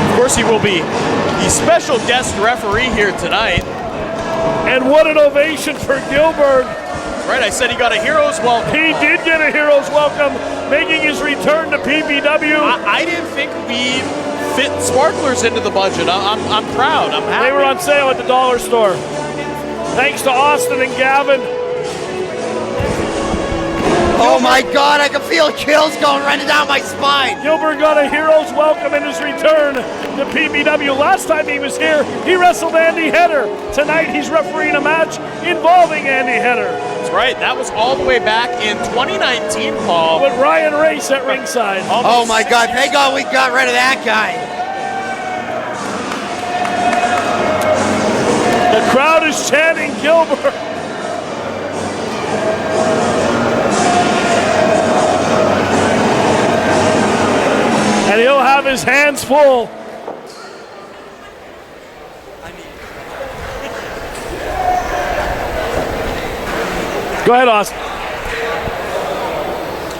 Of course, he will be the special guest referee here tonight. And what an ovation for Gilbert. Right, I said he got a hero's welcome. He did get a hero's welcome, making his return to PPW. I didn't think we fit sparklers into the budget. I'm proud. I'm happy. They were on sale at the dollar store. Thanks to Austin and Gavin. Oh my God, I can feel chills going running down my spine. Gilbert got a hero's welcome in his return to PPW. Last time he was here, he wrestled Andy Header. Tonight he's refereeing a match involving Andy Header. That's right. That was all the way back in 2019, Paul. With Ryan Race at ringside. Oh my God, thank God we got rid of that guy. The crowd is chanting Gilbert. And he'll have his hands full. Go ahead, Austin.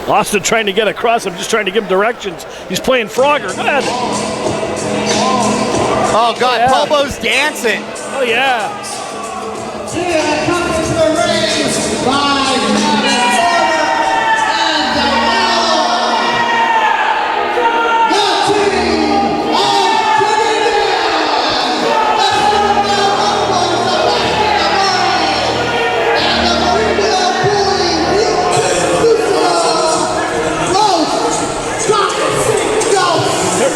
Austin trying to get across. I'm just trying to give him directions. He's playing Frogger. Go ahead. Oh God, Yeah. Pobo's dancing. Oh, yeah. Here comes the ring by and the team of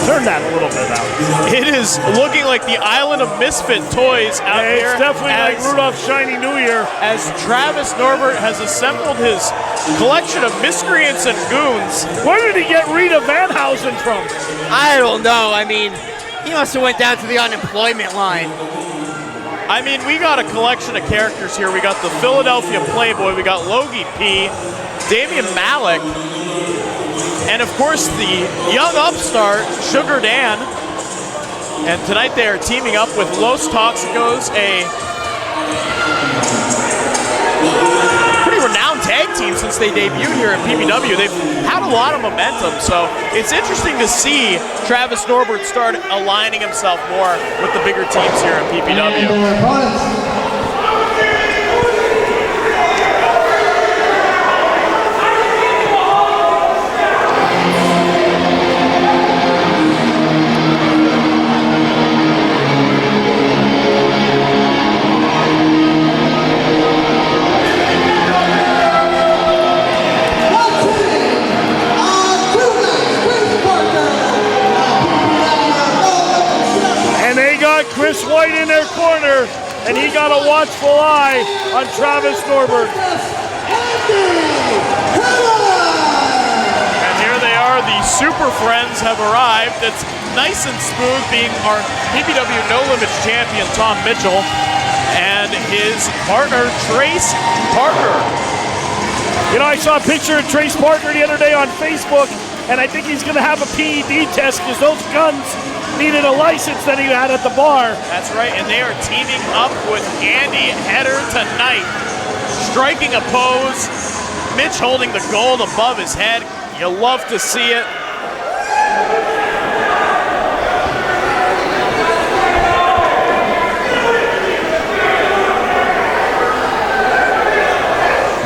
Turn that a little bit out. It is looking like the island of misfit toys out Hey, here. it's definitely like as- Rudolph's Shiny New Year. As Travis Norbert has assembled his collection of miscreants and goons. Where did he get Rita Van Housen from? I don't know. I mean, he must have went down to the unemployment line. I mean, we got a collection of characters here. We got the Philadelphia Playboy, we got Logie P, Damian Malik, and of course the young upstart, Sugar Dan. And tonight they are teaming up with Los Toxicos, a pretty renowned tag team since they debuted here in PPW. They've had a lot of momentum, so it's interesting to see Travis Norbert start aligning himself more with the bigger teams here in PPW. their opponents. And they got Chris White in their corner, and he got a watchful eye on Travis Norbert. And here they are, the Super Friends have arrived. It's nice and smooth, being our PPW No Limits champion, Tom Mitchell, and his partner, Trace Parker. You know, I saw a picture of Trace Parker the other day on Facebook, and I think he's going to have a PED test because those guns needed a license that he had at the bar. That's right, and they are teaming up with Andy Header tonight. Striking a pose, Mitch holding the gold above his head. You love to see it.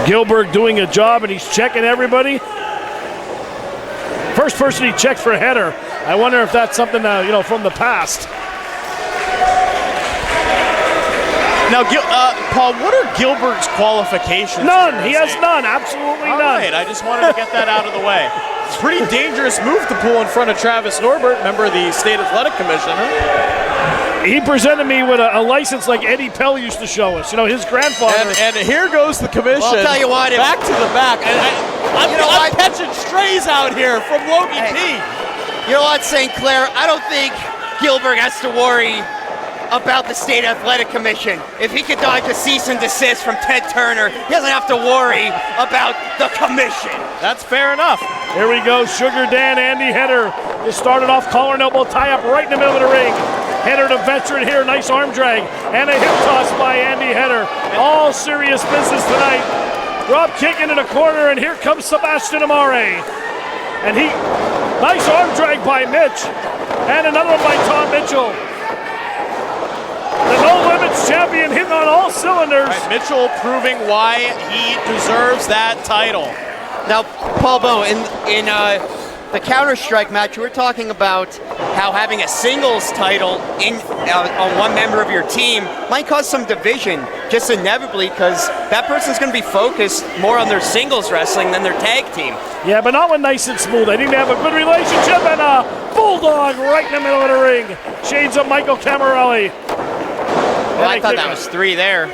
Gilbert doing a job, and he's checking everybody. First person he checked for Header. I wonder if that's something from the past. Now, Paul, what are Gilbert's qualifications? None. He has none. Absolutely All none. right, I just wanted to get that out of the way. It's a pretty dangerous move to pull in front of Travis Norbert, member of the State Athletic Commission. He presented me with a license like Eddie Pell used to show us. You know, his grandfather. And here goes the commission. Well, I'll tell you what, back to the back. And I'm catching strays out here from Logie P. You know what, St. Clair? I don't think Gilbert has to worry about the State Athletic Commission. If he could dodge a cease and desist from Ted Turner, he doesn't have to worry about the commission. That's fair enough. Here we go, Sugar Dan, Andy Header. Just started off collar and elbow tie-up right in the middle of the ring. Header, the veteran here, nice arm drag. And a hip toss by Andy Header. All serious business tonight. Drop kick into the corner, and here comes Sebastian Amare. And nice arm drag by Mitch. And another one by Tom Mitchell. The No Limits champion hitting on all cylinders. Right, Mitchell proving why he deserves that title. Now, Paul Bowe, in the Counter-Strike match, we're talking about how having a singles title on one member of your team might cause some division, just inevitably, because that person's going to be focused more on their singles wrestling than their tag team. Yeah, but not when Nice and Smooth. They need to have a good relationship, and a bulldog right in the middle of the ring. Shades of Michael Camarelli. Well, I thought that was 3 there.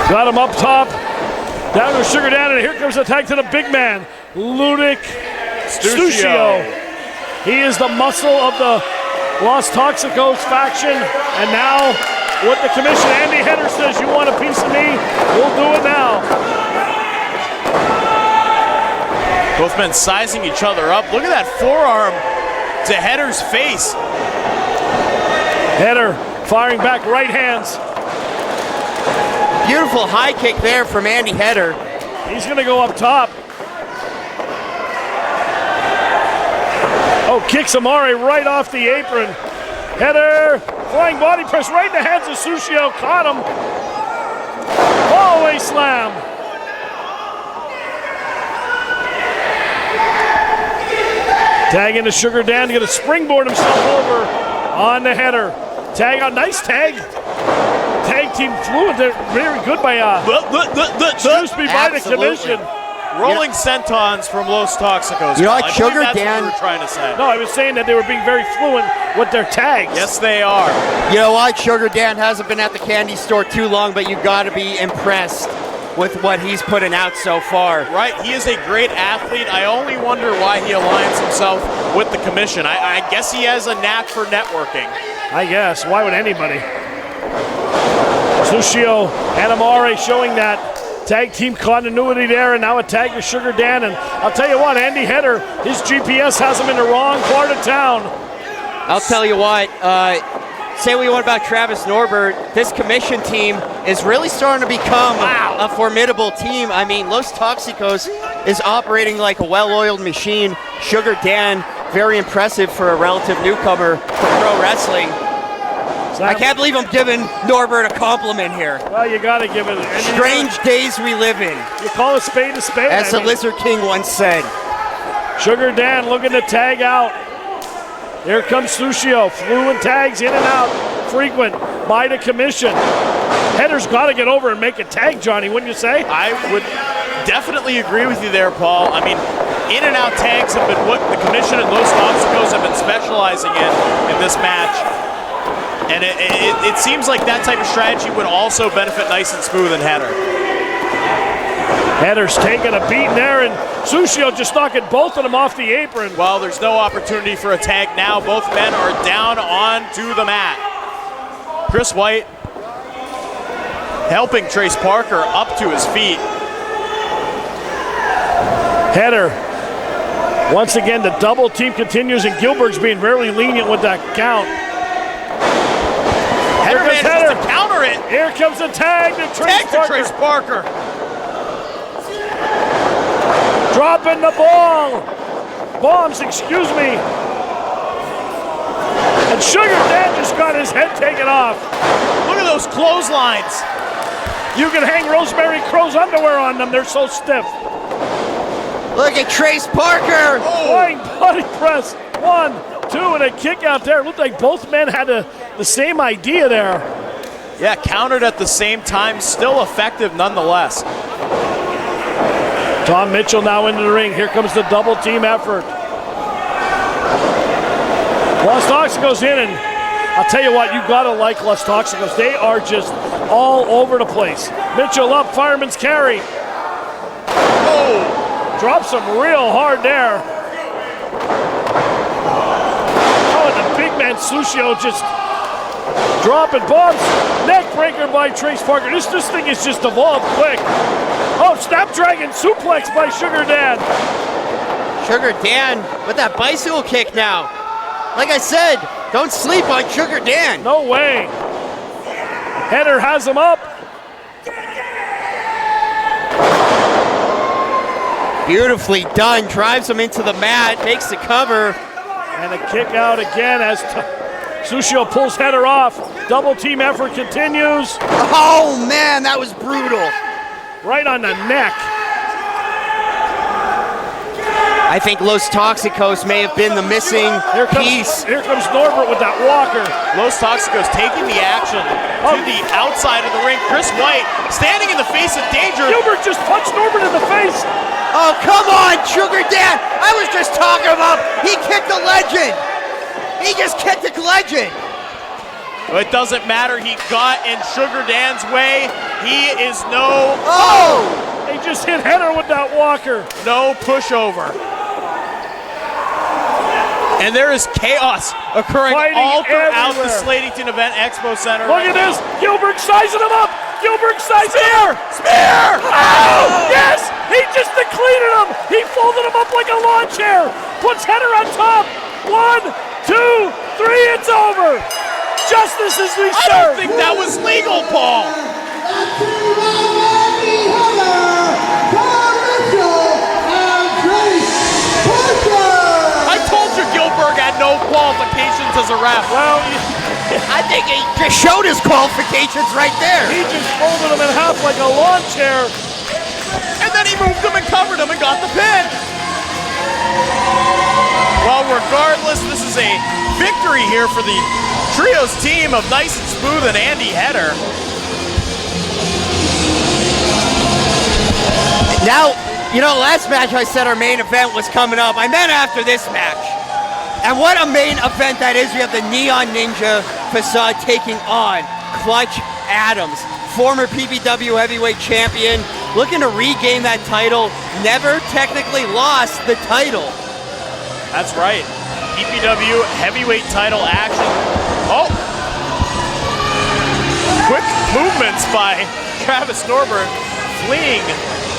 Got him up top, down to Sugar Dan, and here comes the tag to the big man, Ludic Stuccio. He is the muscle of the Los Toxicos faction, and now with the commission, Andy Header says, you want a piece of me? We'll do it now. Both men sizing each other up. Look at that forearm to Header's face. Header firing back right hands. Beautiful high kick there from Andy Header. He's going to go up top. Oh, kicks Amare right off the apron. Header, flying body press right in the hands of Stuccio. Caught him. Fallaway slam. Tag into Sugar Dan to get a springboard himself over on the Header. Tag out, nice tag. Tag team fluid, they're very good by the commission. Rolling sentons from Los Toxicos. You know what, Sugar that's Dan? what we were trying to say. No, I was saying that they were being very fluent with their tags. Yes, they are. You know what, Sugar Dan hasn't been at the candy store too long, but you've got to be impressed with what he's putting out so far. Right, he is a great athlete. I only wonder why he aligns himself with the commission. I guess he has a knack for networking. I guess. Why would anybody? Stuccio and Amare showing that tag team continuity there, and now a tag to Sugar Dan. And I'll tell you what, Andy Header, his GPS has him in the wrong part of town. I'll tell you what, say what you want about Travis Norbert, this commission team is really starting to become a formidable team. I mean, Los Toxicos is operating like a well-oiled machine. Sugar Dan, very impressive for a relative newcomer to pro wrestling. I can't believe I'm giving Norbert a compliment here. Well, you got to give it. Strange days we live in. You call a spade a spade. As the Lizard King once said. Sugar Dan looking to tag out. Here comes Stuccio. Fluent tags in and out. Frequent by the commission. Header's got to get over and make a tag, Johnny, wouldn't you say? I would definitely agree with you there, Paul. I mean, in and out tags have been what the commission and Los Toxicos have been specializing in this match. And it seems like that type of strategy would also benefit Nice and Smooth and Header. Header's taking a beating there, and Stuccio just knocking both of them off the apron. Well, there's no opportunity for a tag now. Both men are down onto the mat. Chris White helping Trace Parker up to his feet. Header, once again, the double team continues, and Gilbert's being very lenient with that count. Header manages to counter it. Here comes the tag to Trace Parker. Dropping the bombs, excuse me. And Sugar Dan just got his head taken off. Look at those clotheslines. You can hang Rosemary Crow's underwear on them, they're so stiff. Look at Trace Parker. Flying body press, 1, 2, and a kick out there. It looked like both men had the same idea there. Yeah, countered at the same time, still effective nonetheless. Tom Mitchell now into the ring. Here comes the double team effort. Los Toxicos in, and I'll tell you what, you gotta like Los Toxicos. They are just all over the place. Mitchell up, fireman's carry. Oh, drops him real hard there. Oh, and the big man Stuccio just dropping bombs. Neck breaker by Trace Parker. This thing is just evolved quick. Oh, Snapdragon suplex by Sugar Dan. Sugar Dan with that bicycle kick now. Like I said, Don't sleep on Sugar Dan. No way. Header has him up. Beautifully done. Drives him into the mat, makes the cover. And a kick out again as Sushio pulls Header off. Double team effort continues. Oh man, that was brutal. Right on the neck. I think Los Toxicos may have been the missing piece. Here comes Norbert with that walker. Los Toxicos taking the action to the outside of the ring. Chris White standing in the face of danger. Gilbert just punched Norbert in the face. Oh, come on, Sugar Dan. I was just talking about he kicked a legend. He just kicked a legend. It doesn't matter. He got in Sugar Dan's way. He is no... Oh! He just hit Header with that walker. No pushover. And there is chaos occurring Fighting all throughout the everywhere. Slatington Event Expo Center. Look at this. Gilbert sizing him up. Gilbert sizing Spear! him up. Spear! Oh! Yes! He just depleted him. He folded him up like a lawn chair. Puts Header on top. 1, 2, 3. It's over. Justice is reserved. I don't think that was legal, Paul. I told you Gilbert had no qualifications as a ref. Well, I think he just showed his qualifications right there. he just folded him in half like a lawn chair. And then he moved him and covered him and got the pin. Well, regardless, this is a victory here for the Trios team of Nice and Smooth and Andy Header. Now, you know, last match I said our main event was coming up. I meant after this match. And what a main event that is. We have the Neon Ninja Facade taking on Clutch Adams, former PPW heavyweight champion, looking to regain that title. Never technically lost the title. That's right. PPW heavyweight title action. Oh! Quick movements by Travis Norbert, fleeing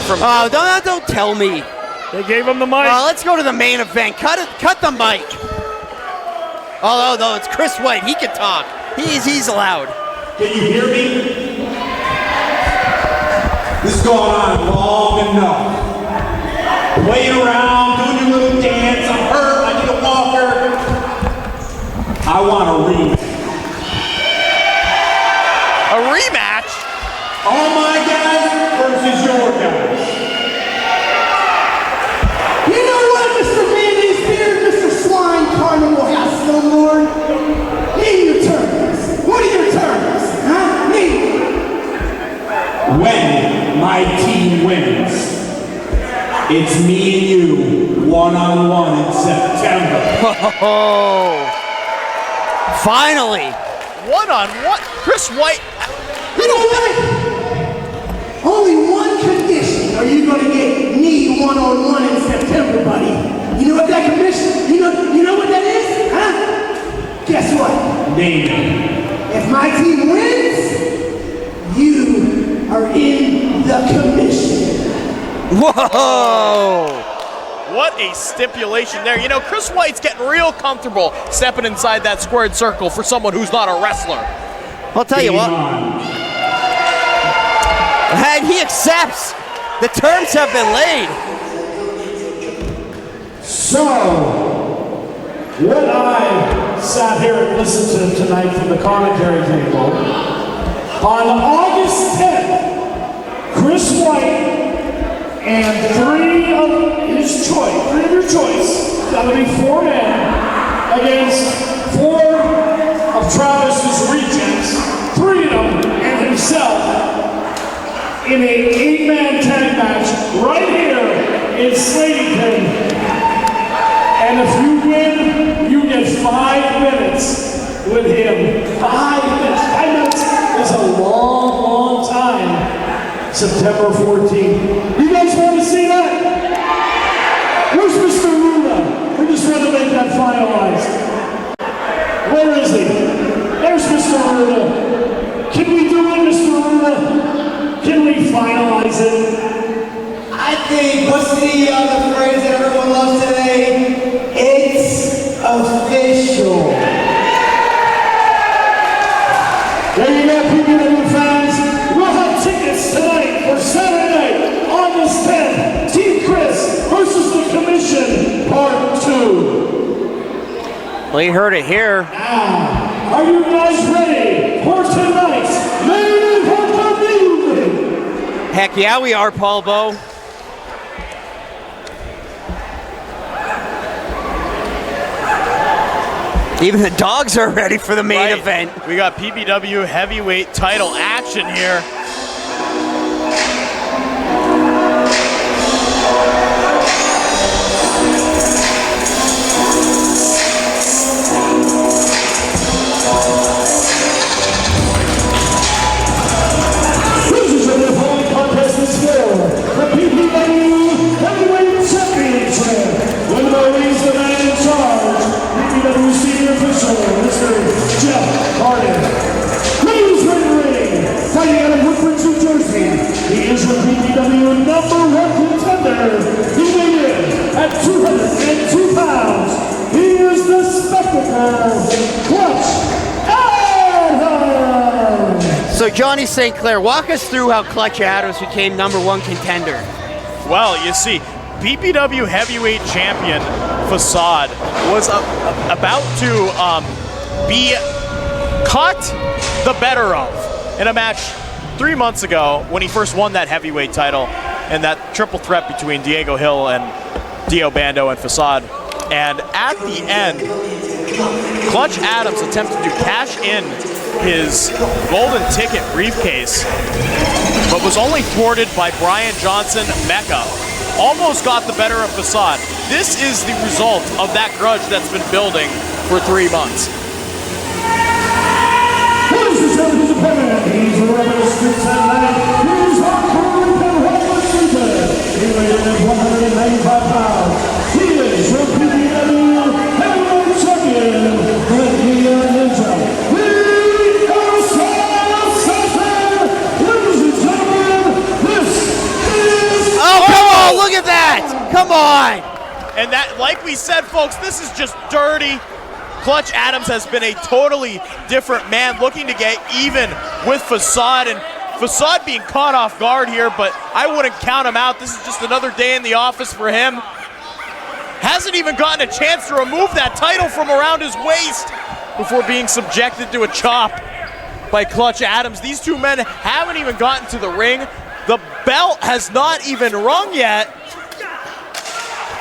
from... Oh, don't tell me. They gave him the mic. Let's go to the main event. Cut the mic. Oh, no, it's Chris White. He can talk. He's allowed. Can you hear me? This is going on long enough. Playing around, doing your little dance. I'm hurt. I need a walker. I want a rematch. A rematch? All my guys versus your guys. You know what, Mr. Mayonnaise Beard, Mr. Swine Carnival House no more? Name your terms. What are your terms? Huh? Name. When my team wins, it's me and you, one-on-one in September. Oh, finally. One-on-one? Chris White... You know what? Only one condition are you going to get me one-on-one in September, buddy. You know what that condition? You know what that is? Huh? Guess what? Name it. If my team wins, you are in the commission. Whoa. What a stipulation there. You know, Chris White's getting real comfortable stepping inside that squared circle for someone who's not a wrestler. I'll tell you what. And he accepts. The terms have been laid. So, what I sat here and listened to tonight from the commentary table, on August 10th, Chris White and three of your choice, that'll be 4 men, against 4 of Travis's regents, 3 of them and himself, in a 8-man tag match right here in Slatington. And if you win, you get 5 minutes with him. 5 minutes. 5 minutes is a long, long time. September 14th. You guys want to see that? Where's Mr. Luna? We just want to make that finalized. Where is he? There's Mr. Luna. Can we do it, Mr. Luna? Can we finalize it? I think, what's the phrase that everyone loves today? It's official. 2. Well, you heard it here. Now, are you guys ready for tonight's main event of the evening? Heck yeah, we are, Paul Bow. Even the dogs are ready for the main event. We got PPW heavyweight title action here. This is the following contest is for the PPW Heavyweight Championship. When the raise the man in charge, PPW Senior Official, Mr. Jeff Harden. Please ready to ring, fighting out of Woodbridge, New Jersey. He is the PPW #1 contender. He weighed in at 202 pounds. He is the spectacle, Clutch Adams. So Johnny St. Clair, walk us through how Clutch Adams became #1 contender. Well, you see, PPW heavyweight champion Facade was about to be caught the better of in a match 3 months ago when he first won that heavyweight title and that triple threat between Diego Hill and Dio Bando and Facade. And at the end, Clutch Adams attempted to cash in his golden ticket briefcase, but was only thwarted by Brian Johnson Mecca. Almost got the better of Facade. This is the result of that grudge that's been building for 3 months. Here's the champion's opponent. He's a rebel streets and land. He's hardcore and reckless sleeper. He weighed in at 195 pounds. He is your PPW heavyweight champion, the Ninja. Oh, look at that! Come on! And that, like we said, folks, this is just dirty. Clutch Adams has been a totally different man, looking to get even with Facade, and Facade being caught off guard here, but I wouldn't count him out. This is just another day in the office for him. Hasn't even gotten a chance to remove that title from around his waist before being subjected to a chop by Clutch Adams. These two men haven't even gotten to the ring. The belt has not even rung yet.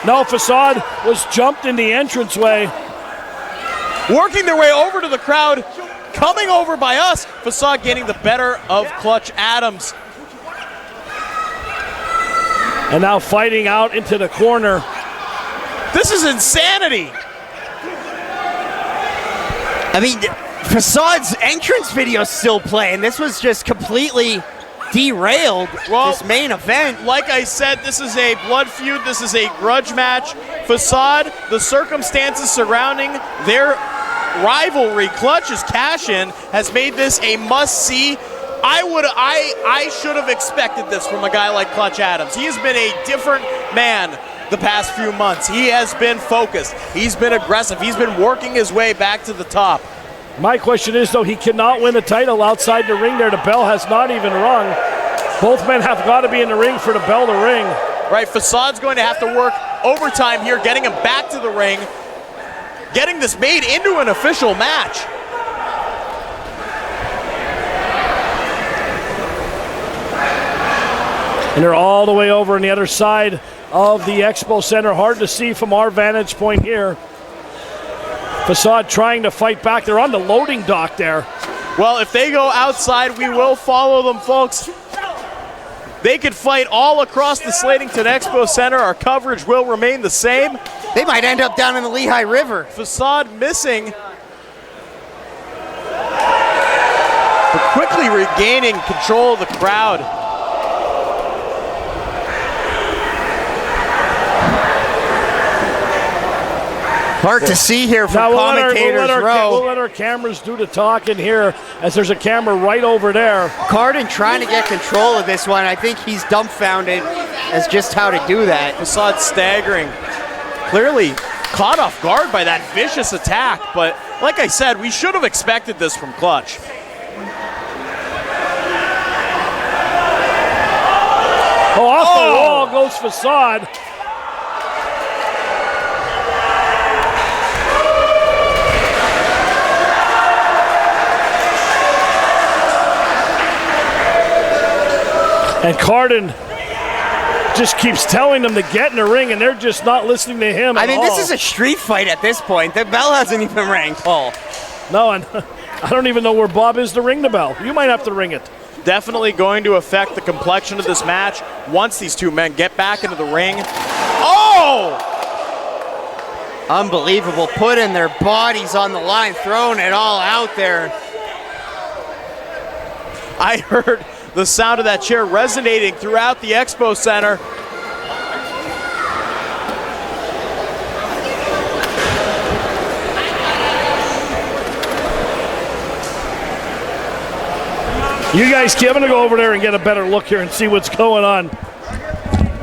No, Facade was jumped in the entranceway. Working their way over to the crowd, coming over by us. Facade getting the better of Clutch Adams. And now fighting out into the corner. This is insanity. I mean, Facade's entrance video still playing. This was just completely derailed, this main event. Like I said, this is a blood feud. This is a grudge match. Facade, the circumstances surrounding their rivalry, Clutch's cash-in, has made this a must-see. I should have expected this from a guy like Clutch Adams. He has been a different man the past few months. He has been focused. He's been aggressive. He's been working his way back to the top. My question is, though, he cannot win the title outside the ring there. The bell has not even rung. Both men have got to be in the ring for the bell to ring. Right, Facade's going to have to work overtime here, getting him back to the ring, getting this made into an official match. And they're all the way over on the other side of the Expo Center. Hard to see from our vantage point here. Facade trying to fight back. They're on the loading dock there. Well, if they go outside, we will follow them, folks. They could fight all across the Slatington Expo Center. Our coverage will remain the same. They might end up down in the Lehigh River. Facade missing, but quickly regaining control of the crowd. Hard to see here from commentators row. We'll let our cameras do the talking here, as there's a camera right over there. Carden trying to get control of this one. I think he's dumbfounded as just how to do that. Facade staggering. Clearly caught off guard by that vicious attack, but like I said, we should have expected this from Clutch. Oh, off the wall goes Facade. And Carden just keeps telling them to get in the ring, and they're just not listening to him at all. This is a street fight at this point. The bell hasn't even rang, Paul. No, and I don't even know where Bob is to ring the bell. You might have to ring it. Definitely going to affect the complexion of this match once these two men get back into the ring. Oh! Unbelievable, putting their bodies on the line, throwing it all out there. I heard the sound of that chair resonating throughout the Expo Center. You guys, I'm gonna go over there and get a better look here and see what's going on.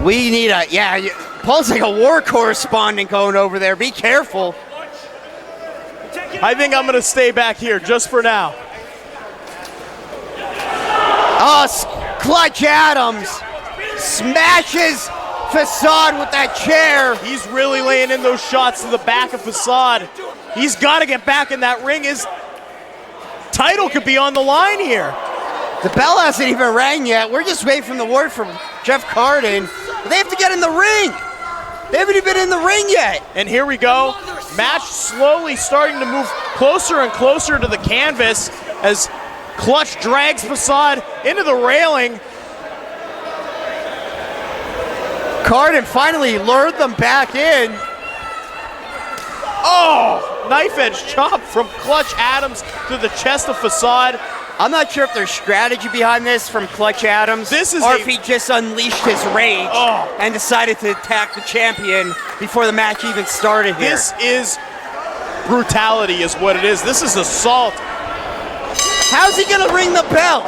We need Paul's like a war correspondent going over there. Be careful. I think I'm gonna stay back here just for now. Oh, Clutch Adams smashes Facade with that chair. He's really laying in those shots to the back of Facade. He's gotta get back in that ring. His title could be on the line here. The bell hasn't even rang yet. We're just waiting for the word from Jeff Carden. They have to get in the ring. They haven't even been in the ring yet. And here we go. Match slowly starting to move closer and closer to the canvas as Clutch drags Facade into the railing. Carden finally lured them back in. Oh, knife edge chop from Clutch Adams to the chest of Facade. I'm not sure if there's strategy behind this from Clutch Adams, or if he just unleashed his rage and decided to attack the champion before the match even started here. This is brutality is what it is. This is assault. How's he gonna ring the bell?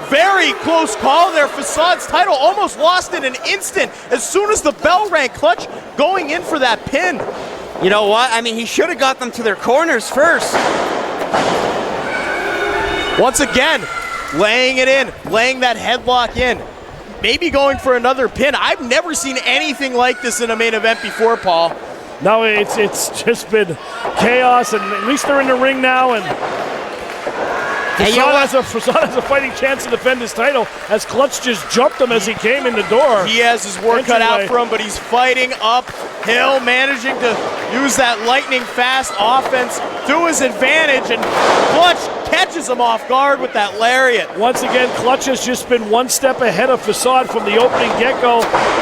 Very close call there. Facade's title almost lost in an instant as soon as the bell rang. Clutch going in for that pin. You know what? He should have got them to their corners first. Once again, laying it in, laying that headlock in. Maybe going for another pin. I've never seen anything like this in a main event before, Paul. No, it's just been chaos, and at least they're in the ring now, and Facade has a fighting chance to defend his title as Clutch just jumped him as he came in the door. He has his work cut out for him, but he's fighting uphill, managing to use that lightning fast offense to his advantage, and Clutch catches him off guard with that lariat. Once again, Clutch has just been one step ahead of Facade from the opening get-go,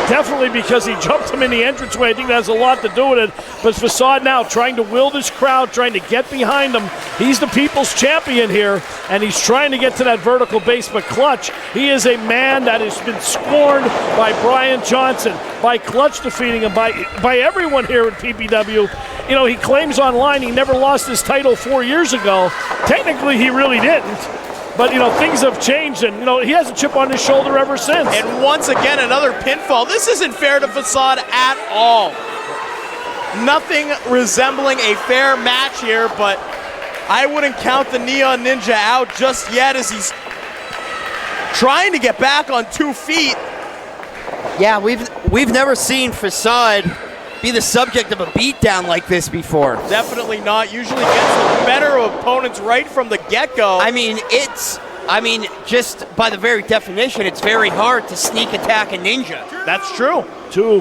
definitely because he jumped him in the entranceway. I think that has a lot to do with it, but Facade now trying to will this crowd, trying to get behind him. He's the people's champion here, and he's trying to get to that vertical base, but Clutch, he is a man that has been scorned by Brian Johnson, by Clutch defeating him, by everyone here at PPW. You know, he claims online he never lost his title 4 years ago. Technically, he really didn't. But, you know, things have changed, and, you know, he has a chip on his shoulder ever since. And once again, another pinfall. This isn't fair to Facade at all. Nothing resembling a fair match here, but I wouldn't count the Neon Ninja out just yet as he's trying to get back on 2 feet. Yeah, we've never seen Facade be the subject of a beatdown like this before. Definitely not. Usually gets the better of opponents right from the get-go. Just by the very definition, it's very hard to sneak attack a ninja. That's true.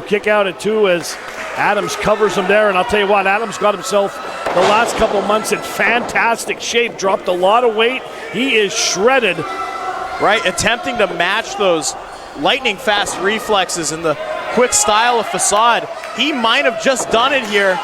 Kick out at 2 as Adams covers him there, and I'll tell you what, Adams got himself the last couple months in fantastic shape, dropped a lot of weight. He is shredded. Right, attempting to match those lightning fast reflexes and the quick style of Facade. He might have just done it here.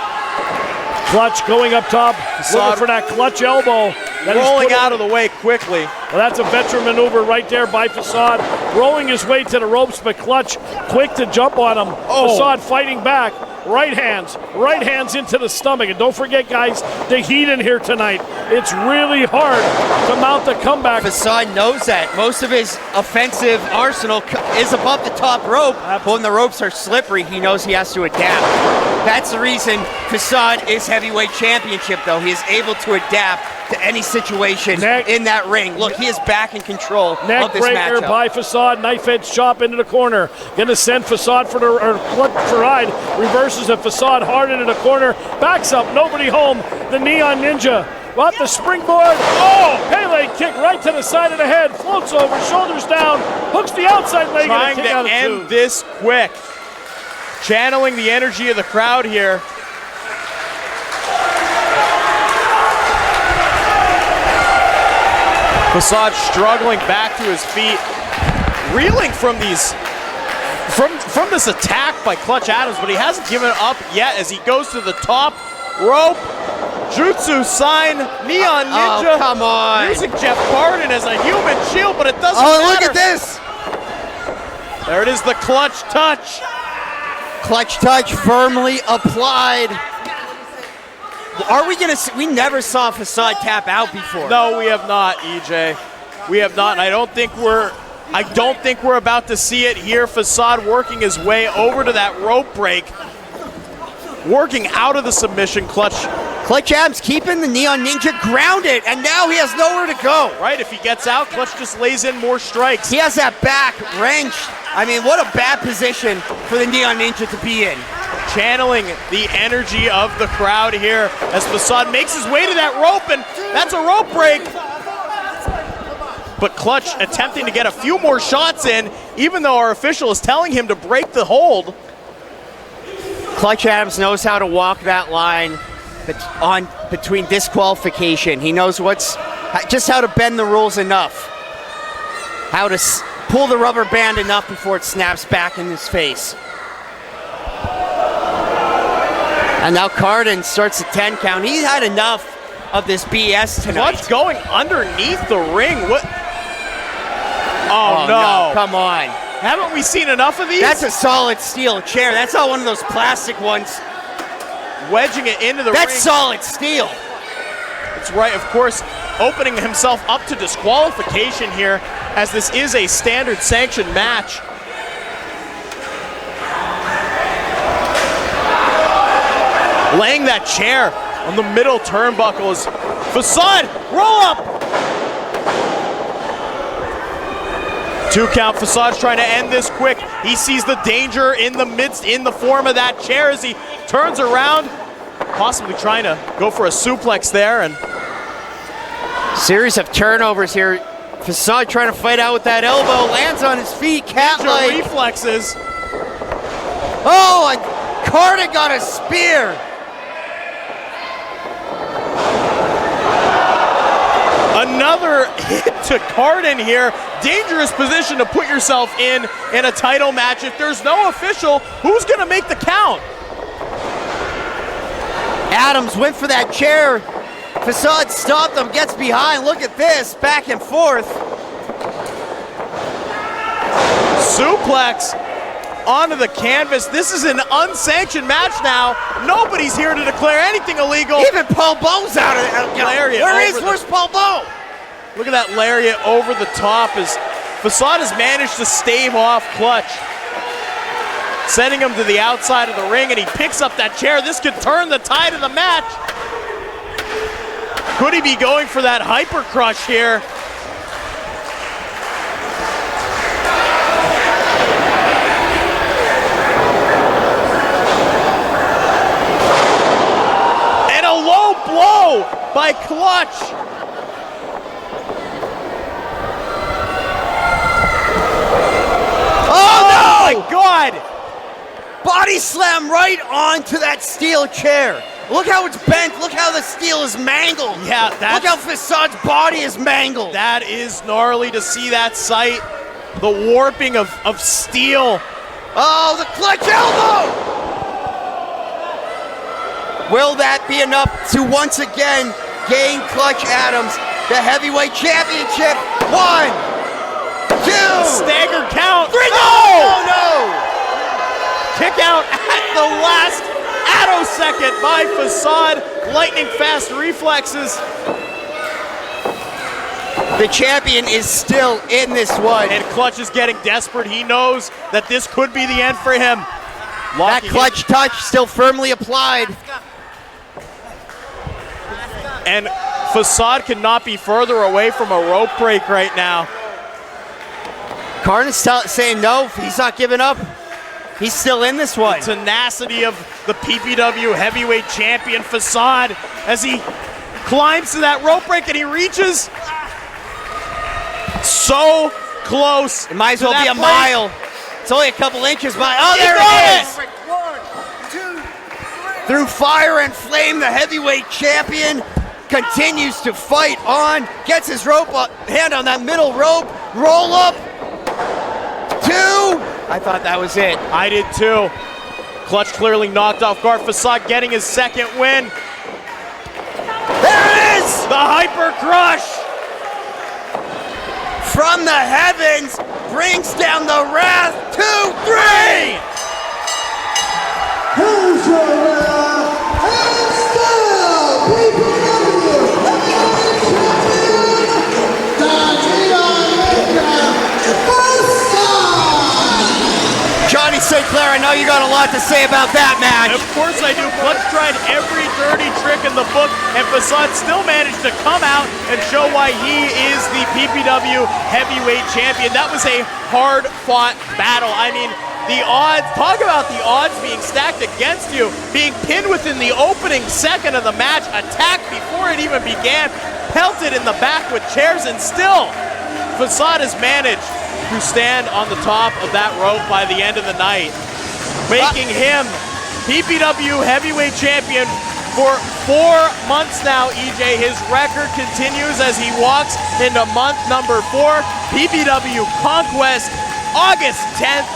Clutch going up top, looking for that clutch elbow. Rolling out of the way quickly. Well, that's a veteran maneuver right there by Facade. Rolling his way to the ropes, but Clutch quick to jump on him. Facade fighting back. Right hands into the stomach. And don't forget, guys, the heat in here tonight. It's really hard to mount the comeback. Facade knows that. Most of his offensive arsenal is above the top rope. But when the ropes are slippery, he knows he has to adapt. That's the reason Facade is heavyweight championship, though. He is able to adapt to any situation in that ring. Look, he is back in control of this matchup. Neck breaker by Facade, knife edge chop into the corner. Gonna send Facade for ride. Reverses a Facade hard into the corner. Backs up, nobody home. The Neon Ninja What the springboard? Oh, Pele kick right to the side of the head, floats over, shoulders down, hooks the outside leg, Trying and a kick to out of end two. this quick. Channeling the energy of the crowd here. Facade struggling back to his feet, reeling from these, from this attack by Clutch Adams, but he hasn't given up yet as he goes to the top rope. Jutsu sign, Neon Ninja. Oh, come on. Using Jeff Carden as a human shield, but it doesn't Oh, matter. look at this. There it is, the clutch touch. Clutch touch firmly applied. Are we gonna see, we never saw Facade tap out before. No, we have not, EJ. We have not, and I don't think we're about to see it here. Facade working his way over to that rope break. Working out of the submission clutch. Clutch Adams keeping the Neon Ninja grounded, and now he has nowhere to go. Right, if he gets out, Clutch just lays in more strikes. He has that back wrench. I mean, what a bad position for the Neon Ninja to be in. Channeling the energy of the crowd here as Facade makes his way to that rope, and that's a rope break. But Clutch attempting to get a few more shots in, even though our official is telling him to break the hold. Clutch Adams knows how to walk that line between disqualification. He knows just how to bend the rules enough. How to pull the rubber band enough before it snaps back in his face. And now Carden starts a 10 count. He's had enough of this BS tonight. Clutch going underneath the ring. What? Oh, no. Come on. Haven't we seen enough of these? That's a solid steel chair. That's not one of those plastic ones. Wedging it into the ring. That's solid steel. That's right, of course, opening himself up to disqualification here, as this is a standard sanctioned match. Laying that chair on the middle turnbuckle is Facade, roll up! 2 count, Facade's trying to end this quick. He sees the danger in the midst, in the form of that chair as he turns around, possibly trying to go for a suplex there. And series of turnovers here. Facade trying to fight out with that elbow, lands on his feet, cat-like. Reflexes. Oh, and Carden got a spear. Another hit to Carden here. Dangerous position to put yourself in a title match. If there's no official, who's gonna make the count? Adams went for that chair. Facade stopped him, gets behind. Look at this, back and forth. Suplex onto the canvas. This is an unsanctioned match now. Nobody's here to declare anything illegal. Even Paul Bowe's out of it. Lariat. Where's Paul Bowe? Look at that lariat over the top as Facade has managed to stave off Clutch. Sending him to the outside of the ring, and he picks up that chair. This could turn the tide of the match. Could he be going for that hyper crush here? And a low blow by Clutch. Oh, no! My God! Body slam right onto that steel chair. Look how it's bent. Look how the steel is mangled. Yeah, look how Facade's body is mangled. That is gnarly to see that sight. The warping of steel. Oh, the clutch elbow! Will that be enough to once again gain Clutch Adams the heavyweight championship? 1, 2, stagger count. 3. No! Kick out at the last attosecond by Facade. Lightning fast reflexes. The champion is still in this one. And Clutch is getting desperate. He knows that this could be the end for him. That clutch touch still firmly applied. And Facade cannot be further away from a rope break right now. Carden's saying no, he's not giving up. He's still in this one. The tenacity of the PPW heavyweight champion Facade as he climbs to that rope break and he reaches. So close. It might as well to be that a break. mile. It's only a couple inches by. Oh, He there got it is! Through fire and flame, the heavyweight champion continues to fight on. Gets his rope up, hand on that middle rope. Roll up. 2. I thought that was it. I did too. Clutch clearly knocked off guard. Facade getting his second win. There it is! The Hyper Crush. From the heavens, brings down the wrath. 2, 3! Who's your winner? And still, PPW Heavyweight Champion, Johnny St. Clair, I know you got a lot to say about that match. Of course I do. Clutch tried every dirty trick in the book, and Facade still managed to come out and show why he is the PPW Heavyweight Champion. That was a hard-fought battle. I mean, the odds, talk about the odds being stacked against you, being pinned within the opening second of the match, attacked before it even began, pelted in the back with chairs, and still, Facade has managed to stand on the top of that rope by the end of the night, making him PPW Heavyweight Champion for 4 months now, EJ. His record continues as he walks into month number 4, PPW Conquest, August 10th.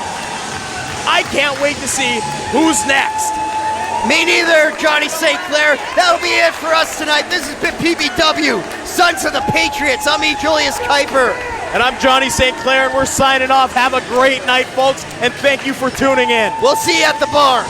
I can't wait to see who's next. Me neither, Johnny St. Clair. That'll be it for us tonight. This has been PPW, Sons of the Patriots. I'm E. Julius Kuiper. And I'm Johnny St. Clair, and we're signing off. Have a great night, folks, and thank you for tuning in. We'll see you at the bar.